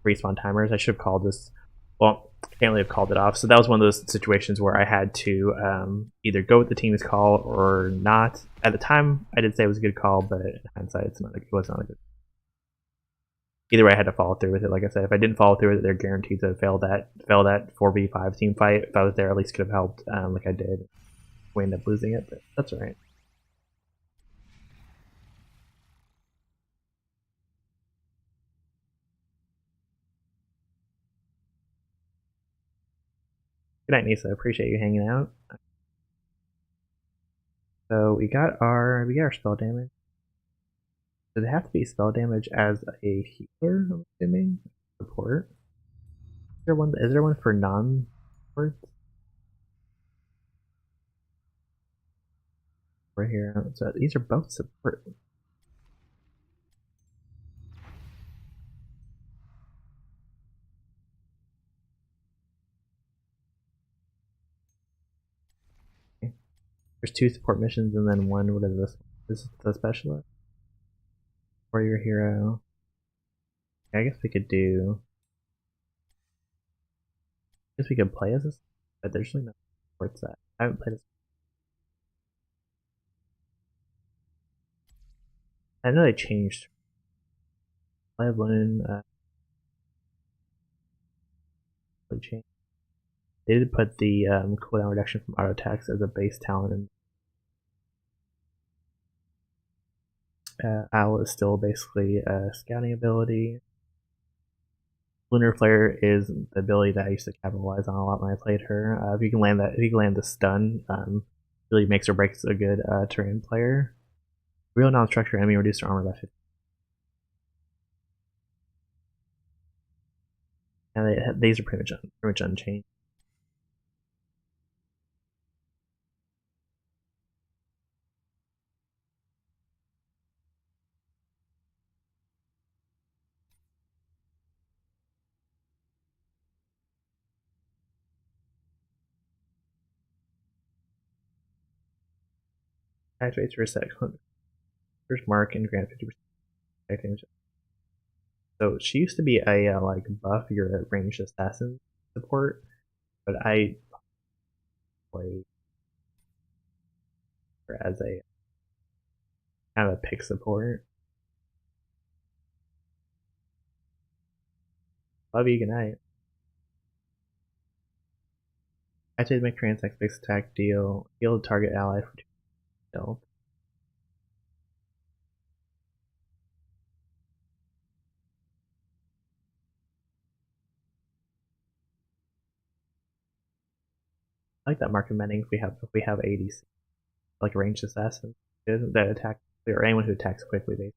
respawn timers. I should have called this. Well, I can't really have called it off. So that was one of those situations where I had to either go with the team's call or not. At the time, I did say it was a good call, but in hindsight, it was not a good. Either way, I had to follow through with it. Like I said, if I didn't follow through with it, they're guaranteed to fail that 4v5 team fight. If I was there, at least could have helped, like I did. We end up losing it, but that's alright. Good night, Nisa. Appreciate you hanging out. So we got our spell damage. Does it have to be spell damage as a healer? I'm assuming support. Is there one for non-supports? Right here. So these are both support. Okay. There's 2 support missions and then one. What is this? This is the specialist. Warrior hero. I guess we could do. I guess we could play as this, but there's really no support set. I haven't played as. I know they changed. Live Loon. They changed. They did put the cooldown reduction from auto attacks as a base talent, and Owl is still basically a scouting ability. Lunar Flare is the ability that I used to capitalize on a lot when I played her. If you can land the stun, really makes or breaks a good terrain player. Real non-structure enemy reduced their armor by 50. And these are pretty much unchanged. Activates reset first mark and grant 50% damage. So she used to be a like buff your ranged assassin support, but I played her as a kind of a pick support. Love you, good night. Activate make Transect fixed attack deal. Heal target ally for 2 health. I like that mark of mending if we have ADC, like a ranged assassin that attack, or anyone who attacks quickly. Basically.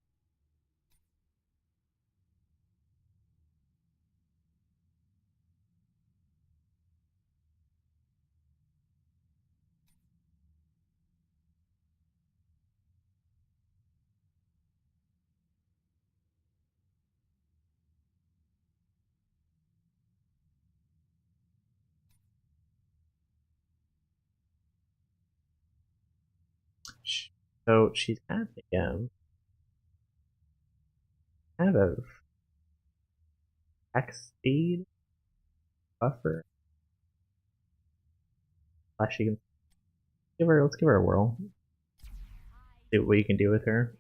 So she's kind of kind of attack speed buffer. Flashy. Let's give her a whirl. See what you can do with her.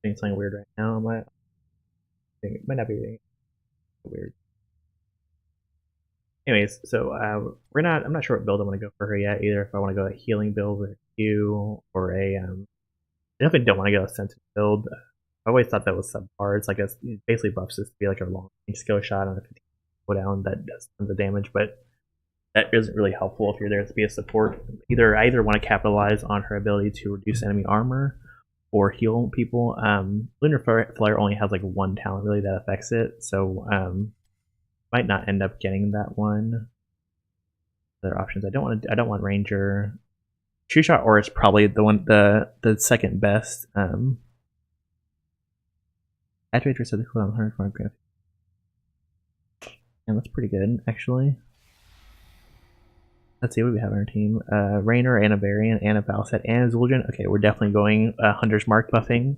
Doing something weird right now. It might not be weird. Anyways, so I'm not sure what build I want to go for her yet either. If I want to go a healing build with a Q or a I definitely don't want to go a sensitive build. I always thought that was subpar. It's like it basically buffs this to be like a long range skill shot on a 15 cooldown that does tons of damage, but that isn't really helpful if you're there to be a support. I either want to capitalize on her ability to reduce enemy armor or heal people. Lunar Flare only has like one talent really that affects it, so might not end up getting that one. Other options. I don't want Ranger. True Shot Aura is probably the second best. Activate reset the cooldown 100 graph. And that's pretty good actually. Let's see what we have on our team. Raynor, Anna Varian, Anna Valset, and Zul'jin. Okay, we're definitely going Hunter's Mark buffing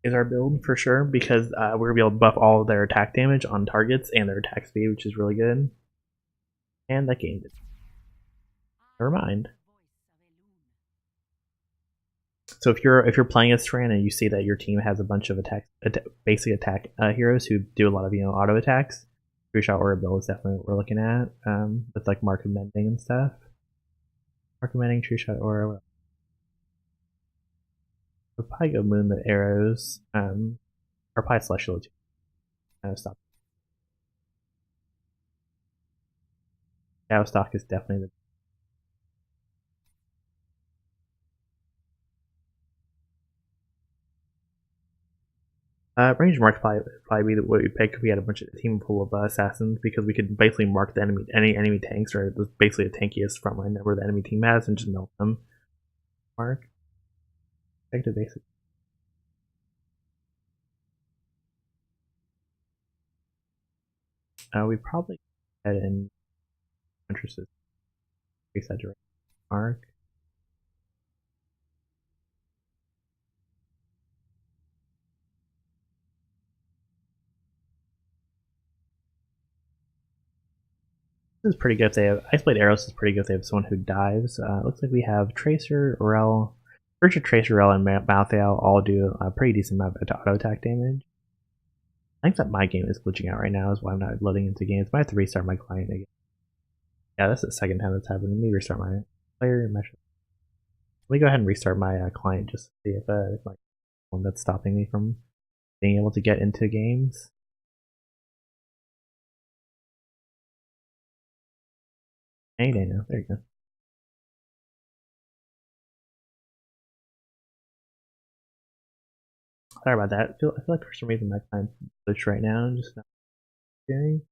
is our build for sure, because we're gonna be able to buff all of their attack damage on targets and their attack speed, which is really good. And that game did. Never mind. So if you're playing as Tran and you see that your team has a bunch of basic attack heroes who do a lot of auto attacks, True Shot Aura build is definitely what we're looking at. With like Mark of Mending and stuff. Mark of Mending, True Shot Aura. We'll probably go Moonlit Arrows, or probably Celestial too. Kind of stop. Shadowstalk is definitely the range mark probably be what we pick if we had a team full of assassins, because we could basically mark the any enemy tanks, or basically the tankiest frontline member the enemy team has, and just melt them. Mark. Effective basic. We probably head in interested. Reset direct mark. This is pretty good if they have Iceblade Arrows is pretty good if they have someone who dives. Looks like we have Tracer, Aurel, Tracer, Aurel, and Malthael all do a pretty decent amount of auto attack damage. I think that my game is glitching out right now, is why I'm not loading into games. I might have to restart my client again. Yeah, that's the second time that's happened. Let me restart my player mesh. Let me go ahead and restart my client just to see if my one that's stopping me from being able to get into games. Hey, Daniel, there you go. Sorry about that. I feel like for some reason my client's glitched right now. I'm just not hearing.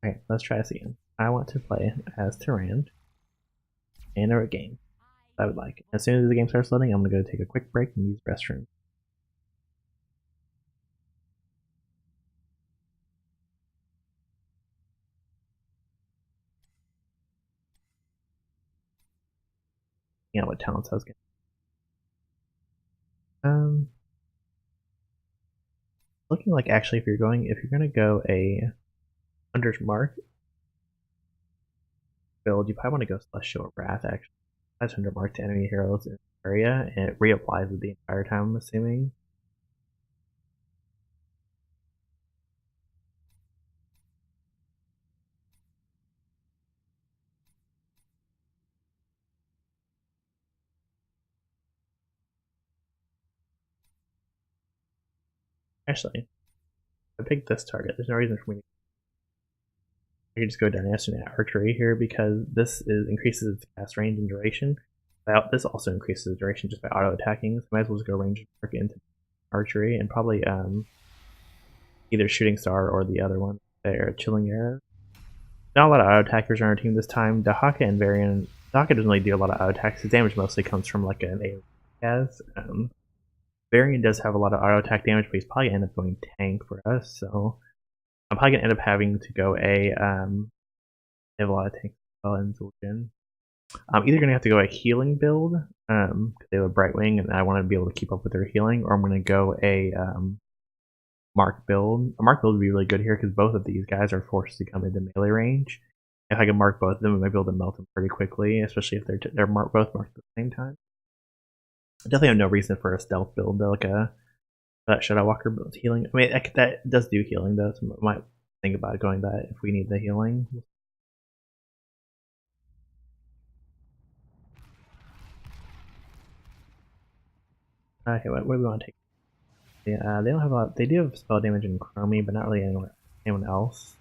Alright, let's try this again. I want to play as Tyrande and a game I would like. As soon as the game starts loading, I'm going to go take a quick break and use the restroom. You know what talents I was getting. Looking like actually if you're gonna go a Hunter's Mark build, you probably want to go Celestial Wrath actually. That's Hunter Mark to enemy heroes in the area, and it reapplies it the entire time, I'm assuming. Actually, I picked this target. There's no reason for me to. I could just go Dynasty Archery here because this increases its cast range and duration. This also increases the duration just by auto attacking. So I might as well just go range mark into Archery and probably either Shooting Star or the other one there, Chilling Arrow. Not a lot of auto attackers on our team this time. Dahaka and Varian. Dahaka doesn't really do a lot of auto attacks. His damage mostly comes from like an AoE has. Varian does have a lot of auto attack damage, but he's probably gonna end up going tank for us. So I'm probably gonna end up having to go they have a lot of tanks as well in Zul'jin. I'm either gonna have to go a healing build, because they have a Brightwing and I want to be able to keep up with their healing, or I'm gonna go a Mark build. A Mark build would be really good here because both of these guys are forced to come into melee range. If I can mark both of them, I might be able to melt them pretty quickly, especially if they're both marked at the same time. I definitely have no reason for a stealth build, though, like a Shadow Walker build healing. I mean, that does do healing, though, so I might think about going that if we need the healing. Okay, what do we want to take? Yeah, they don't have a lot. They do have spell damage in Chromie, but not really anyone else.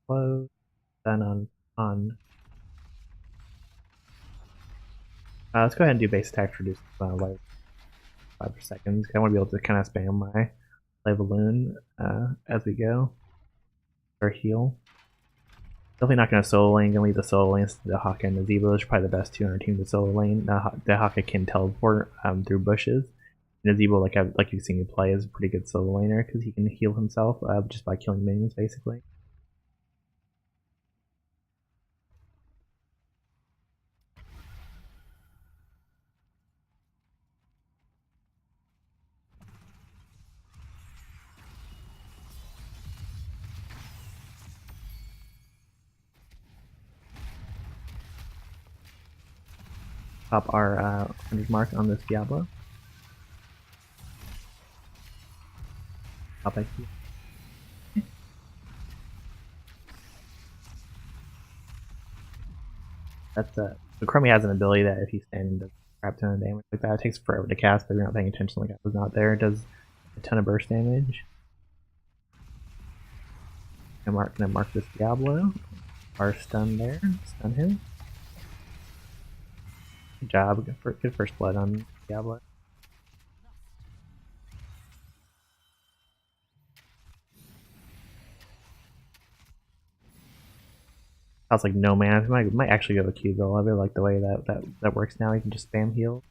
Close. Then on. Let's go ahead and do base attack to reduce life 5 seconds. I want to be able to kind of spam my Balloon as we go. Or heal. Definitely not going to solo lane. Going to leave the solo lanes to the Dahaka and the Zebo. Those are probably the best two on our team to solo lane. Dahaka can teleport through bushes. And the Zebo, like you've seen me play, is a pretty good solo laner because he can heal himself just by killing minions, basically. Pop our 100 mark on this Diablo. Pop XP. That's so Chromie has an ability that if you stand and does a crap ton of damage like that, it takes forever to cast, but if you're not paying attention like I was not there, it does a ton of burst damage. I'm gonna mark this Diablo. Our stun there. Stun him. Good job. Good first blood on Diablo. I was like, no man, I might actually go with Q though. I really like the way that works now. You can just spam heal.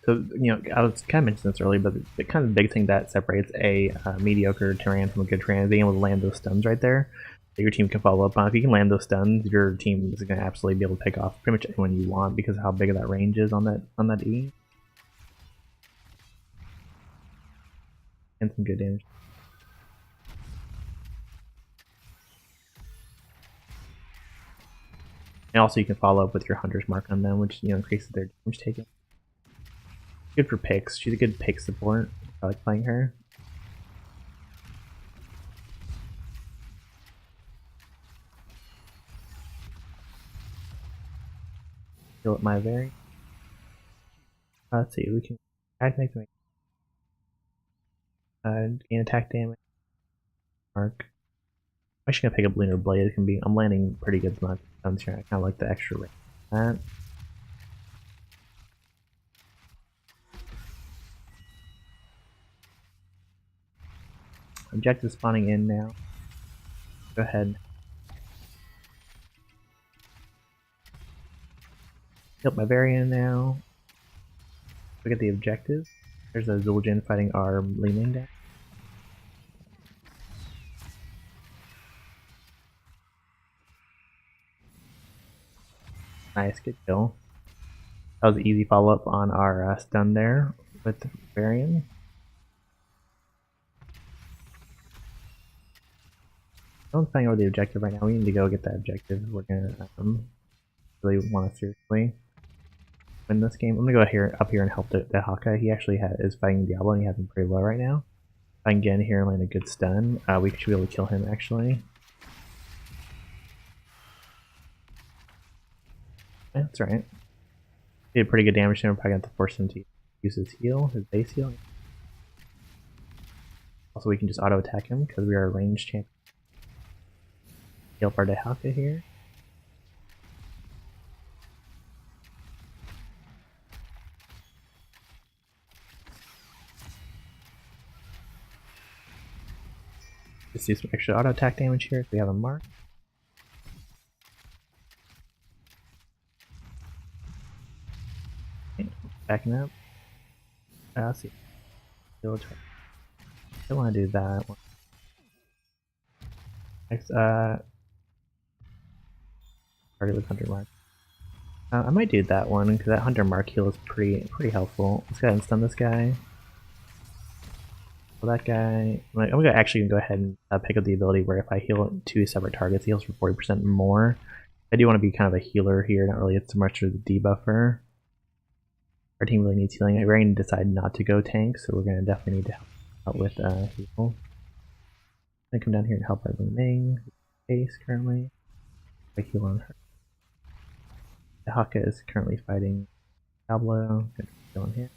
So, I was kind of mentioning this earlier, but the kind of big thing that separates a mediocre Terran from a good Terran is being able to land those stuns right there that your team can follow up on. If you can land those stuns, your team is going to absolutely be able to pick off pretty much anyone you want because of how big of that range is on that E. And some good damage. And also you can follow up with your Hunter's Mark on them, which increases their damage taken. Good for picks. She's a good pick support. I like playing her. Heal up my very. Let's see. We can activate the gain attack damage. Mark. I'm actually gonna pick up Lunar Blade. It can be. I'm landing pretty good amount of stuns here. I kind of like the extra range. That. Objective spawning in now. Go ahead. Help my Varian now. Look at the objective. There's a Zul'jin fighting our Leaning deck. Nice, good kill. That was an easy follow-up on our stun there with Varian. Don't find over the objective right now. We need to go get that objective. We're gonna really want to seriously win this game. I'm gonna go up here and help the Dahaka. He actually is fighting Diablo and he has him pretty low right now. I can get in here and land a good stun. We should be able to kill him actually. Yeah, that's right. He did pretty good damage to him. We're probably going to have to force him to use his heal, his base heal. Also, we can just auto attack him because we are a ranged champion. Heal up our Dehaka here. Just do some extra auto attack damage here if we have a mark. Okay, backing up. Let's see. Don't want to do that one. Next, target with Hunter Mark. I might do that one because that Hunter Mark heal is pretty helpful. Let's go ahead and stun this guy. So that guy, I'm gonna actually go ahead and pick up the ability where if I heal 2 separate targets, he heals for 40% more. I do want to be kind of a healer here, not really so much as a debuffer. Our team really needs healing. We're going to decide not to go tank, so we're going to definitely need to help out with heal. I'm going to come down here and help our Li Ming base currently. I heal on her. The Haka is currently fighting Diablo. Good heal on here.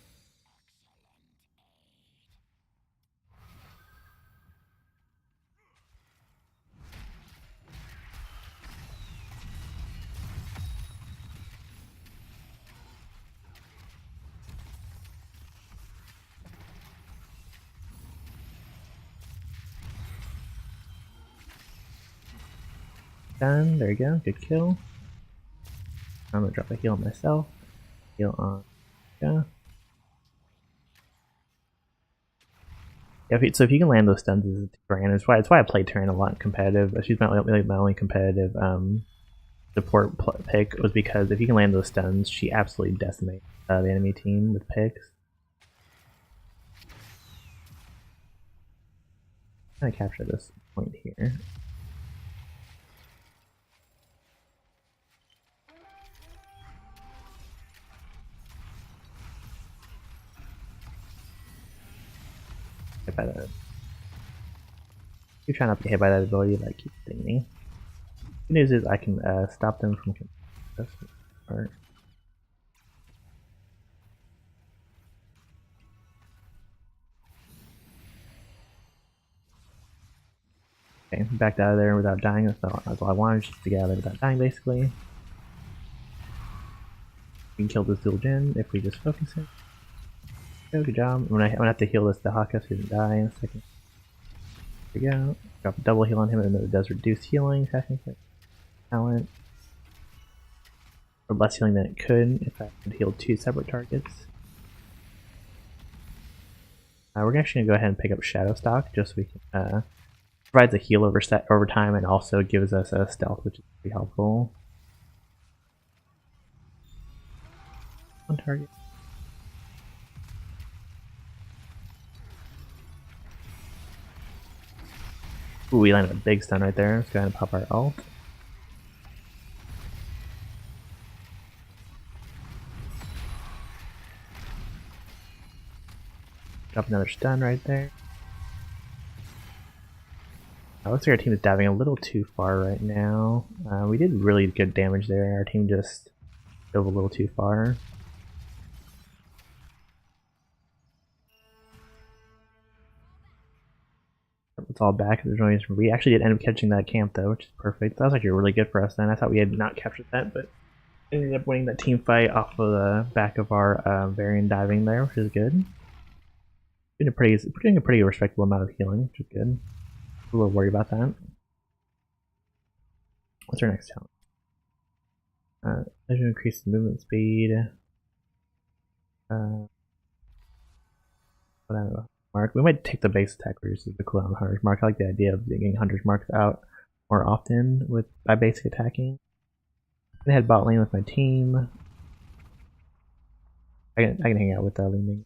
Done. There you go. Good kill. I'm gonna drop a heal on myself. Heal on. Yeah. So if you can land those stuns as a Terran, it's why I play Terran a lot competitive. She's my only competitive support pick was because if you can land those stuns, she absolutely decimates the enemy team with picks. I'm gonna capture this point here. Hit by that. Keep trying not to get hit by that ability, like keep hitting me. Good news is I can stop them from this part. Okay, backed out of there without dying. That's all I wanted, just to get out of there without dying, basically. We can kill this dual gen if we just focus it. Oh, good job. I'm gonna have to heal this Dehaka so he doesn't die in a second. There we go. Drop a double heal on him, and then it does reduce healing, technically. Talent. Or less healing than it could if I could heal 2 separate targets. We're actually gonna go ahead and pick up Shadowstalk just so we can provides a heal over time and also gives us a stealth, which is pretty helpful. On target. Ooh, we landed a big stun right there. Let's go ahead and pop our ult. Drop another stun right there. Looks like our team is diving a little too far right now. We did really good damage there. Our team just dove a little too far. It's all back. There's no reason. We actually did end up catching that camp though, which is perfect. That was actually really good for us then. I thought we had not captured that, but ended up winning that team fight off of the back of our Varian diving there, which is good. Doing a pretty respectable amount of healing, which is good. A little worried about that. What's our next talent? Measure increase the movement speed. Whatever. Mark. We might take the base attack versus the cooldown of Hunter's Mark. I like the idea of getting Hunter's Marks out more often by basic attacking. I'm gonna head bot lane with my team. I can hang out with Li Ming.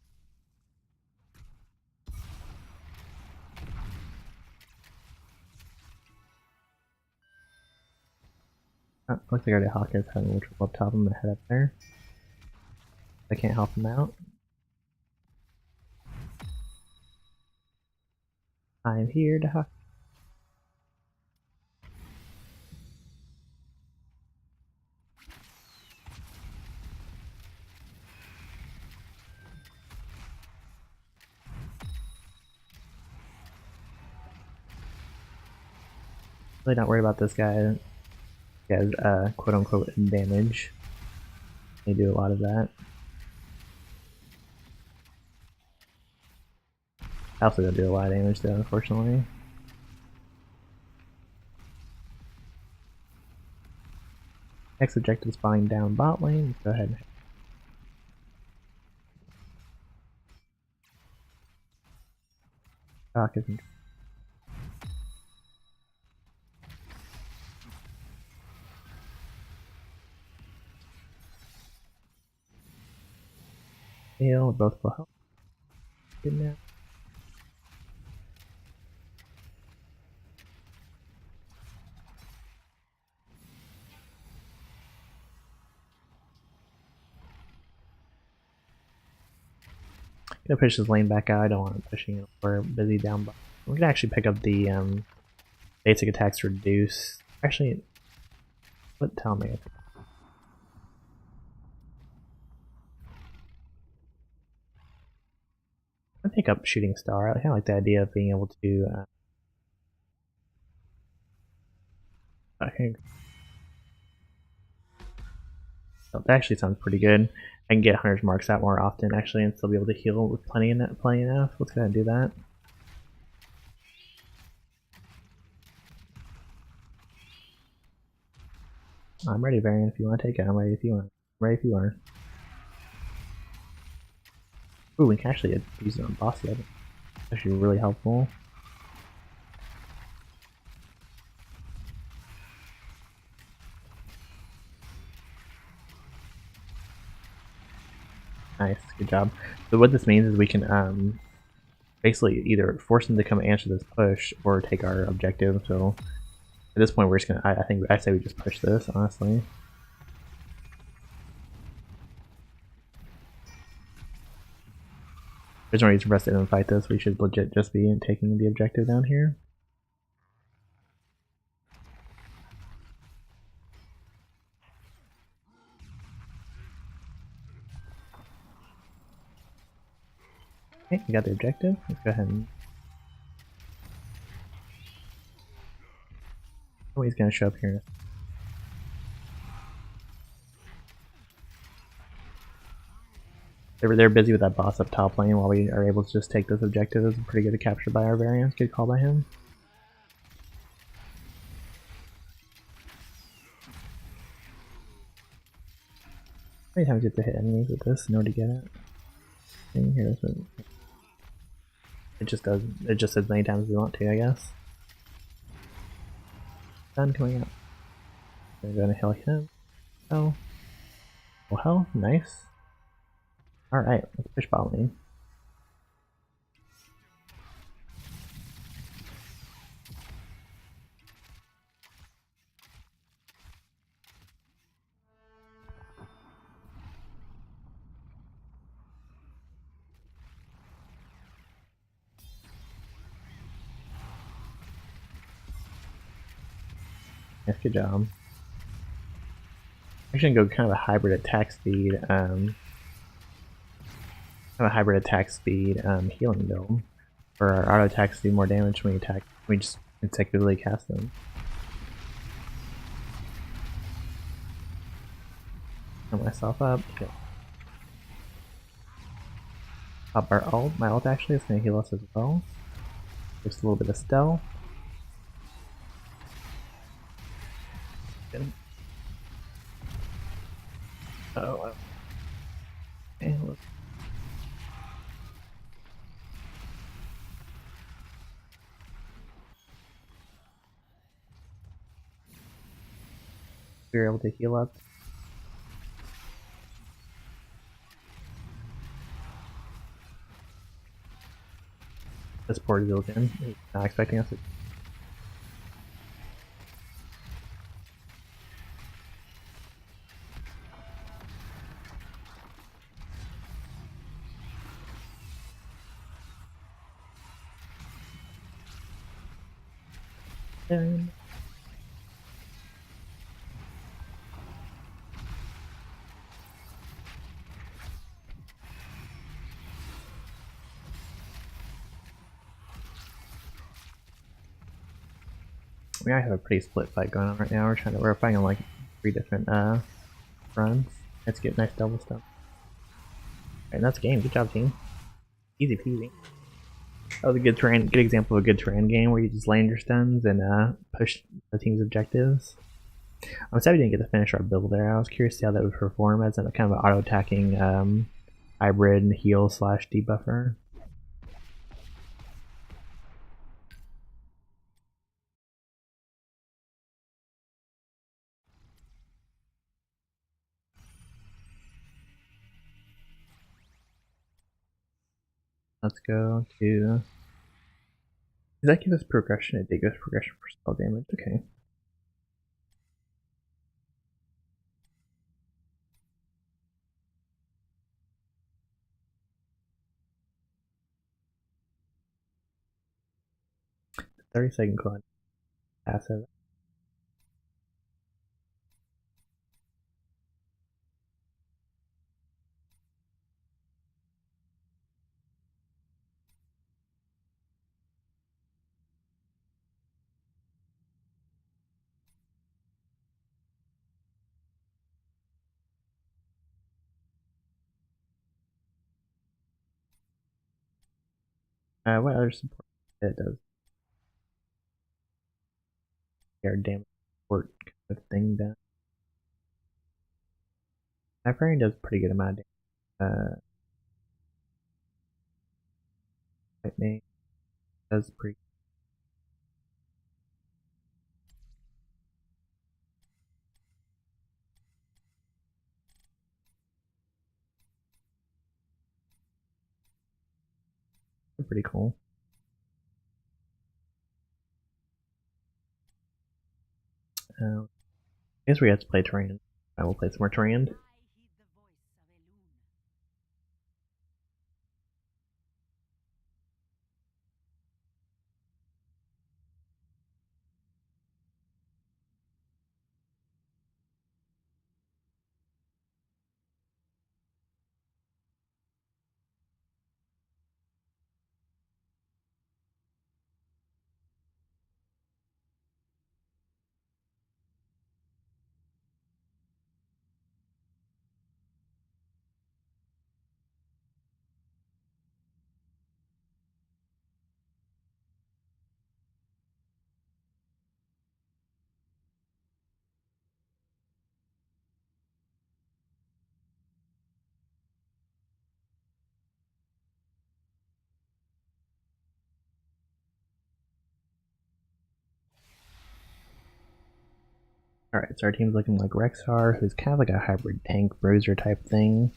Looks like our Hawk is having a triple up top. I'm gonna head up there. I can't help him out. I'm here to huck. Really not worried about this guy. He has quote unquote damage. They do a lot of that. I also don't do a lot of damage though, unfortunately. Next objective is spawning down bot lane. Go ahead. Doc isn't. Heal, both will help. Good now. Gonna push his lane back out. I don't want him pushing it. We're busy down. We're gonna actually pick up the basic attacks reduce. Actually, what? Tell me. I pick up shooting star. I kind of like the idea of being able to. Okay. So that actually sounds pretty good. I can get Hunter's Marks out more often actually, and still be able to heal with plenty enough. Let's go ahead and do that. I'm ready, Varian. If you want to take it, I'm ready. If you want, I'm ready if you are. Ooh, we can actually use it on boss yet. Actually, really helpful. Nice, good job. So what this means is we can basically either force them to come answer this push or take our objective. So at this point, we're just gonna. I think I say we just push this. Honestly. There's no reason for us to even fight this. We should legit just be taking the objective down here. Okay, we got the objective. Let's go ahead and. Oh, he's gonna show up here. They're busy with that boss up top lane while we are able to just take this objective. It's pretty good to capture by our variants. Good call by him. How many times do you have to hit enemies with this in order to get it? Here's what it just does. It just as many times as we want to, I guess. Sun coming up. We're gonna heal him. Oh. Well, hell, nice. Alright, let's push bot lane. Yes, good job. I'm actually gonna go kind of a hybrid attack speed, healing build. For our auto attacks to do more damage when we attack. We just consecutively cast them. Put myself up. Okay. Pop our ult. My ult actually is gonna heal us as well. Just a little bit of stealth. Good. Oh. Okay, let's we were able to heal up. This poor Zillion. He's not expecting us to. Done. We have a pretty split fight going on right now. We're fighting on like 3 different runs. Let's get nice double stuff. Alright, that's game. Good job, team. Easy peasy. That was a good example of a good terrain game where you just land your stuns and push the team's objectives. I'm sad we didn't get to finish our build there. I was curious to see how that would perform as a kind of an auto-attacking hybrid heal slash debuffer. Let's go to... Does that give us progression? It did give us progression for spell damage. Okay. The 30-second cooldown passive. What other support it does? Air damage support kind of thing down. Hyperion does pretty good amount of damage. Lightning does pretty. Pretty cool. I guess we have to play terrain. I will play some more terrain. Alright, so our team's looking like Rexxar, who's kind of like a hybrid tank bruiser type thing.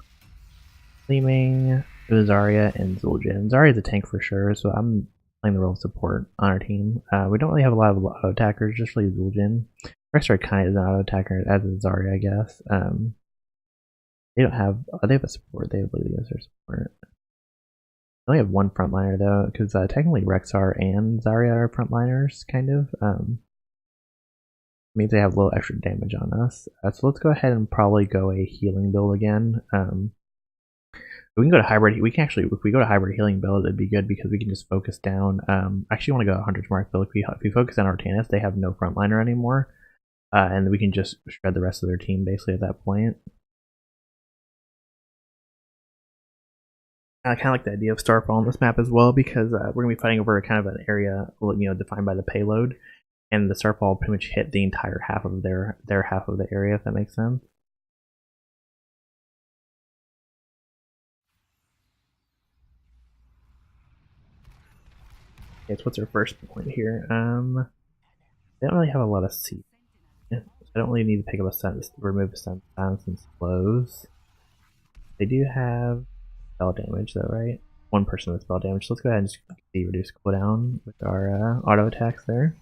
Gleaming, Zarya, and Zul'jin. Zarya's a tank for sure, so I'm playing the role of support on our team. We don't really have a lot of auto attackers, just really Zul'jin. Rexxar kind of is an auto attacker, as is Zarya, I guess. They don't have. They have a support. They have Lily as their support. They only have one frontliner though, because technically Rexxar and Zarya are frontliners, kind of. Means they have a little extra damage on us. So let's go ahead and probably go a healing build again. We can go to hybrid. We can actually, if we go to hybrid healing build, it'd be good because we can just focus down. I actually want to go to Hunter's Mark build. If we focus on Artanis, they have no frontliner anymore, and we can just shred the rest of their team basically at that point. I kind of like the idea of Starfall on this map as well because we're gonna be fighting over kind of an area, defined by the payload, and the Starfall pretty much hit the entire half of their half of the area, if that makes sense. Okay, so what's our first point here? They don't really have a lot of seats. I don't really need to pick up a stun, remove a stun silence and slows. They do have spell damage though, right? One person with spell damage. So let's go ahead and just reduce cooldown with our auto attacks there.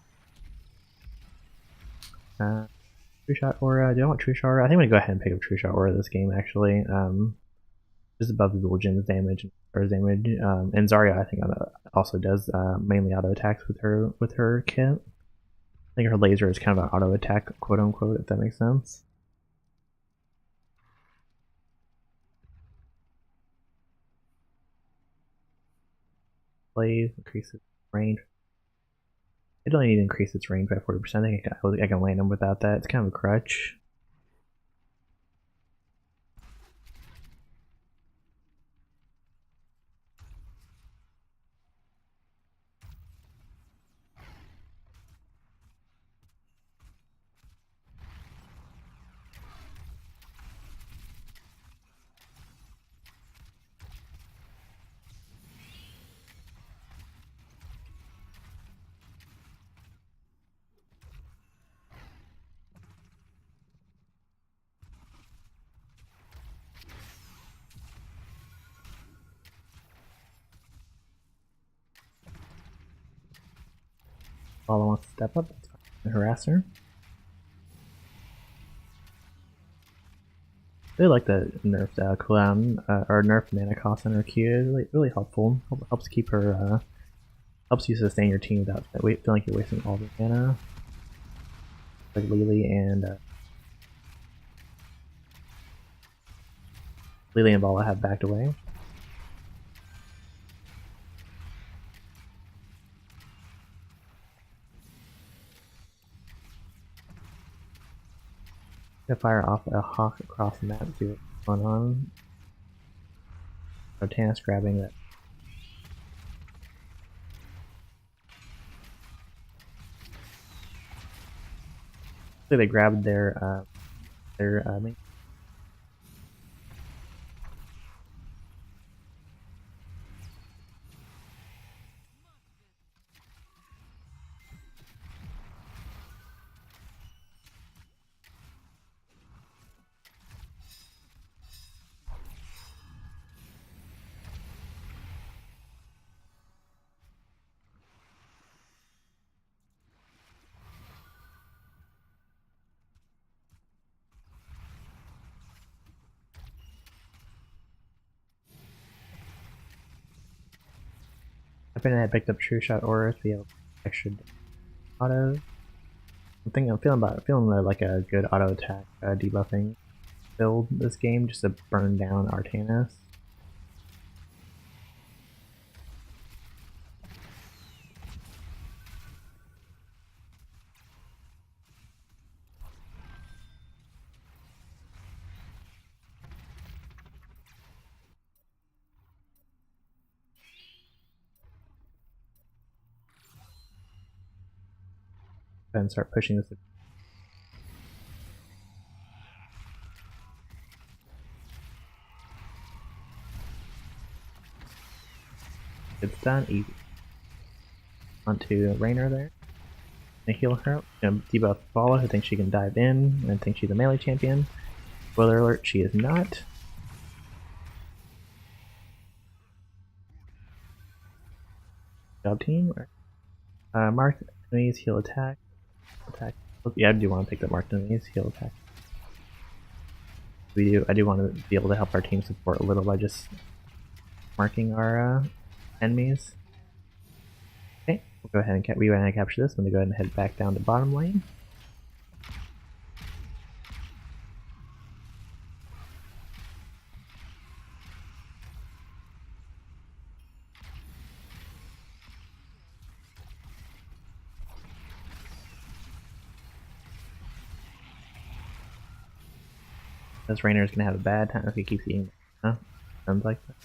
True Shot Aura. Do I want True Shot Aura? I think I'm gonna go ahead and pick up True Shot Aura this game actually. Just above the Zul'jin's damage or damage. And Zarya I think also does mainly auto attacks with her kit. I think her laser is kind of an auto attack, quote unquote, if that makes sense. Blaze increases range. It only need to increase its range by 40%. I think I can land him without that. It's kind of a crutch. Paula wants to step up and harass her. I really like the nerfed cooldown or nerfed mana cost on her Q. It's really helpful. Helps keep her helps you sustain your team without feeling like you're wasting all the mana. Like Lily and Vala have backed away. Fire off a hawk across the map to see what's going on. Tannis grabbing that. So they grabbed their main. I picked up True Shot Aura to be able to extra auto. I'm feeling like a good auto attack debuffing build this game just to burn down Artanis. And start pushing this. It's done easy. Onto Raynor there. And heal her. And debuff Vala, who thinks she can dive in and thinks she's a melee champion. Spoiler alert, she is not. Good job, team. Mark enemies, heal attack. Yeah, I do want to pick up marked enemies, heal attack. I do want to be able to help our team support a little by just marking our enemies. Okay, we'll go ahead and capture this. I'm gonna go ahead and head back down to bottom lane. This Raynor is gonna have a bad time if he keeps eating. Huh? Sounds like that.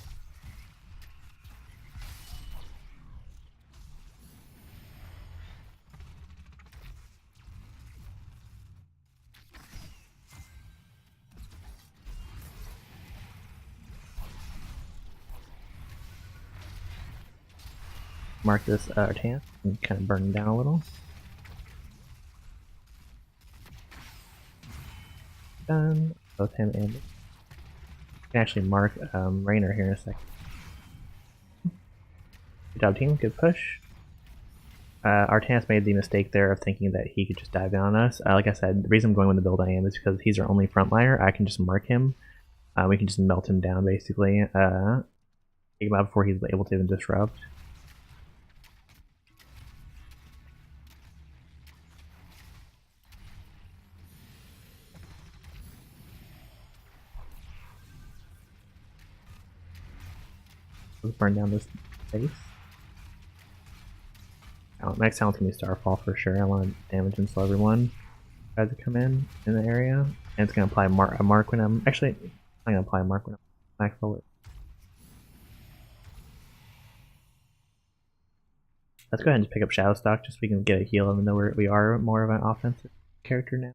Mark this Artanis and kind of burn him down a little. Done. Both him and me. I can actually mark Raynor here in a second. Good job, team. Good push. Artanis made the mistake there of thinking that he could just dive down on us. Like I said, the reason I'm going with the build I am is because he's our only frontliner. I can just mark him. We can just melt him down, basically. Take him out before he's able to even disrupt. Let's burn down this base. Next talent's gonna be Starfall for sure. I want to damage and slow everyone tries to come in the area, and it's gonna apply a mark when I'm actually. I'm gonna apply a mark when I'm max level. Let's go ahead and just pick up Shadowstalk just so we can get a heal, even though we are more of an offensive character now.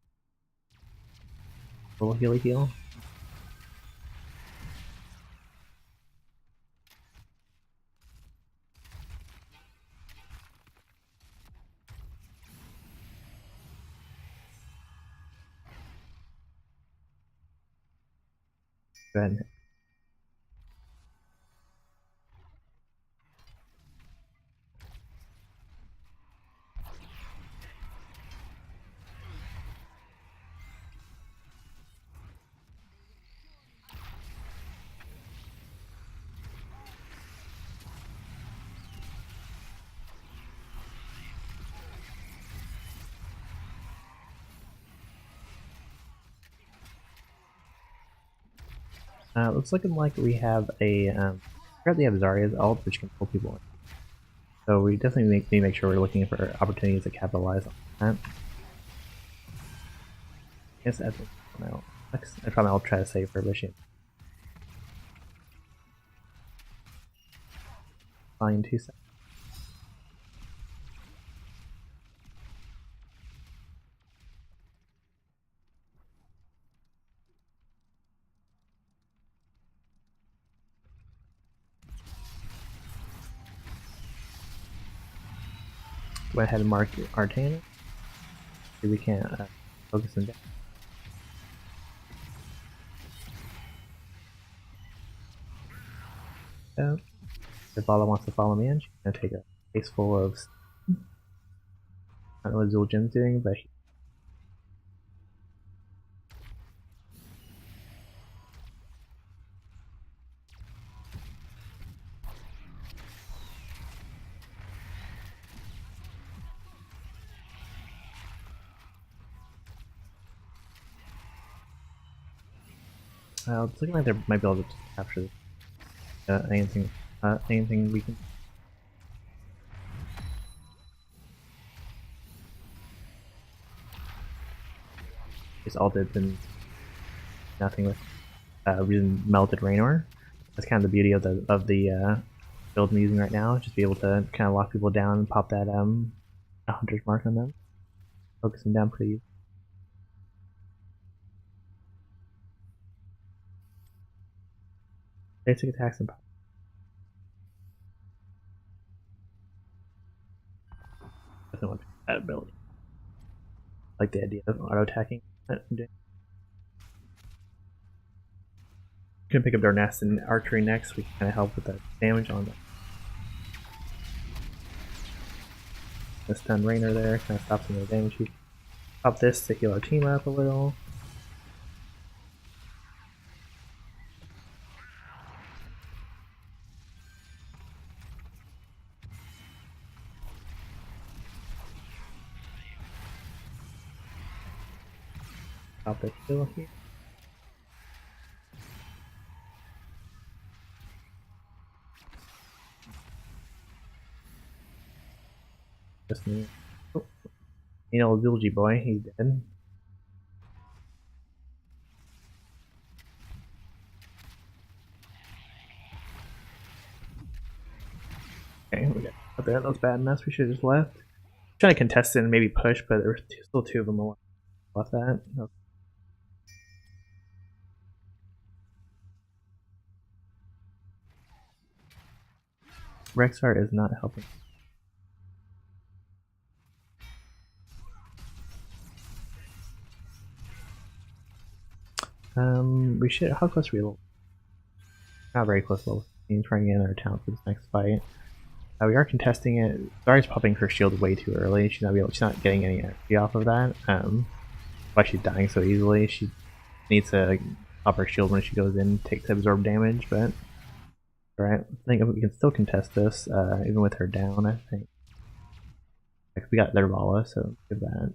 A little heal. Go ahead. Looks looking like we have a currently have Zarya's ult, which can pull people in. So we definitely need to make sure we're looking for opportunities to capitalize on that. I guess that's no. I probably I'll try to save her, but she. Fine, 2 seconds. Go ahead and mark Artana. See we can't focus him down. So, if Vala wants to follow me in, she's gonna take a case full of. I don't know what Zul'jin's doing, but it's looking like they might be able to capture anything we can. Just ulted and nothing with using Melted Raynor. That's kind of the beauty of the build I'm using right now. Just be able to kind of lock people down and pop that 100 mark on them, focus them down pretty easy. Basic attacks and definitely want that ability. I like the idea of auto attacking. Can pick up their nest and archery next. We can kind of help with the damage on them. The stun Raynor there kind of stops some of the damage. We pop this to heal our team up a little. Pop the heal here. Just me. Oh. You know, Zul'ji boy, he's dead. Okay, we got up there. That was bad enough. We should have just left. Trying to contest it and maybe push, but there were still 2 of them left that. Okay. Rexar is not helping. We should. How close are we? Not very close. Level 15, trying to get in our town for this next fight. We are contesting it. Zarya's popping her shield way too early. She's not getting any XP off of that. Why she's dying so easily. She needs to pop her shield when she goes in, to absorb damage. But alright, I think we can still contest this, even with her down. I think we got their Vala, so give that.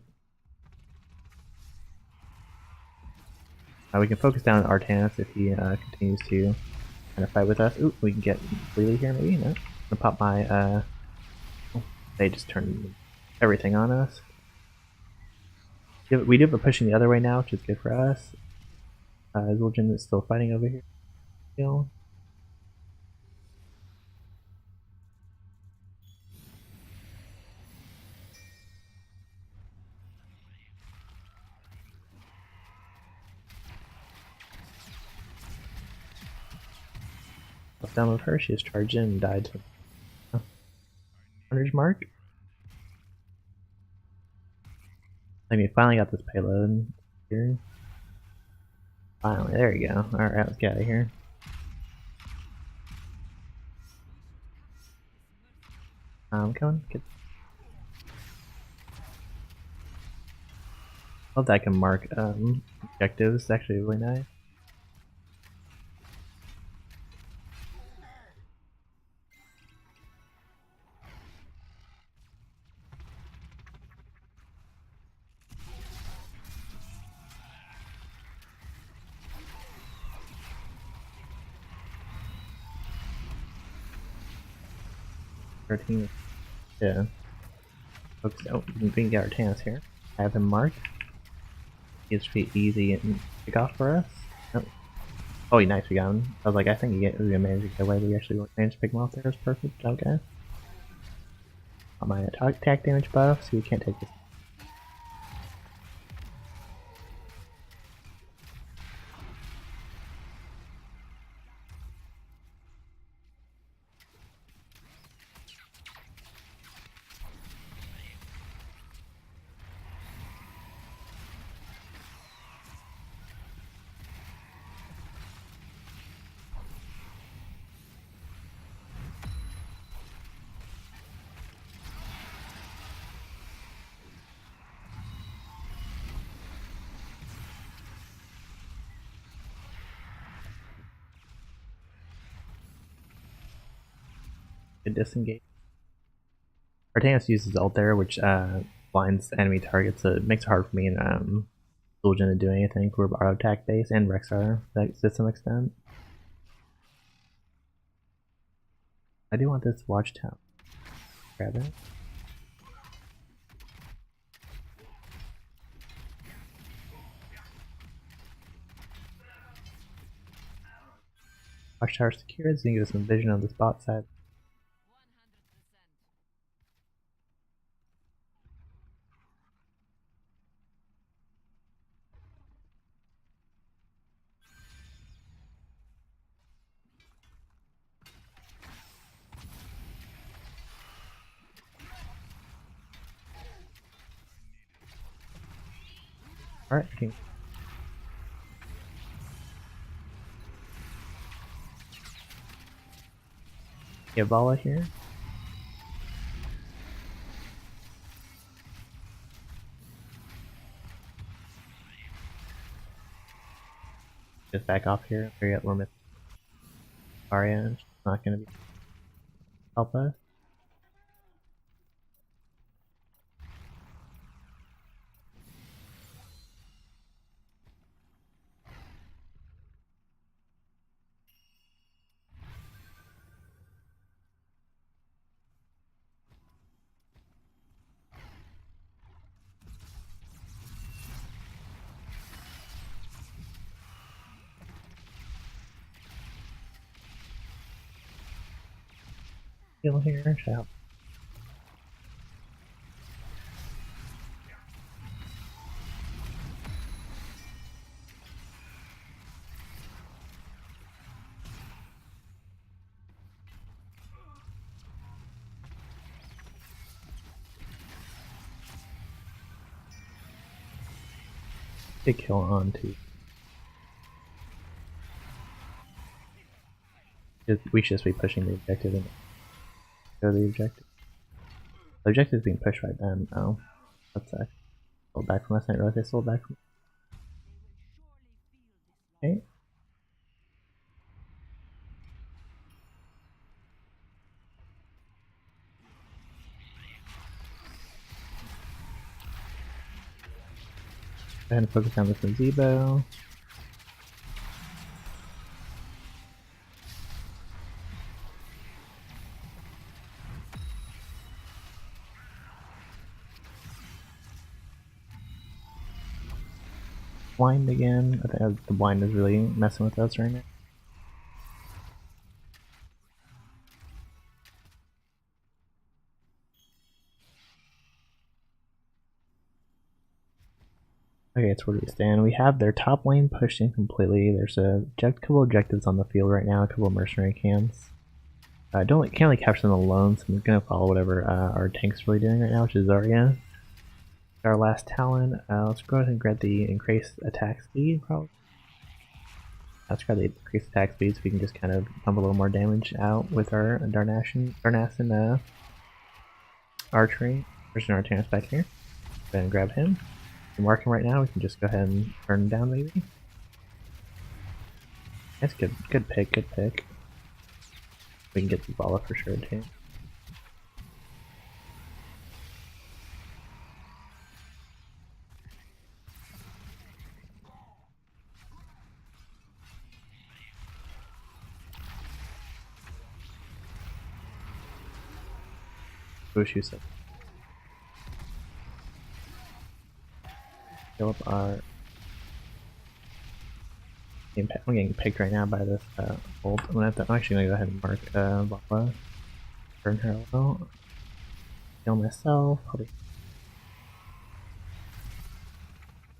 We can focus down on Artanis if he continues to Trying to fight with us. Ooh, we can get Lily here maybe? No. I'm gonna pop my oh, they just turned everything on us. We do have a pushing the other way now, which is good for us. Zul'jin is still fighting over here. Still. Down with her, she just charged in and died to 100 mark. I mean, finally got this payload here. Finally, there you go. Alright, let's get out of here. Come on, get. Love that I can mark objectives, it's actually really nice. Our team, yeah. Focus. Oh, we can get Artanis here. I have him marked. He should be easy and pick off for us. Oh, oh, nice, we got him. I was like, I think we're gonna manage to get away. We actually managed to pick him off there. It's perfect. Okay. Got my attack damage buff, so we can't take this. Disengage. Artanis uses ult there, which blinds enemy targets, so it makes it hard for me and Zul'jin to do anything for auto attack base and Rexar to some extent. I do want this watchtower. Grab it. Watchtower secured, so you can get some vision on this bot side. Alright, okay. Yavala here. Just back off here. We're missing Arya. She's not gonna be help us. Heal here, shall. Big kill on too. We should just be pushing the objective and go to the objective. The objective is being pushed right then. Oh, what's that? Sold back from us. I didn't realize they sold back from. Okay. Go ahead and focus on this Zebo. blind again. I think the blind is really messing with us right now. Okay, so where do we stand? We have their top lane pushed in completely. There's a couple objectives on the field right now, a couple of mercenary camps. I can't really capture them alone, so I'm gonna follow whatever our tank's really doing right now, which is Zarya. Our last talent. Let's go ahead and grab the increased attack speed, probably. Let's grab the increased attack speed so we can just kind of pump a little more damage out with our Darnassan archery. There's an Artanis back here. Go ahead and grab him. Mark him right now. We can just go ahead and burn him down, maybe. That's good. Good pick. Good pick. We can get the Bala for sure too. Bush, you said. Fill up our. I'm getting picked right now by this ult. I'm actually gonna go ahead and mark Bala. Burn her out. Kill myself. Probably.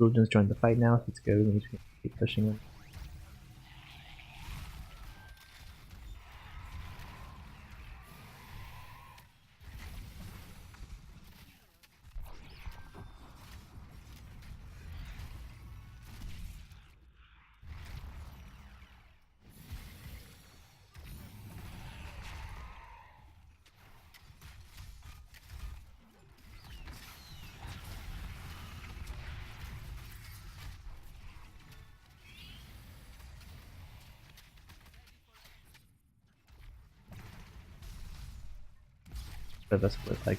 Luden's joined the fight now, so it's good. We need to keep pushing them. But that's what like.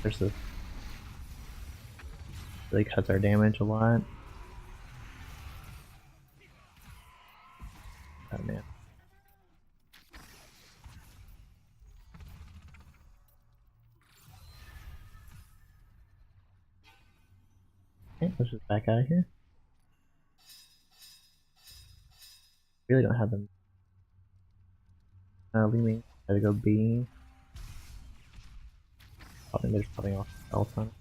There's this. Really cuts our damage a lot. Oh man. Okay, let's just back out of here. Really don't have them. Leave me. Gotta go B. Probably there's something else on it.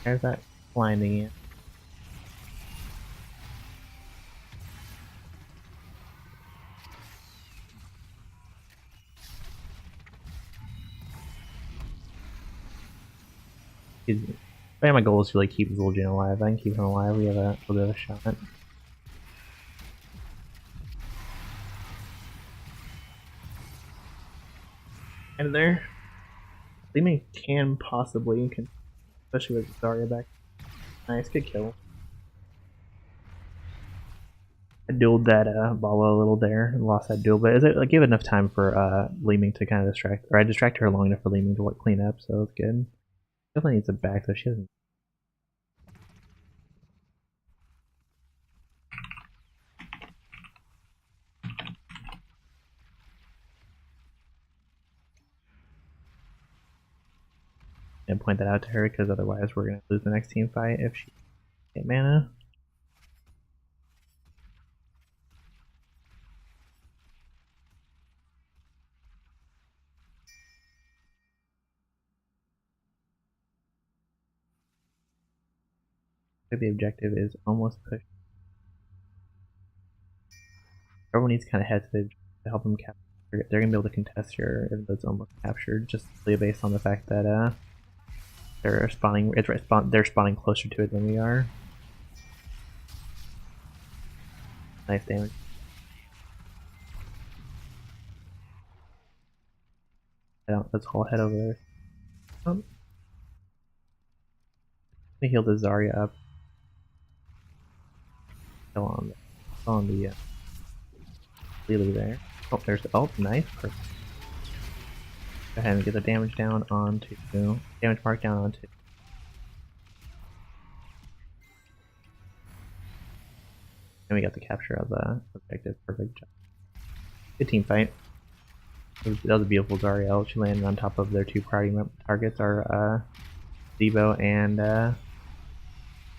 There's that blinding it. I think my goal is to really keep Zul'jin alive. I can keep him alive. We have a little bit of a shot. And there, Li can possibly, especially with Zarya back. Nice, good kill. I dueled that Bala a little there and lost that duel, but I gave enough time for Li Ming to kind of distract, or I distracted her long enough for Li Ming to clean up, so it's good. Definitely needs a back though. She doesn't. And point that out to her because otherwise we're gonna lose the next team fight if she can't get mana. The objective is almost pushed. Everyone needs kind of head to help them capture. They're gonna be able to contest here if it's almost captured, just based on the fact that they're spawning. They're spawning closer to it than we are. Nice damage. Let's all head over there. I'm gonna heal the Zarya up. Still on the Lily there. Oh, there's the ult. Nice. Perfect. ahead and get the damage down onto damage mark down onto. And we got the capture of the objective. Perfect job. Good team fight. That was a beautiful Zariel. She landed on top of their two priority targets, our Debo and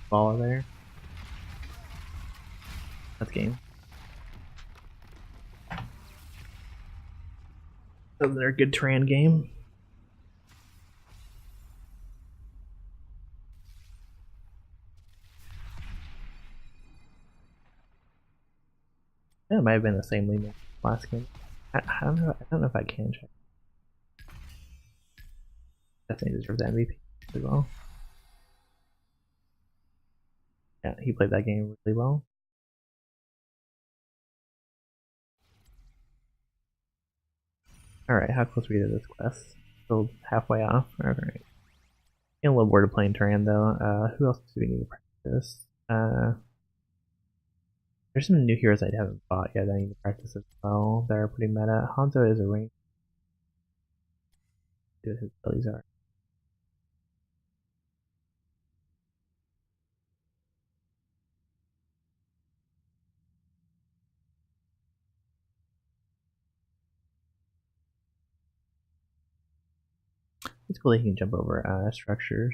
Balla there. That's game. That was their good Tran game. Yeah, it might have been the same lead last game. I don't know. I don't know if I can check. Definitely deserves the MVP as well. Yeah, he played that game really well. Alright, how close are we to this quest? Still halfway off. Alright. Getting a little bored of playing Tran though. Who else do we need to practice? There's some new heroes I haven't fought yet that I need to practice as well. That are pretty meta. Hanzo is a range. See what his abilities are. It's cool that he can jump over structures.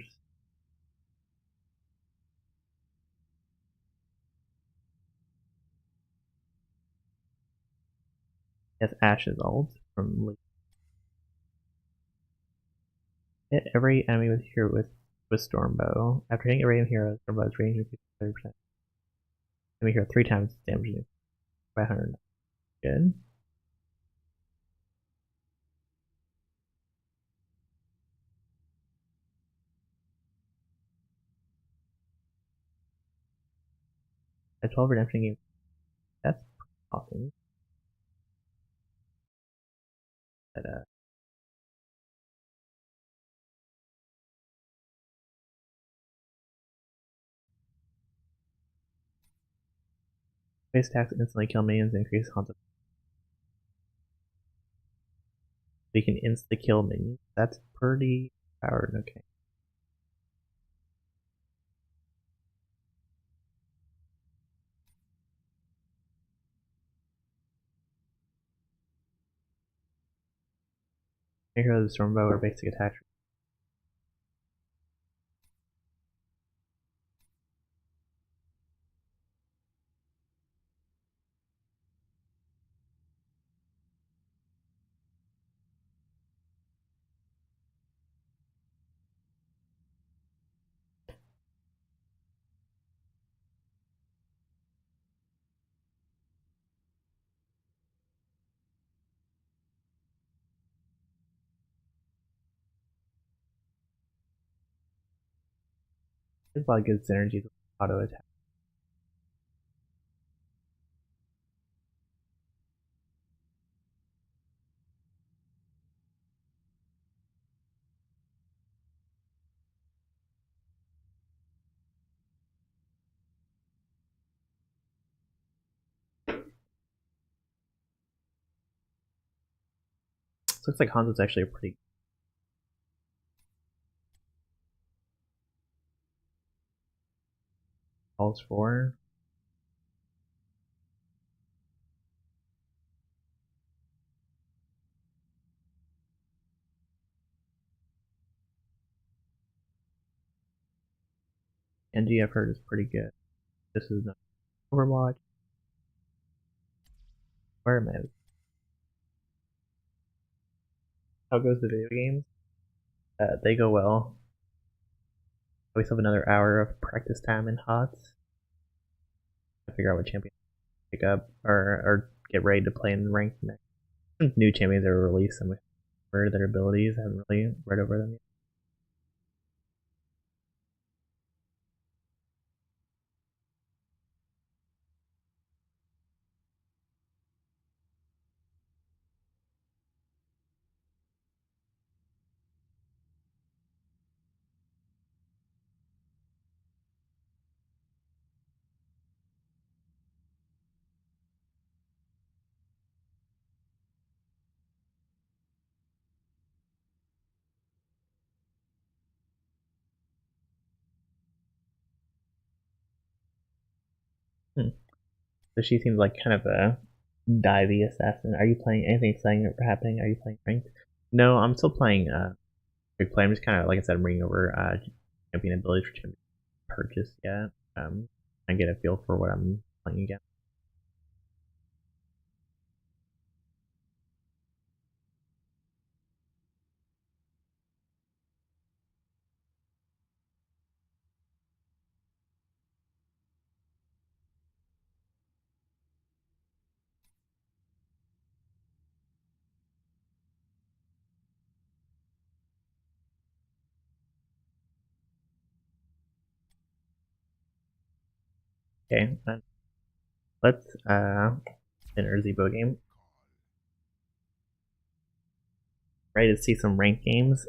He has Ash's ult from Lee. Hit every enemy with here with Stormbow. After hitting every enemy hero, Stormbow's range increases 30%. Enemy hero 3 times damage by 100. Good. A 12 redemption game. That's awesome. But base attacks instantly kill minions and increase Hanzo. So you can insta kill minions. That's pretty powered. Okay. Hero the Stormbow or basic attack. There's a lot of good synergies with auto attack. So looks like Hanzo's actually a pretty calls for. NG I've heard is pretty good. This is not Overwatch. Where am I? How goes the video games? They go well. We still have another hour of practice time in HOTS. I figure out what champion to pick up or get ready to play in ranked next. New champions are released and we heard their abilities. I haven't really read over them yet. So she seems like kind of a divey assassin. Are you playing anything exciting happening? Are you playing ranked? No, I'm still playing big play. I'm just kind of, like I said, I'm bringing over champion abilities for champion purchase yet. And get a feel for what I'm playing again. Okay, let's enter Zebo game. Ready to see some ranked games?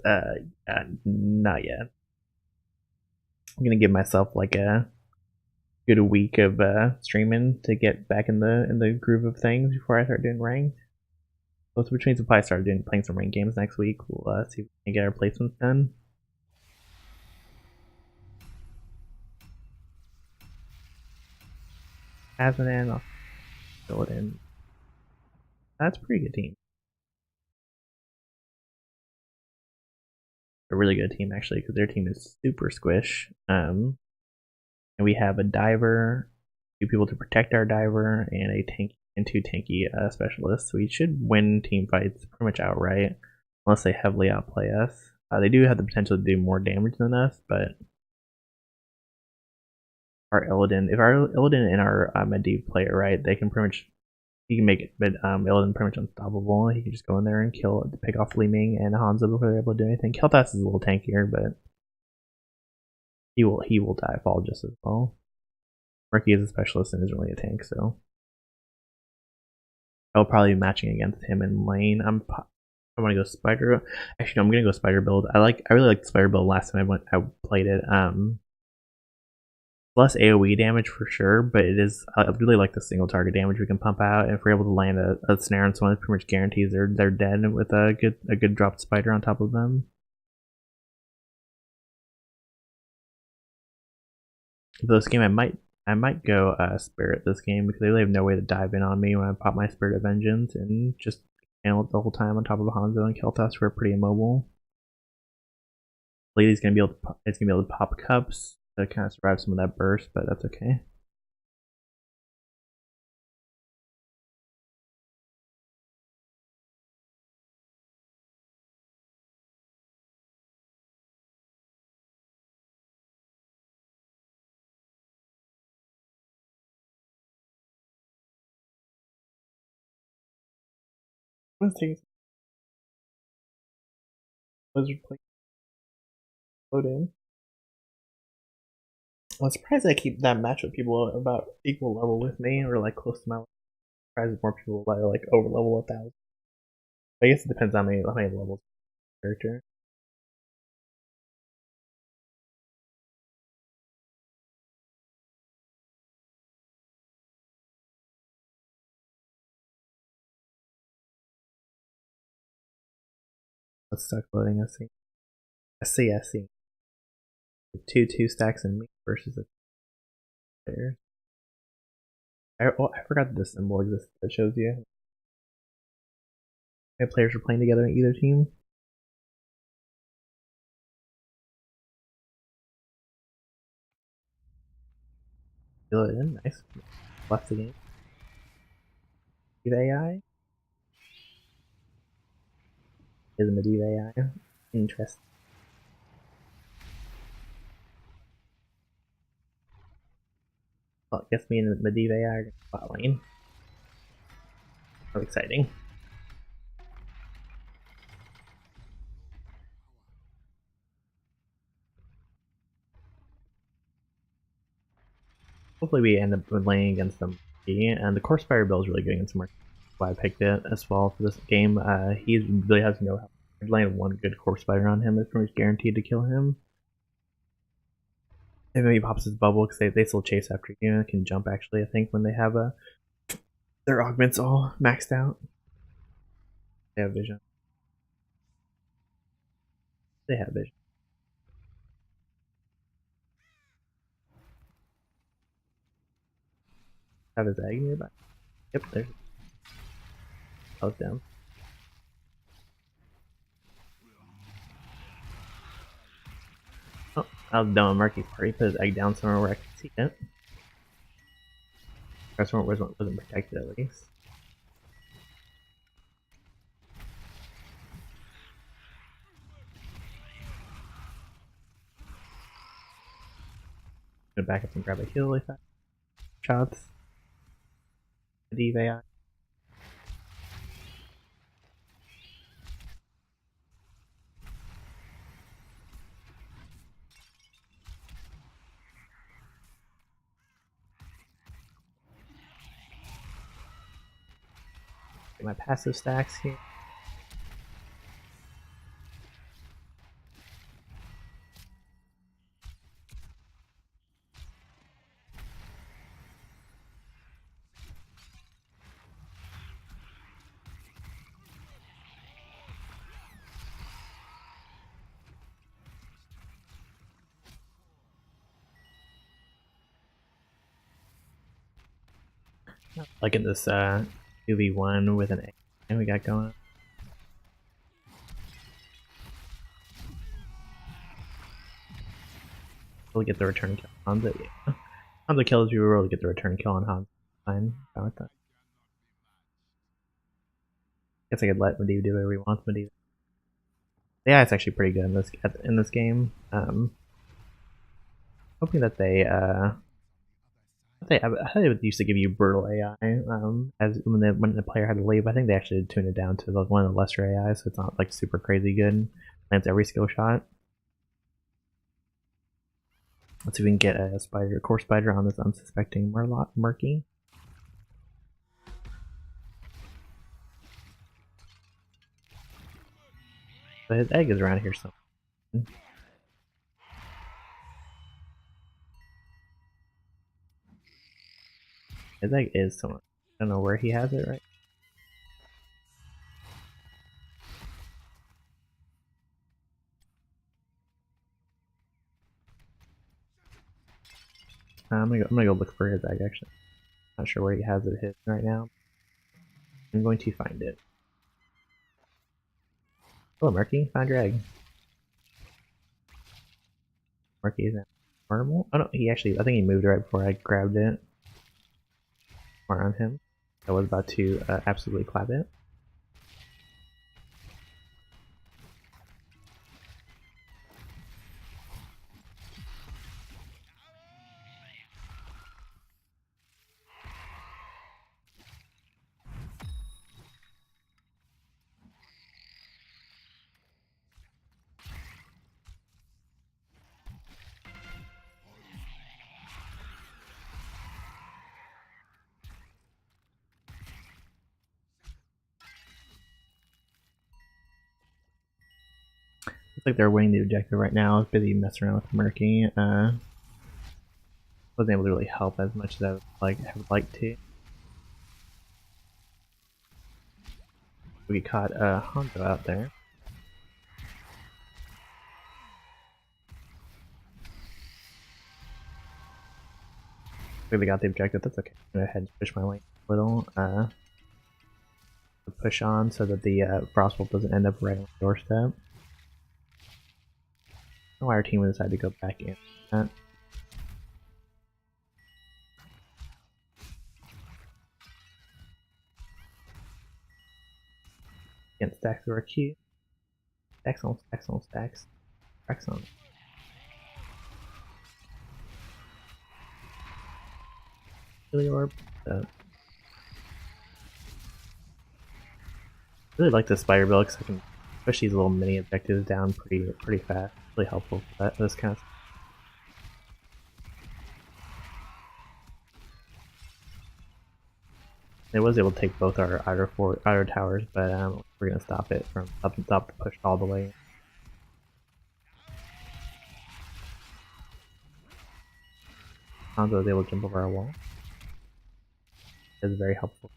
Not yet. I'm gonna give myself like a good week of streaming to get back in the groove of things before I start doing ranked. Which means we'll probably start playing some ranked games next week. We'll see if we can get our placements done. Hazanan, I'll fill it in. That's a pretty good team. A really good team actually, because their team is super squish. And we have a diver, 2 people to protect our diver, and a tank and 2 tanky specialists. We should win team fights pretty much outright, unless they heavily outplay us. They do have the potential to do more damage than us, but our Illidan, if our Illidan and our Medivh play it right, they can pretty much, he can make it, but Illidan pretty much unstoppable. He can just go in there and pick off Li Ming and Hanzo before they're able to do anything. Kel'Thas is a little tankier, but he will die fall just as well. Murky is a specialist and isn't really a tank, so I'll probably be matching against him in lane. I want to go spider. Actually, no, I'm gonna go spider build. I really liked the spider build last time I played it. Less AoE damage for sure, but I really like the single target damage we can pump out. And if we're able to land a snare on someone, it pretty much guarantees they're dead with a good dropped spider on top of them. This game I might go Spirit this game because they really have no way to dive in on me when I pop my Spirit of Vengeance and just handle it the whole time on top of Hanzo and Kel'Thas, who are pretty immobile. Lady's gonna be able to pop cups to kind of survive some of that burst, but that's okay. Let's take Wizard play load in. I'm surprised I keep that match with people about equal level with me or like close to my level. I'm surprised more people that are like over level 1,000. I guess it depends on how many levels character. Let's start loading. I see. 2 stacks in me versus a player. I forgot that the symbol exists that shows you how many players are playing together in either team. Fill it in, nice. Left the game. Medivh AI? Is a Medivh AI? Interesting. Well, I guess me and Medivh AI are bot lane. So exciting. Hopefully we end up laying against them. And the Core Spire build is really good against Mark. Why I picked it as well for this game. He really has no help. I'd land one good Core Spider on him, it's pretty much guaranteed to kill him. And then he pops his bubble because they still chase after you. Can jump actually, I think, when they have their augments all maxed out. They have vision. They have vision. Have his egg nearby. Yep, there's. Oh, down. Oh, I was done with Murky's part. He put his egg down somewhere where I could see it. Or somewhere where it wasn't protected at least. Gonna back up and grab a heal if that shots. Div AI. Get my passive stacks here. Liking this 2v1 with an egg and we got going. Really get the return kill on Hanzo, yeah. Hanzo kills you, really get the return kill on Hanzo. Fine, fine with that. Guess I could let Medivh do whatever he wants, Medivh. Yeah, it's actually pretty good in this game. Hoping that I thought they used to give you brutal AI as when the player had to leave. I think they actually tuned it down to like one of the lesser AIs, so it's not like super crazy good. Lands every skill shot. Let's see if we can get a core spider on this unsuspecting Murky. But his egg is around here somewhere. His egg is somewhere. I don't know where he has it right. I'm gonna go look for his egg actually. Not sure where he has it hidden right now. I'm going to find it. Hello, Murky. Found your egg. Murky isn't normal. Oh no, I think he moved right before I grabbed it. Or on him. I was about to absolutely clap it. Looks like they're winning the objective right now. I was busy messing around with Murky. Wasn't able to really help as much as I would have liked to. We caught Hanzo out there. I think they got the objective. That's okay. I'm gonna go ahead and push my lane a little. Push on so that the Frostwolf doesn't end up right on the doorstep. I don't know why our team would decide to go back in. Again, stacks to our Q. Stacks on stacks on stacks. Stacks on. Really orb. Really like the spider build because I can push these little mini objectives down pretty fast. Really helpful for this kind of stuff. It was able to take both our outer towers, but we're gonna stop it from stop the push all the way. Hanzo was able to jump over our wall. It was very helpful.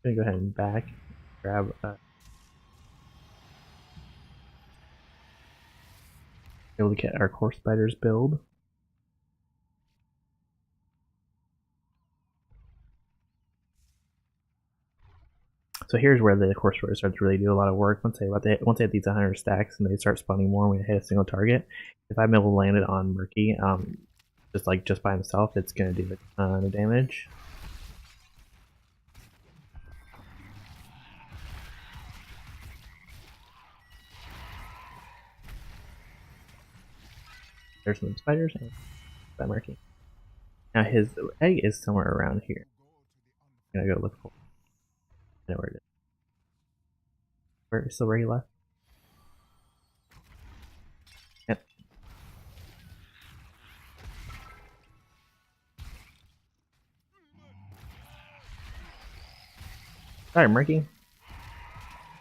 I'm gonna go ahead and back, grab able to get our core spiders build. So here's where the Core Spider starts to really do a lot of work. Once they hit these 100 stacks and they start spawning more when they hit a single target, if I'm able to land it on Murky, just by himself, it's gonna do a ton of damage. There's some spiders and that Murky. Now his egg is somewhere around here. I'm gonna go look for it. I know where it is. Where he left? Yep. Sorry, Murky.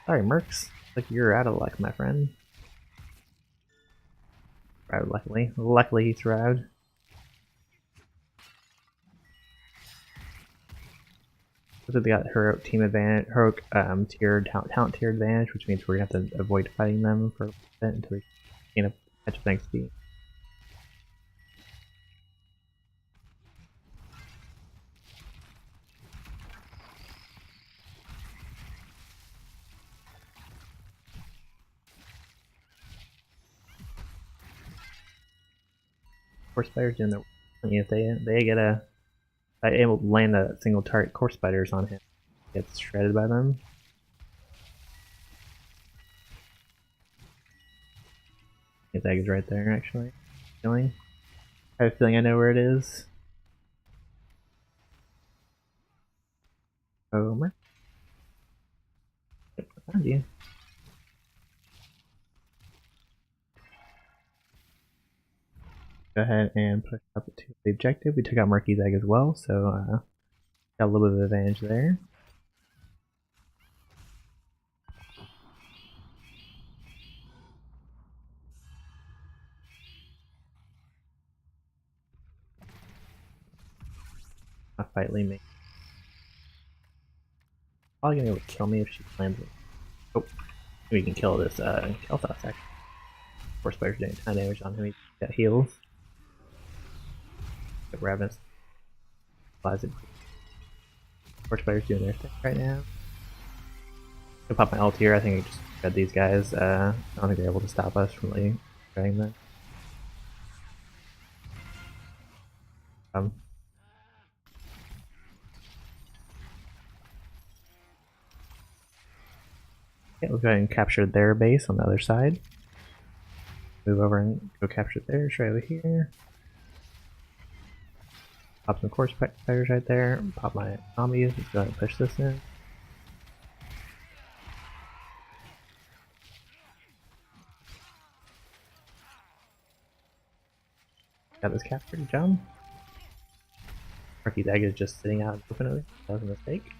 Sorry, Mercs. Like you're out of luck, my friend. Survived, luckily. Luckily he survived. So they got heroic team advantage, heroic talent tier advantage, which means we're gonna have to avoid fighting them for a bit until we gain a catch up XP. Core spiders doing their if they get able to land a single target core spiders on him, gets shredded by them. His egg is right there, actually. I have a feeling I know where it is. Homer. Yep, I found you. Go ahead and push up to the objective. We took out Murky's egg as well, so got a little bit of advantage there. I'll fight Lee Ming. Probably gonna be able to kill me if she lands it. Oh, we can kill this Kel'Thas actually. Core Spider's doing a ton of damage on him. He got heals. Get Ravenous. Core Spider's doing their thing right now. I'm gonna pop my ult here. I think I just got these guys. I don't think they're able to stop us from really getting them. Okay, we'll go ahead and capture their base on the other side. Move over and go capture theirs right over here. Pop some core spiders right there. Pop my zombies. Let's go ahead and push this in. Got this captured, John. Murky's egg is just sitting out infinitely. That was a mistake.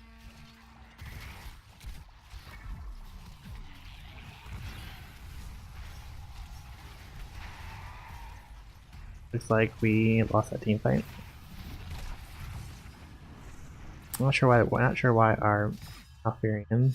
Looks like we lost that team fight. I'm not sure why. We're not sure why our Malfurion.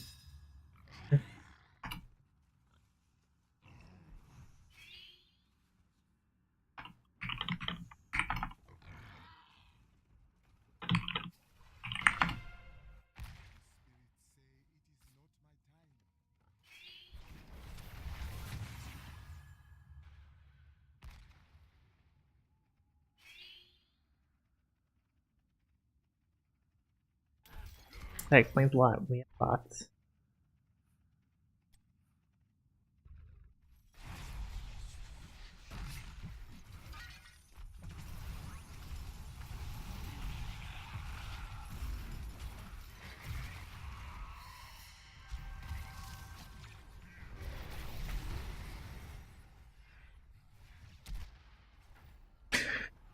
That explains a lot. We have bots.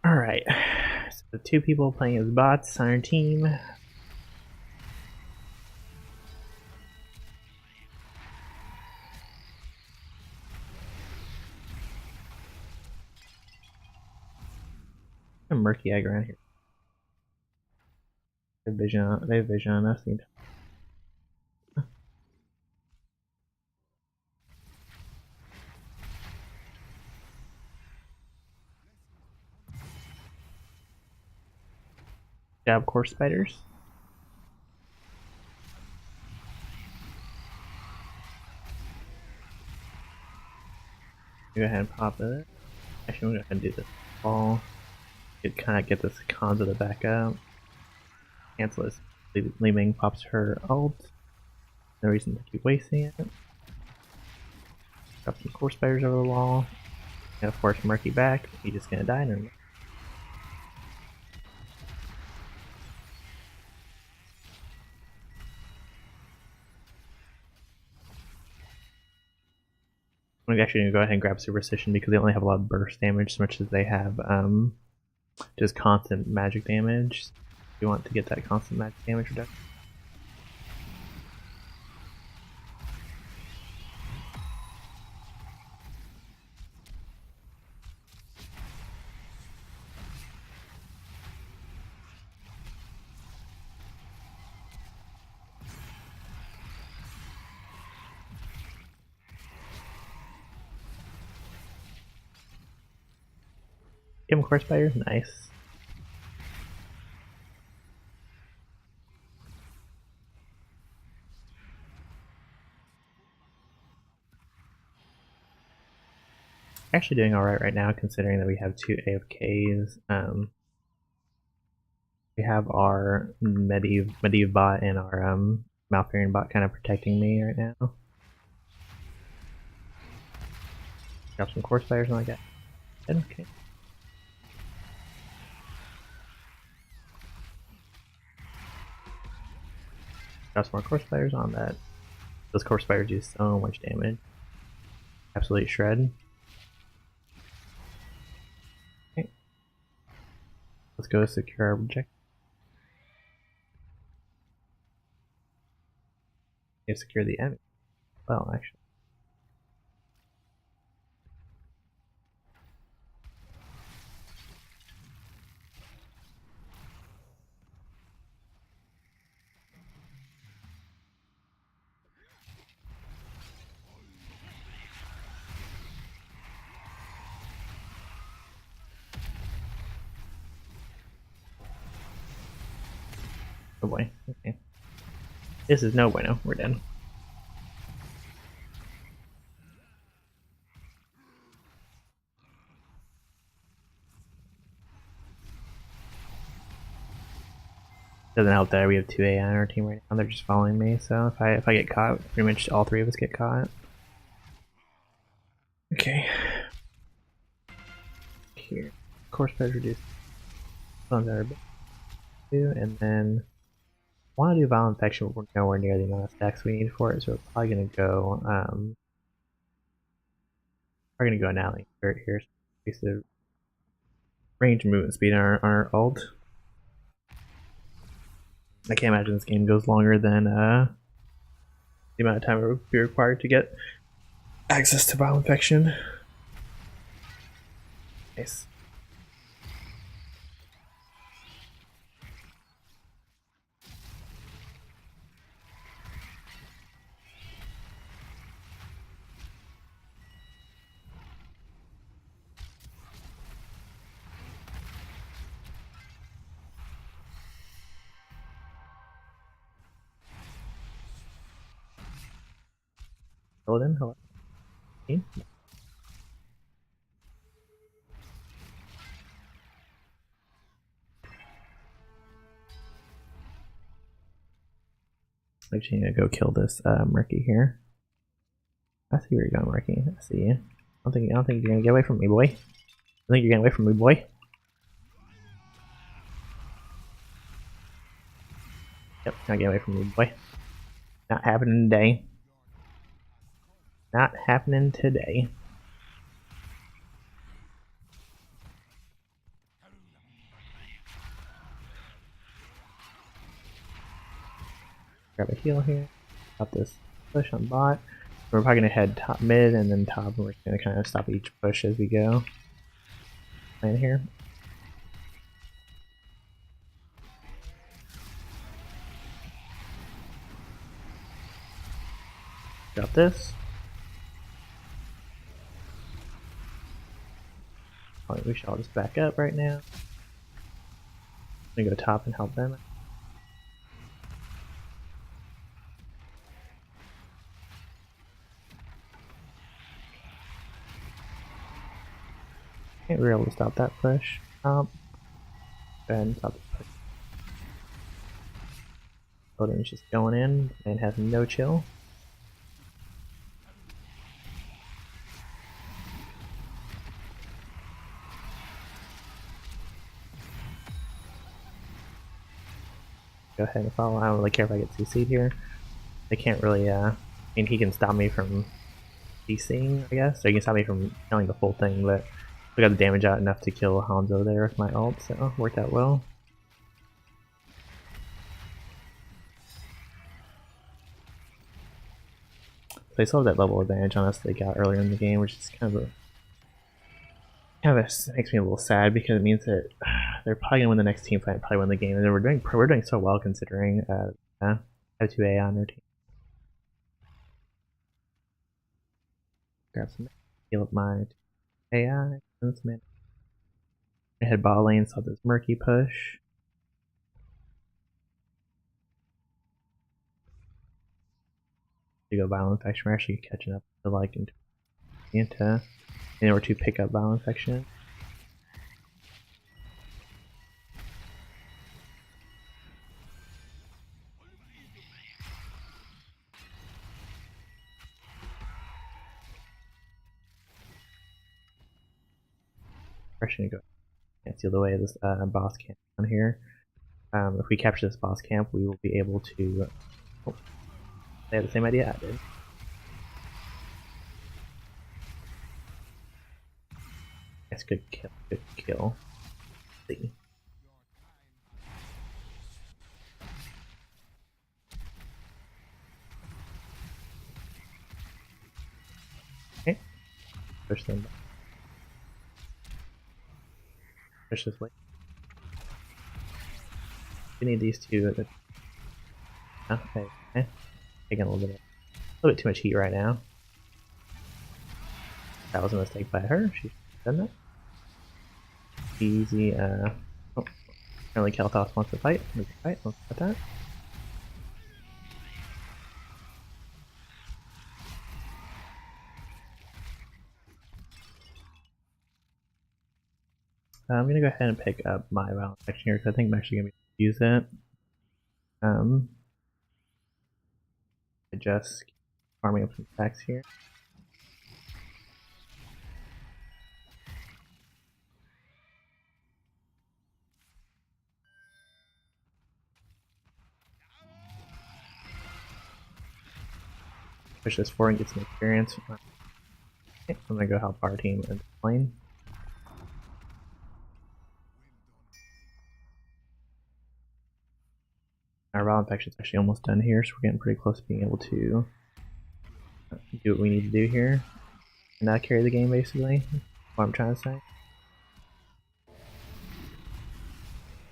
Alright, so 2 people playing as bots on our team. A Murky egg around here. They have vision on us. Job core spiders. Go ahead and pop it. Actually, I'm gonna go ahead and do this ball. Kind of get this Kanza to back up. Cancel this. Li Ming pops her ult. No reason to keep wasting it. Drop some core spiders over the wall. Gonna force Murky back. He's just gonna die. No. I'm actually gonna go ahead and grab Superstition because they only have a lot of burst damage as much as they have just constant magic damage. You want to get that constant magic damage reduction. Give him Core Spiders, nice. Actually doing alright right now considering that we have 2 AFKs. We have our Medivh bot and our Malfurion bot kind of protecting me right now. Drop some Core Spiders and like that. Okay. Drop some more Core Spiders on that. Those Core Spiders do so much damage. Absolute shred. Okay. Let's go secure our objective. Yeah, secure the enemy. Well, actually. Oh boy. Okay. This is no bueno. We're dead. Doesn't help that we have 2 AI on our team right now. They're just following me. So if I get caught, pretty much all 3 of us get caught. Okay. Here, Core Spiders reduce. And then I want to do Violent Infection, but we're nowhere near the amount of stacks we need for it, so we're probably gonna go Annihilating Spirit here. Increase the range and movement speed on our ult. I can't imagine this game goes longer than the amount of time it would be required to get access to Violent Infection. Nice. Hello. Okay. Actually, I'm gonna go kill this Murky here. I see where you're going, Murky. I see you. I don't think you're gonna get away from me, boy. I think you're getting away from me, boy. Yep, not getting away from me, boy. Not happening today. Not happening today. Grab a heal here. Stop this push on bot. We're probably gonna head top mid and then top, and we're gonna kind of stop each push as we go. Land here. Got this. Probably we should all just back up right now. I'm gonna go top and help them. Okay, we were able to stop that push. Go ahead and stop the push. Odin's just going in and has no chill. Go ahead and follow. I don't really care if I get CC'd here. They can't really, I mean, he can stop me from CCing, I guess. So he can stop me from killing the full thing, but I got the damage out enough to kill Hanzo there with my ult, so worked out well. So they still have that level advantage on us they got earlier in the game, which is kind of makes me a little sad because it means that they're probably gonna win the next team fight, probably win the game, and we're doing so well considering have 2A on their team. Grab some, heal up my AI, and some I head bot lane, saw this murky push. To go Violent Infection, we're actually catching up to like into in order to pick up Violent Infection. We're actually gonna go and steal the way of this boss camp down here. If we capture this boss camp, we will be able to. Oh, they have the same idea I did. That's good kill. Good kill. Let's see. Okay. Push them. Push this way. We need these two. Okay. Taking a little bit too much heat right now. That was a mistake by her. She done that. Easy. Oh, apparently Kael'thas wants to fight. We can fight. Let's fight that. I'm gonna go ahead and pick up my Violent Infection here because I think I'm actually gonna be able to use it. I just keep farming up some stacks here. Push this forward and get some experience. Okay, I'm gonna go help our team in the lane. Our Violent Infection is actually almost done here, so we're getting pretty close to being able to do what we need to do here and not carry the game, basically. That's what I'm trying to say.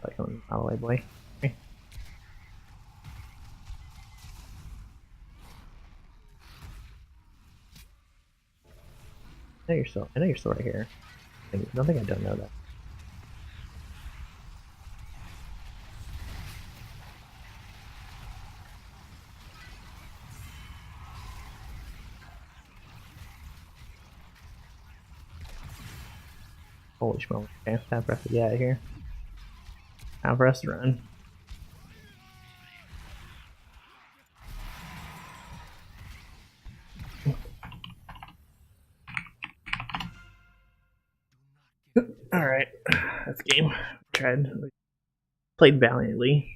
Like, out of the way, boy. Okay. I know you're still right here. I don't think I don't know that. Holy smoke. Okay, time for us to get out of here. Time for us to run. Alright, that's game. We played valiantly.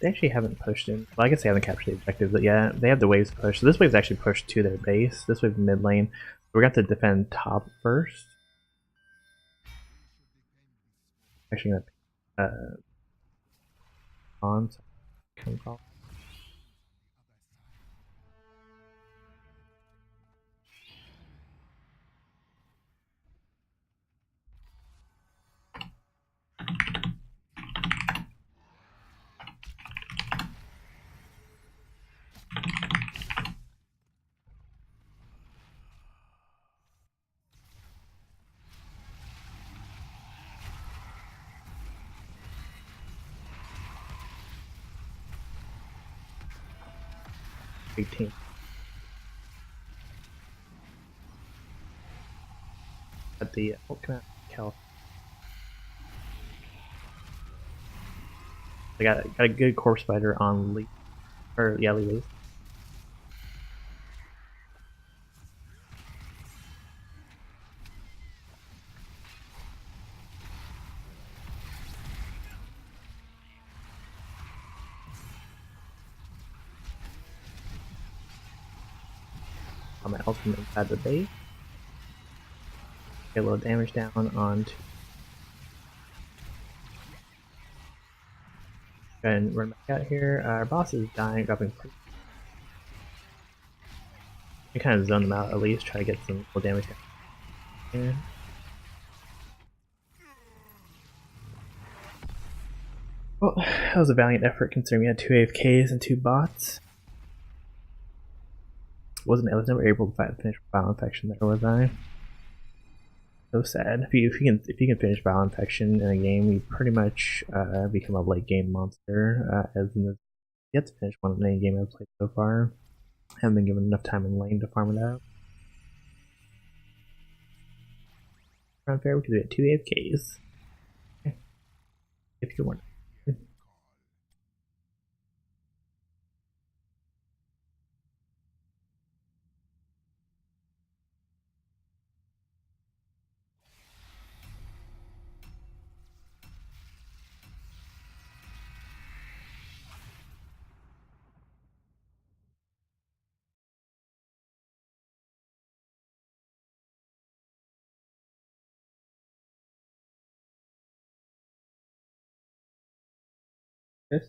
They actually haven't pushed in. Well, I guess they haven't captured the objective, but yeah, they have the waves pushed. So this wave's actually pushed to their base. This wave mid lane. We're going to have to defend top first. Actually, gonna on. big team. At the what can I Cal? I got a good corpse spider on Lee, or yeah, Lee. On my ultimate inside the base. Get a little damage down onto. Go ahead and run back out here. Our boss is dying, dropping. You kind of zone them out at least, try to get some little damage down here. Well, that was a valiant effort considering we had 2 AFKs and 2 bots. I was never able to finish Vile Infection there, was I? So sad. If you can finish Vile Infection in a game, you pretty much become a late game monster. As in yet to finish one of any game I've played so far. I haven't been given enough time in lane to farm it out. Around fair, we could do it 2 AFKs. Okay. If you want.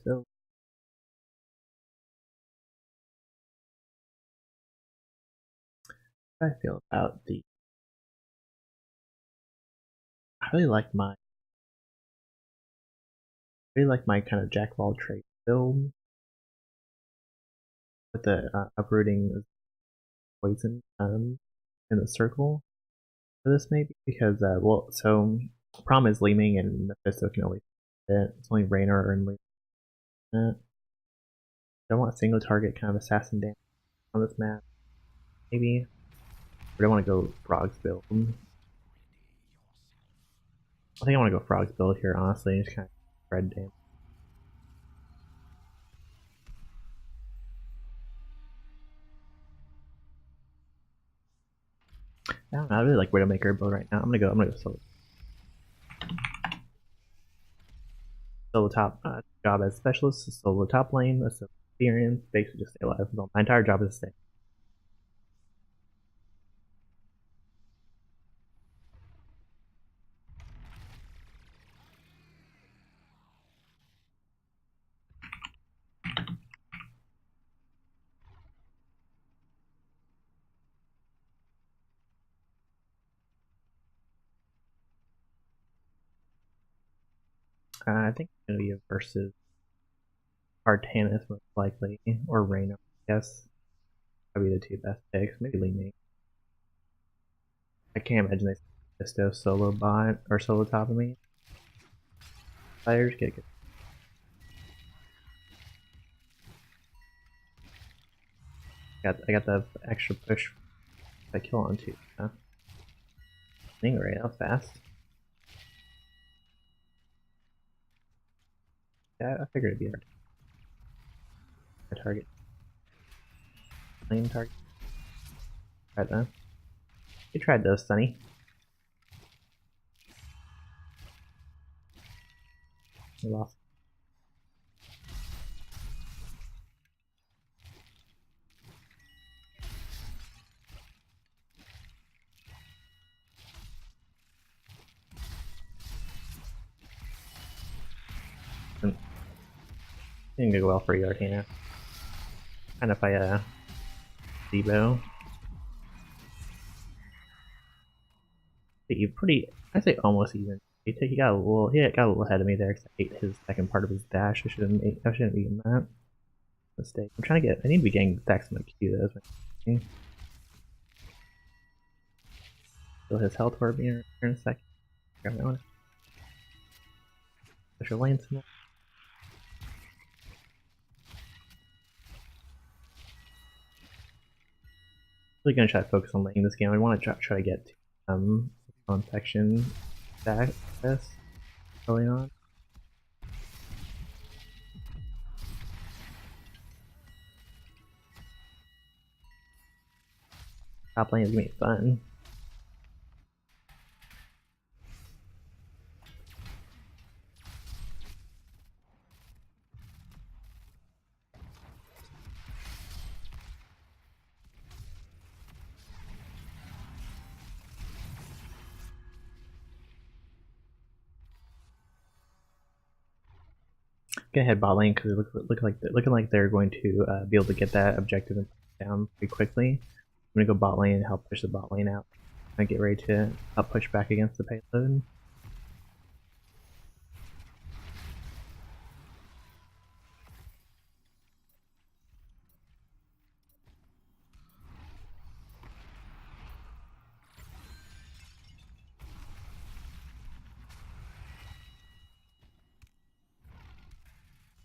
So I feel about the. I really like my kind of jack of all trades build with the uprooting poison in the circle for this maybe because well so problem is Leeming and Mephisto can always hit it. It's only Raynor and Leeming. I want a single target kind of assassin damage on this map maybe. I don't want to go Frogs build. I think I want to go Frogs build here honestly, just kind of spread damage. I don't know, I really like Widowmaker build right now. I'm gonna go solo top job as specialist, solo top lane, experience, basically just stay alive. My entire job is to stay. I think Inoue versus Artanis most likely, or Raynor, I guess. That'd be the 2 best picks. Maybe Leeming. I can't imagine they Mephisto solo bot or solo top of me. Fighters get good. I got the extra push I kill on too. Huh? Stingray, that was fast. Yeah, I figured it'd be our target. Lane target. Tried that. You tried those, Sunny. We lost. Didn't go well for you, Arcana. Kind of by Debo. But you pretty, I say almost even. He got a little ahead of me there because I ate his second part of his dash. I shouldn't have eaten that. Mistake. I need to be getting stacks on my Q though. Still his health orb here in a second. Grab my one. Special lane some more. really gonna try to focus on laning this game. I want to try to get infection access early on. Top lane is gonna be fun. Gonna head bot lane because it looking like they're going to be able to get that objective down pretty quickly. I'm gonna go bot lane and help push the bot lane out. I get ready to help push back against the payload.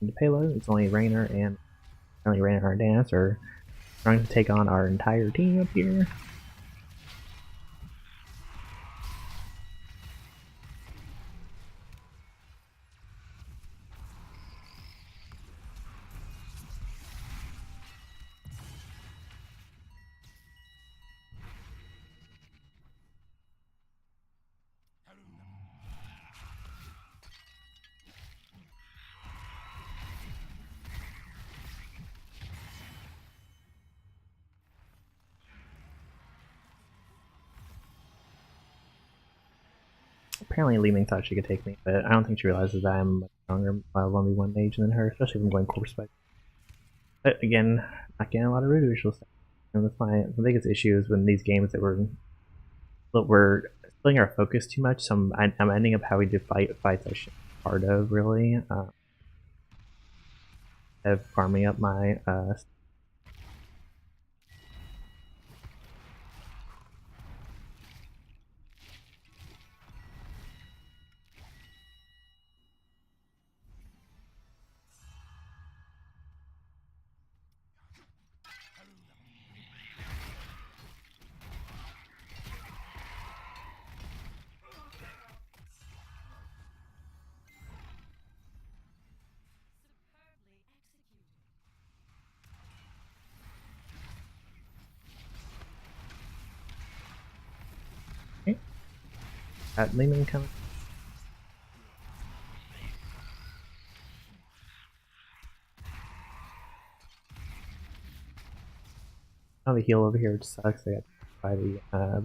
The payload, it's only Raynor and apparently Raynor and Ardanis are trying to take on our entire team up here. Apparently Li Ming thought she could take me, but I don't think she realizes that I'm much stronger 1v1 mage than her, especially if I'm going corpse spike. But again, not getting a lot of root visual stuff. And that's the biggest issue is when these games that we're splitting our focus too much, so I'm ending up having to fights I shouldn't be part of, really. Of farming up my at Li Ming coming. Oh, the heal over here sucks. I got to try the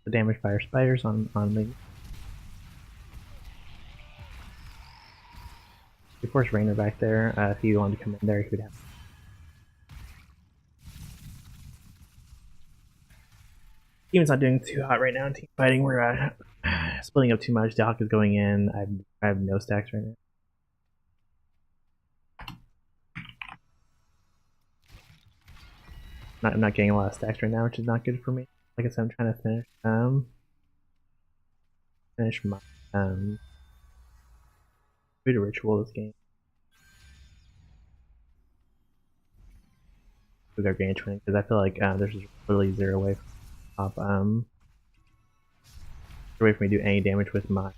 damage by our spiders on Li. We forced Raynor back there. If he wanted to come in there, he would have. Team's not doing too hot right now in team fighting. We're splitting up too much. Doc is going in. I have no stacks right now. I'm not getting a lot of stacks right now, which is not good for me. Like I said, I'm trying to finish my Voodoo Ritual this game. With our gain training, because I feel like there's literally zero way from top away from me to do any damage with my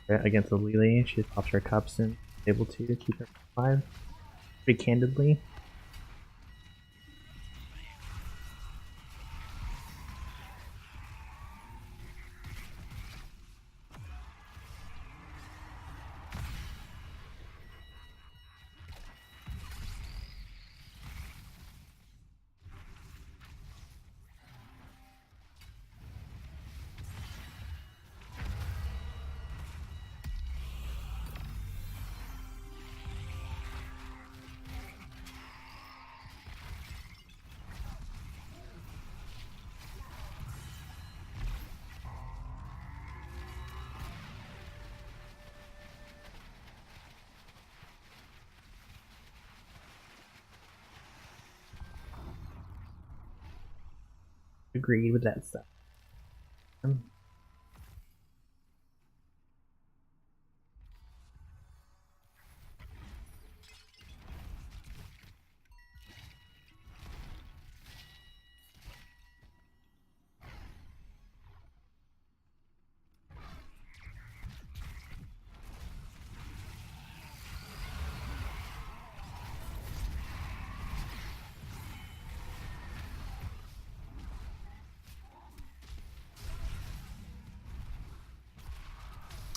against the Lily. She just pops her cups and is able to keep her alive pretty candidly. Agreed with that stuff.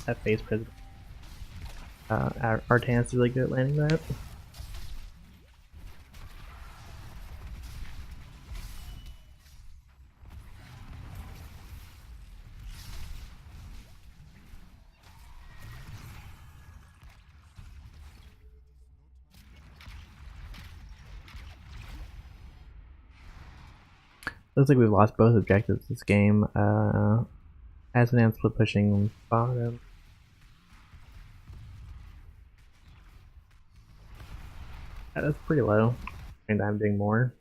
That phase prison. Artan's really good at landing that. Looks like we've lost both objectives this game. Azanan split pushing bottom. That's pretty low. And I'm doing more.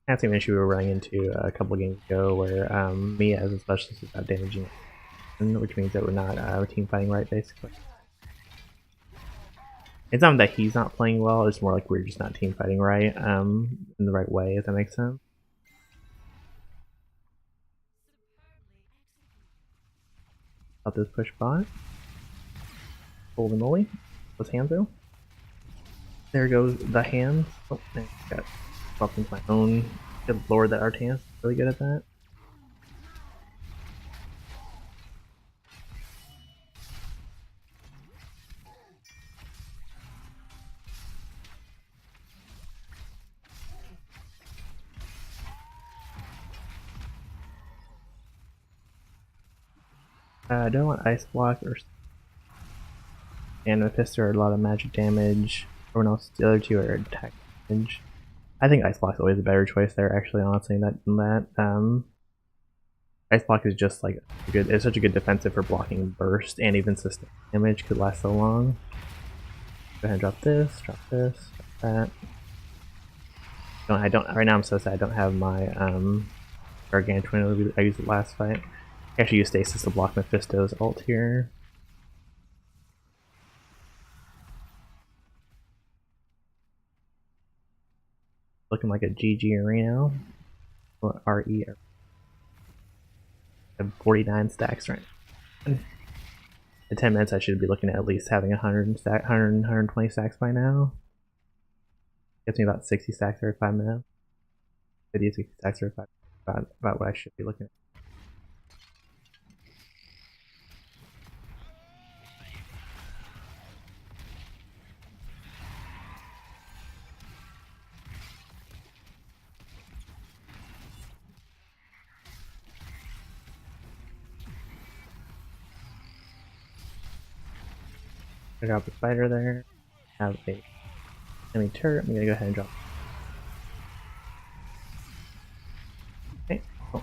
That's the same issue we were running into a couple games ago where Mia as a specialist is out damaging it, which means that we're not team fighting right, basically. It's not that he's not playing well, it's more like we're just not team fighting right in the right way, if that makes sense. About this push bot. Holy moly. Those hands though. There goes the hands. Oh, I got swapped into my own. Good lord, that Artan's really good at that. I don't want Ice Block or and Mephisto are a lot of magic damage. Everyone else, the other two are attack damage. I think Ice Block's always a better choice there, actually, honestly, than that. Ice Block is just like good. It's such a good defensive for blocking burst and even system damage could last so long. Go ahead and drop this, drop that. I don't. Right now, I'm so sad I don't have my Gargantuan. I used it last fight. I actually use Stasis to block Mephisto's ult here. Looking like a GG Reno. Or RE. I have 49 stacks right now. In 10 minutes I should be looking at least having 120 stacks by now. Gets me about 60 stacks every 5 minutes. 50 to 60 stacks every 5 minutes. About what I should be looking at. I drop a spider there. Have a enemy turret. I'm gonna go ahead and drop. Okay. Oh.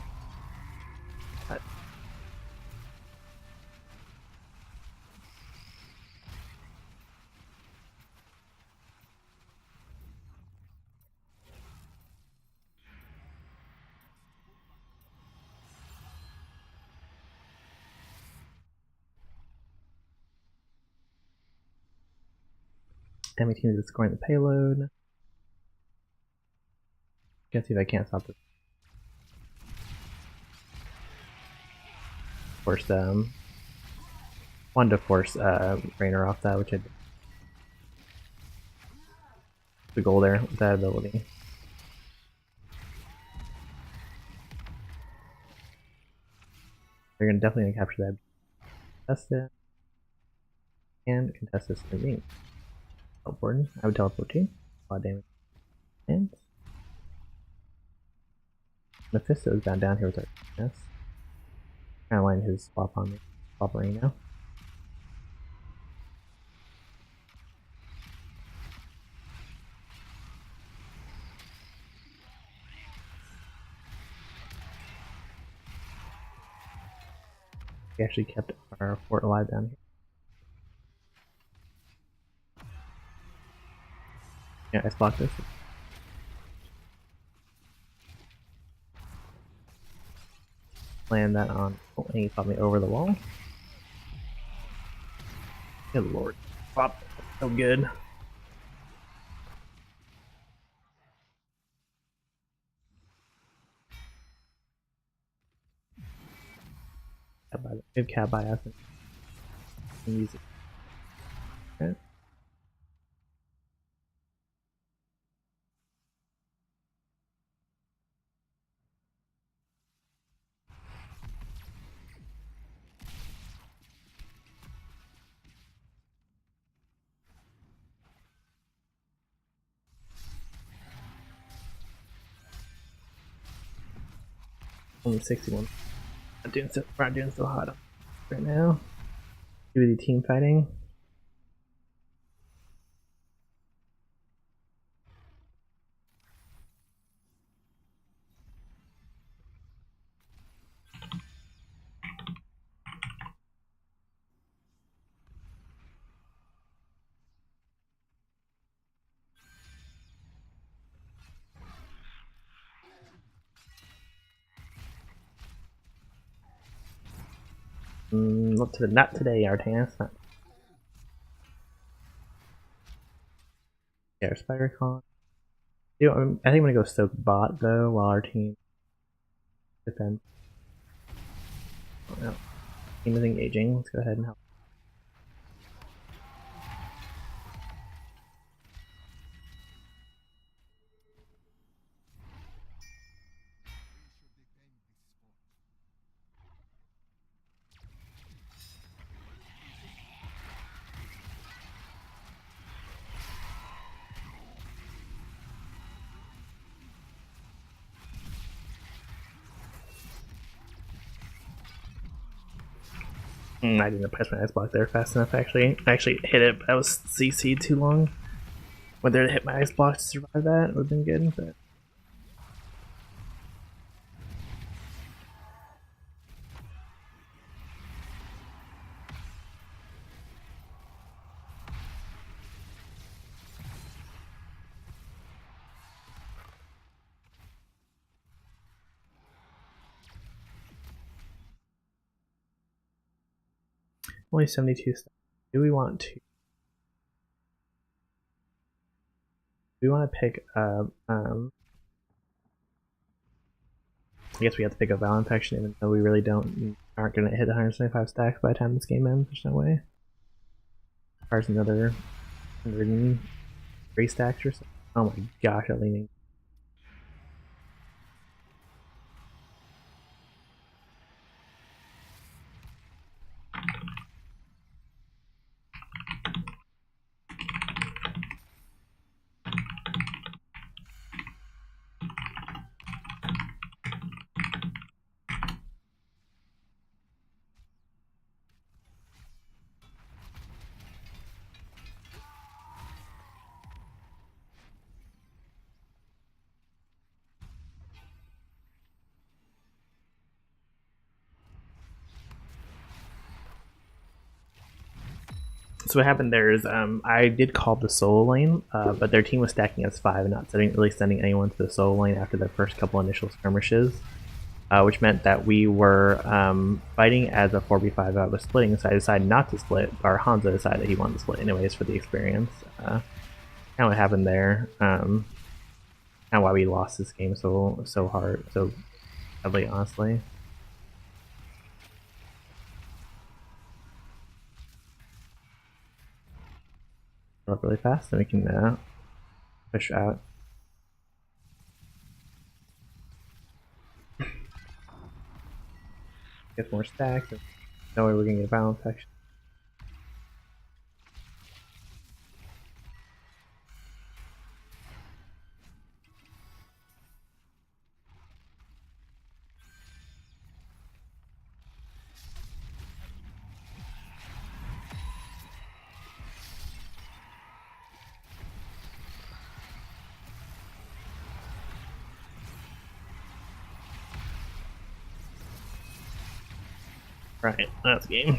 Enemy team is scoring the payload. Let's see if I can't stop this. Force wanted to force Rainer off that, which I did. The goal there with that ability. They're definitely gonna capture that. Contest it. And contest this for me. Teleporting. I would teleport too. A lot of damage. And Mephisto is down here with our yes. Kind of line his swap on me. Swap right now. We actually kept our fort alive down here. Yeah, I blocked this. land that on. Oh, and he popped me over the wall. Good lord. Pop. So good. Good cat by us. Use it. Okay. Only 61. We're not doing so hot right now. Do the team fighting. Not today, Artanis. Not. Yeah, Spider Con. I think I'm gonna go soak bot though while our team defends. Oh, no. Team is engaging. Let's go ahead and help. I didn't press my ice block there fast enough. Actually, I actually hit it, but I was CC'd too long. Whether to hit my ice block to survive that would have been good, but. Only 72 stuff. Do we want to? We want to pick up. I guess we have to pick up Val Infection, even though we really aren't going to hit 175 stacks by the time this game ends. There's no way. Requires another 103 stacks or something. Oh my gosh, that leaning. So what happened there is I did call the solo lane, but their team was stacking as 5 and not really sending anyone to the solo lane after the first couple initial skirmishes, which meant that we were fighting as a 4v5 out of splitting, so I decided not to split, or Hanzo decided he wanted to split anyways for the experience. Kind of what happened there, kind of why we lost this game so heavily, honestly. Up really fast, and we can push out. Get more stacks. No way we're gonna get a Val Infection. Right, that's game.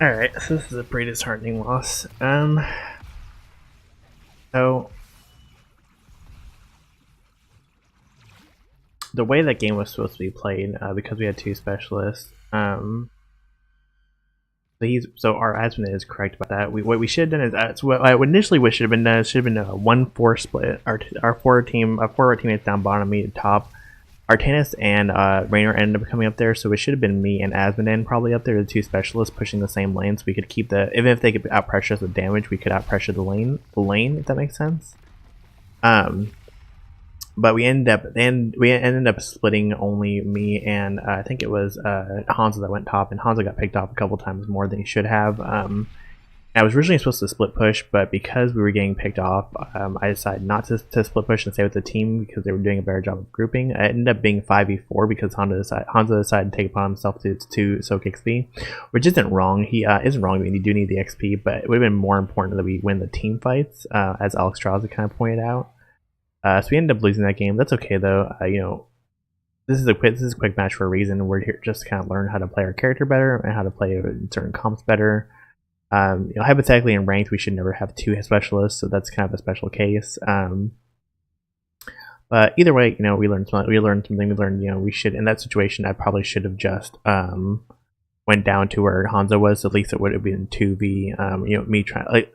Alright, so this is a pretty disheartening loss. So the way that game was supposed to be played, because we had two specialists, so our admin is correct about that. What we should have done is what I initially wish should have been done. It should have been a 1-4 split. Our forward teammates down bottom, me at top. Artanis and Raynor ended up coming up there, so it should have been me and Asmoden probably up there, the two specialists pushing the same lane, so we could keep the, even if they could out pressure us with damage, we could out pressure the lane, if that makes sense. But we ended up splitting only me and I think it was Hanzo that went top, and Hanzo got picked off a couple times more than he should have. I was originally supposed to split push, but because we were getting picked off, I decided not to split push and stay with the team because they were doing a better job of grouping. It ended up being 5v4 because Hanzo decided to take upon himself to soak XP, which isn't wrong. He isn't wrong. I mean, you do need the XP, but it would have been more important that we win the team fights, as Alex Strauss kind of pointed out. So we ended up losing that game. That's okay though. You know, this is a quick match for a reason. We're here just to kind of learn how to play our character better and how to play certain comps better. You know, hypothetically in ranked, we should never have two specialists, so that's kind of a special case. But either way, you know, we learned something. We learned, you know, we should, in that situation, I probably should have just went down to where Hanzo was. At least it would have been 2v. You know, me trying, like,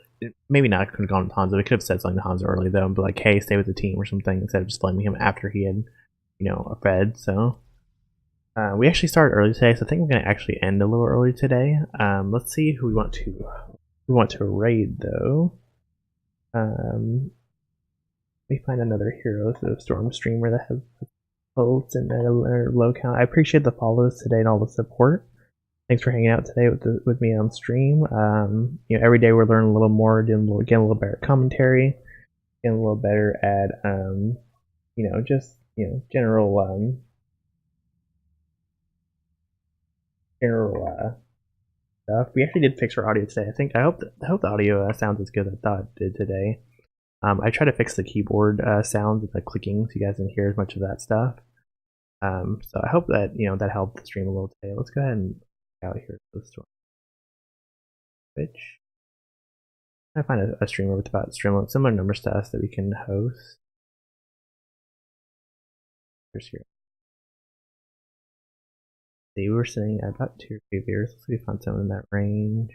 maybe not could have gone with Hanzo. We could have said something to Hanzo early though, and be like, hey, stay with the team or something, instead of just blaming him after he had, you know, fed. So we actually started early today, so I think we're going to actually end a little early today. Let's see who we want to raid though. Let me find another hero, so Storm streamer that has votes and a low count. I appreciate the follows today and all the support. Thanks for hanging out today with me on stream. You know, every day we're learning a little more, getting a little better at commentary, getting a little better at you know, just, you know, general stuff. We actually did fix our audio today. I hope the audio sounds as good as I thought it did today. I tried to fix the keyboard sounds and the clicking so you guys didn't hear as much of that stuff. So I hope that, you know, that helped the stream a little today. Let's go ahead and out here to the store. Twitch. I find a streamer with about similar numbers to us that we can host. Here's here. See, we were sitting at about 2 or 3 viewers. Let's see if we found someone in that range.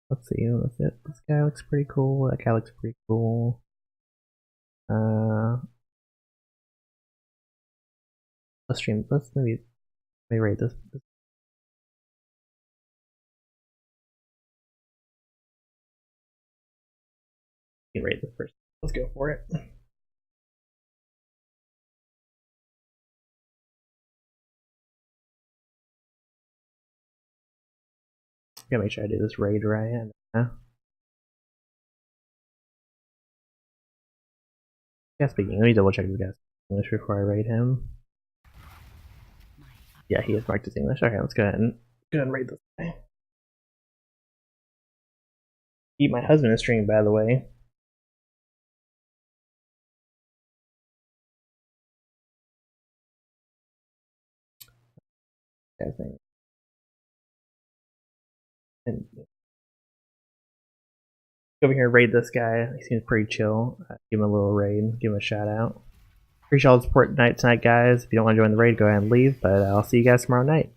Let's see. That's it. This guy looks pretty cool. That guy looks pretty cool. Let's stream. Let's maybe rate this. Rate this first. Let's go for it. Gotta make sure I do this raid right. Yeah, speaking, let me double check this guy's English before I raid him. Yeah, he is marked as English. Okay, let's go ahead and raid this guy. Keep my husband in stream, by the way. And over here and raid this guy. He seems pretty chill. Give him a little raid. Give him a shout out. Appreciate all the support tonight, guys. If you don't want to join the raid, go ahead and leave. But I'll see you guys tomorrow night.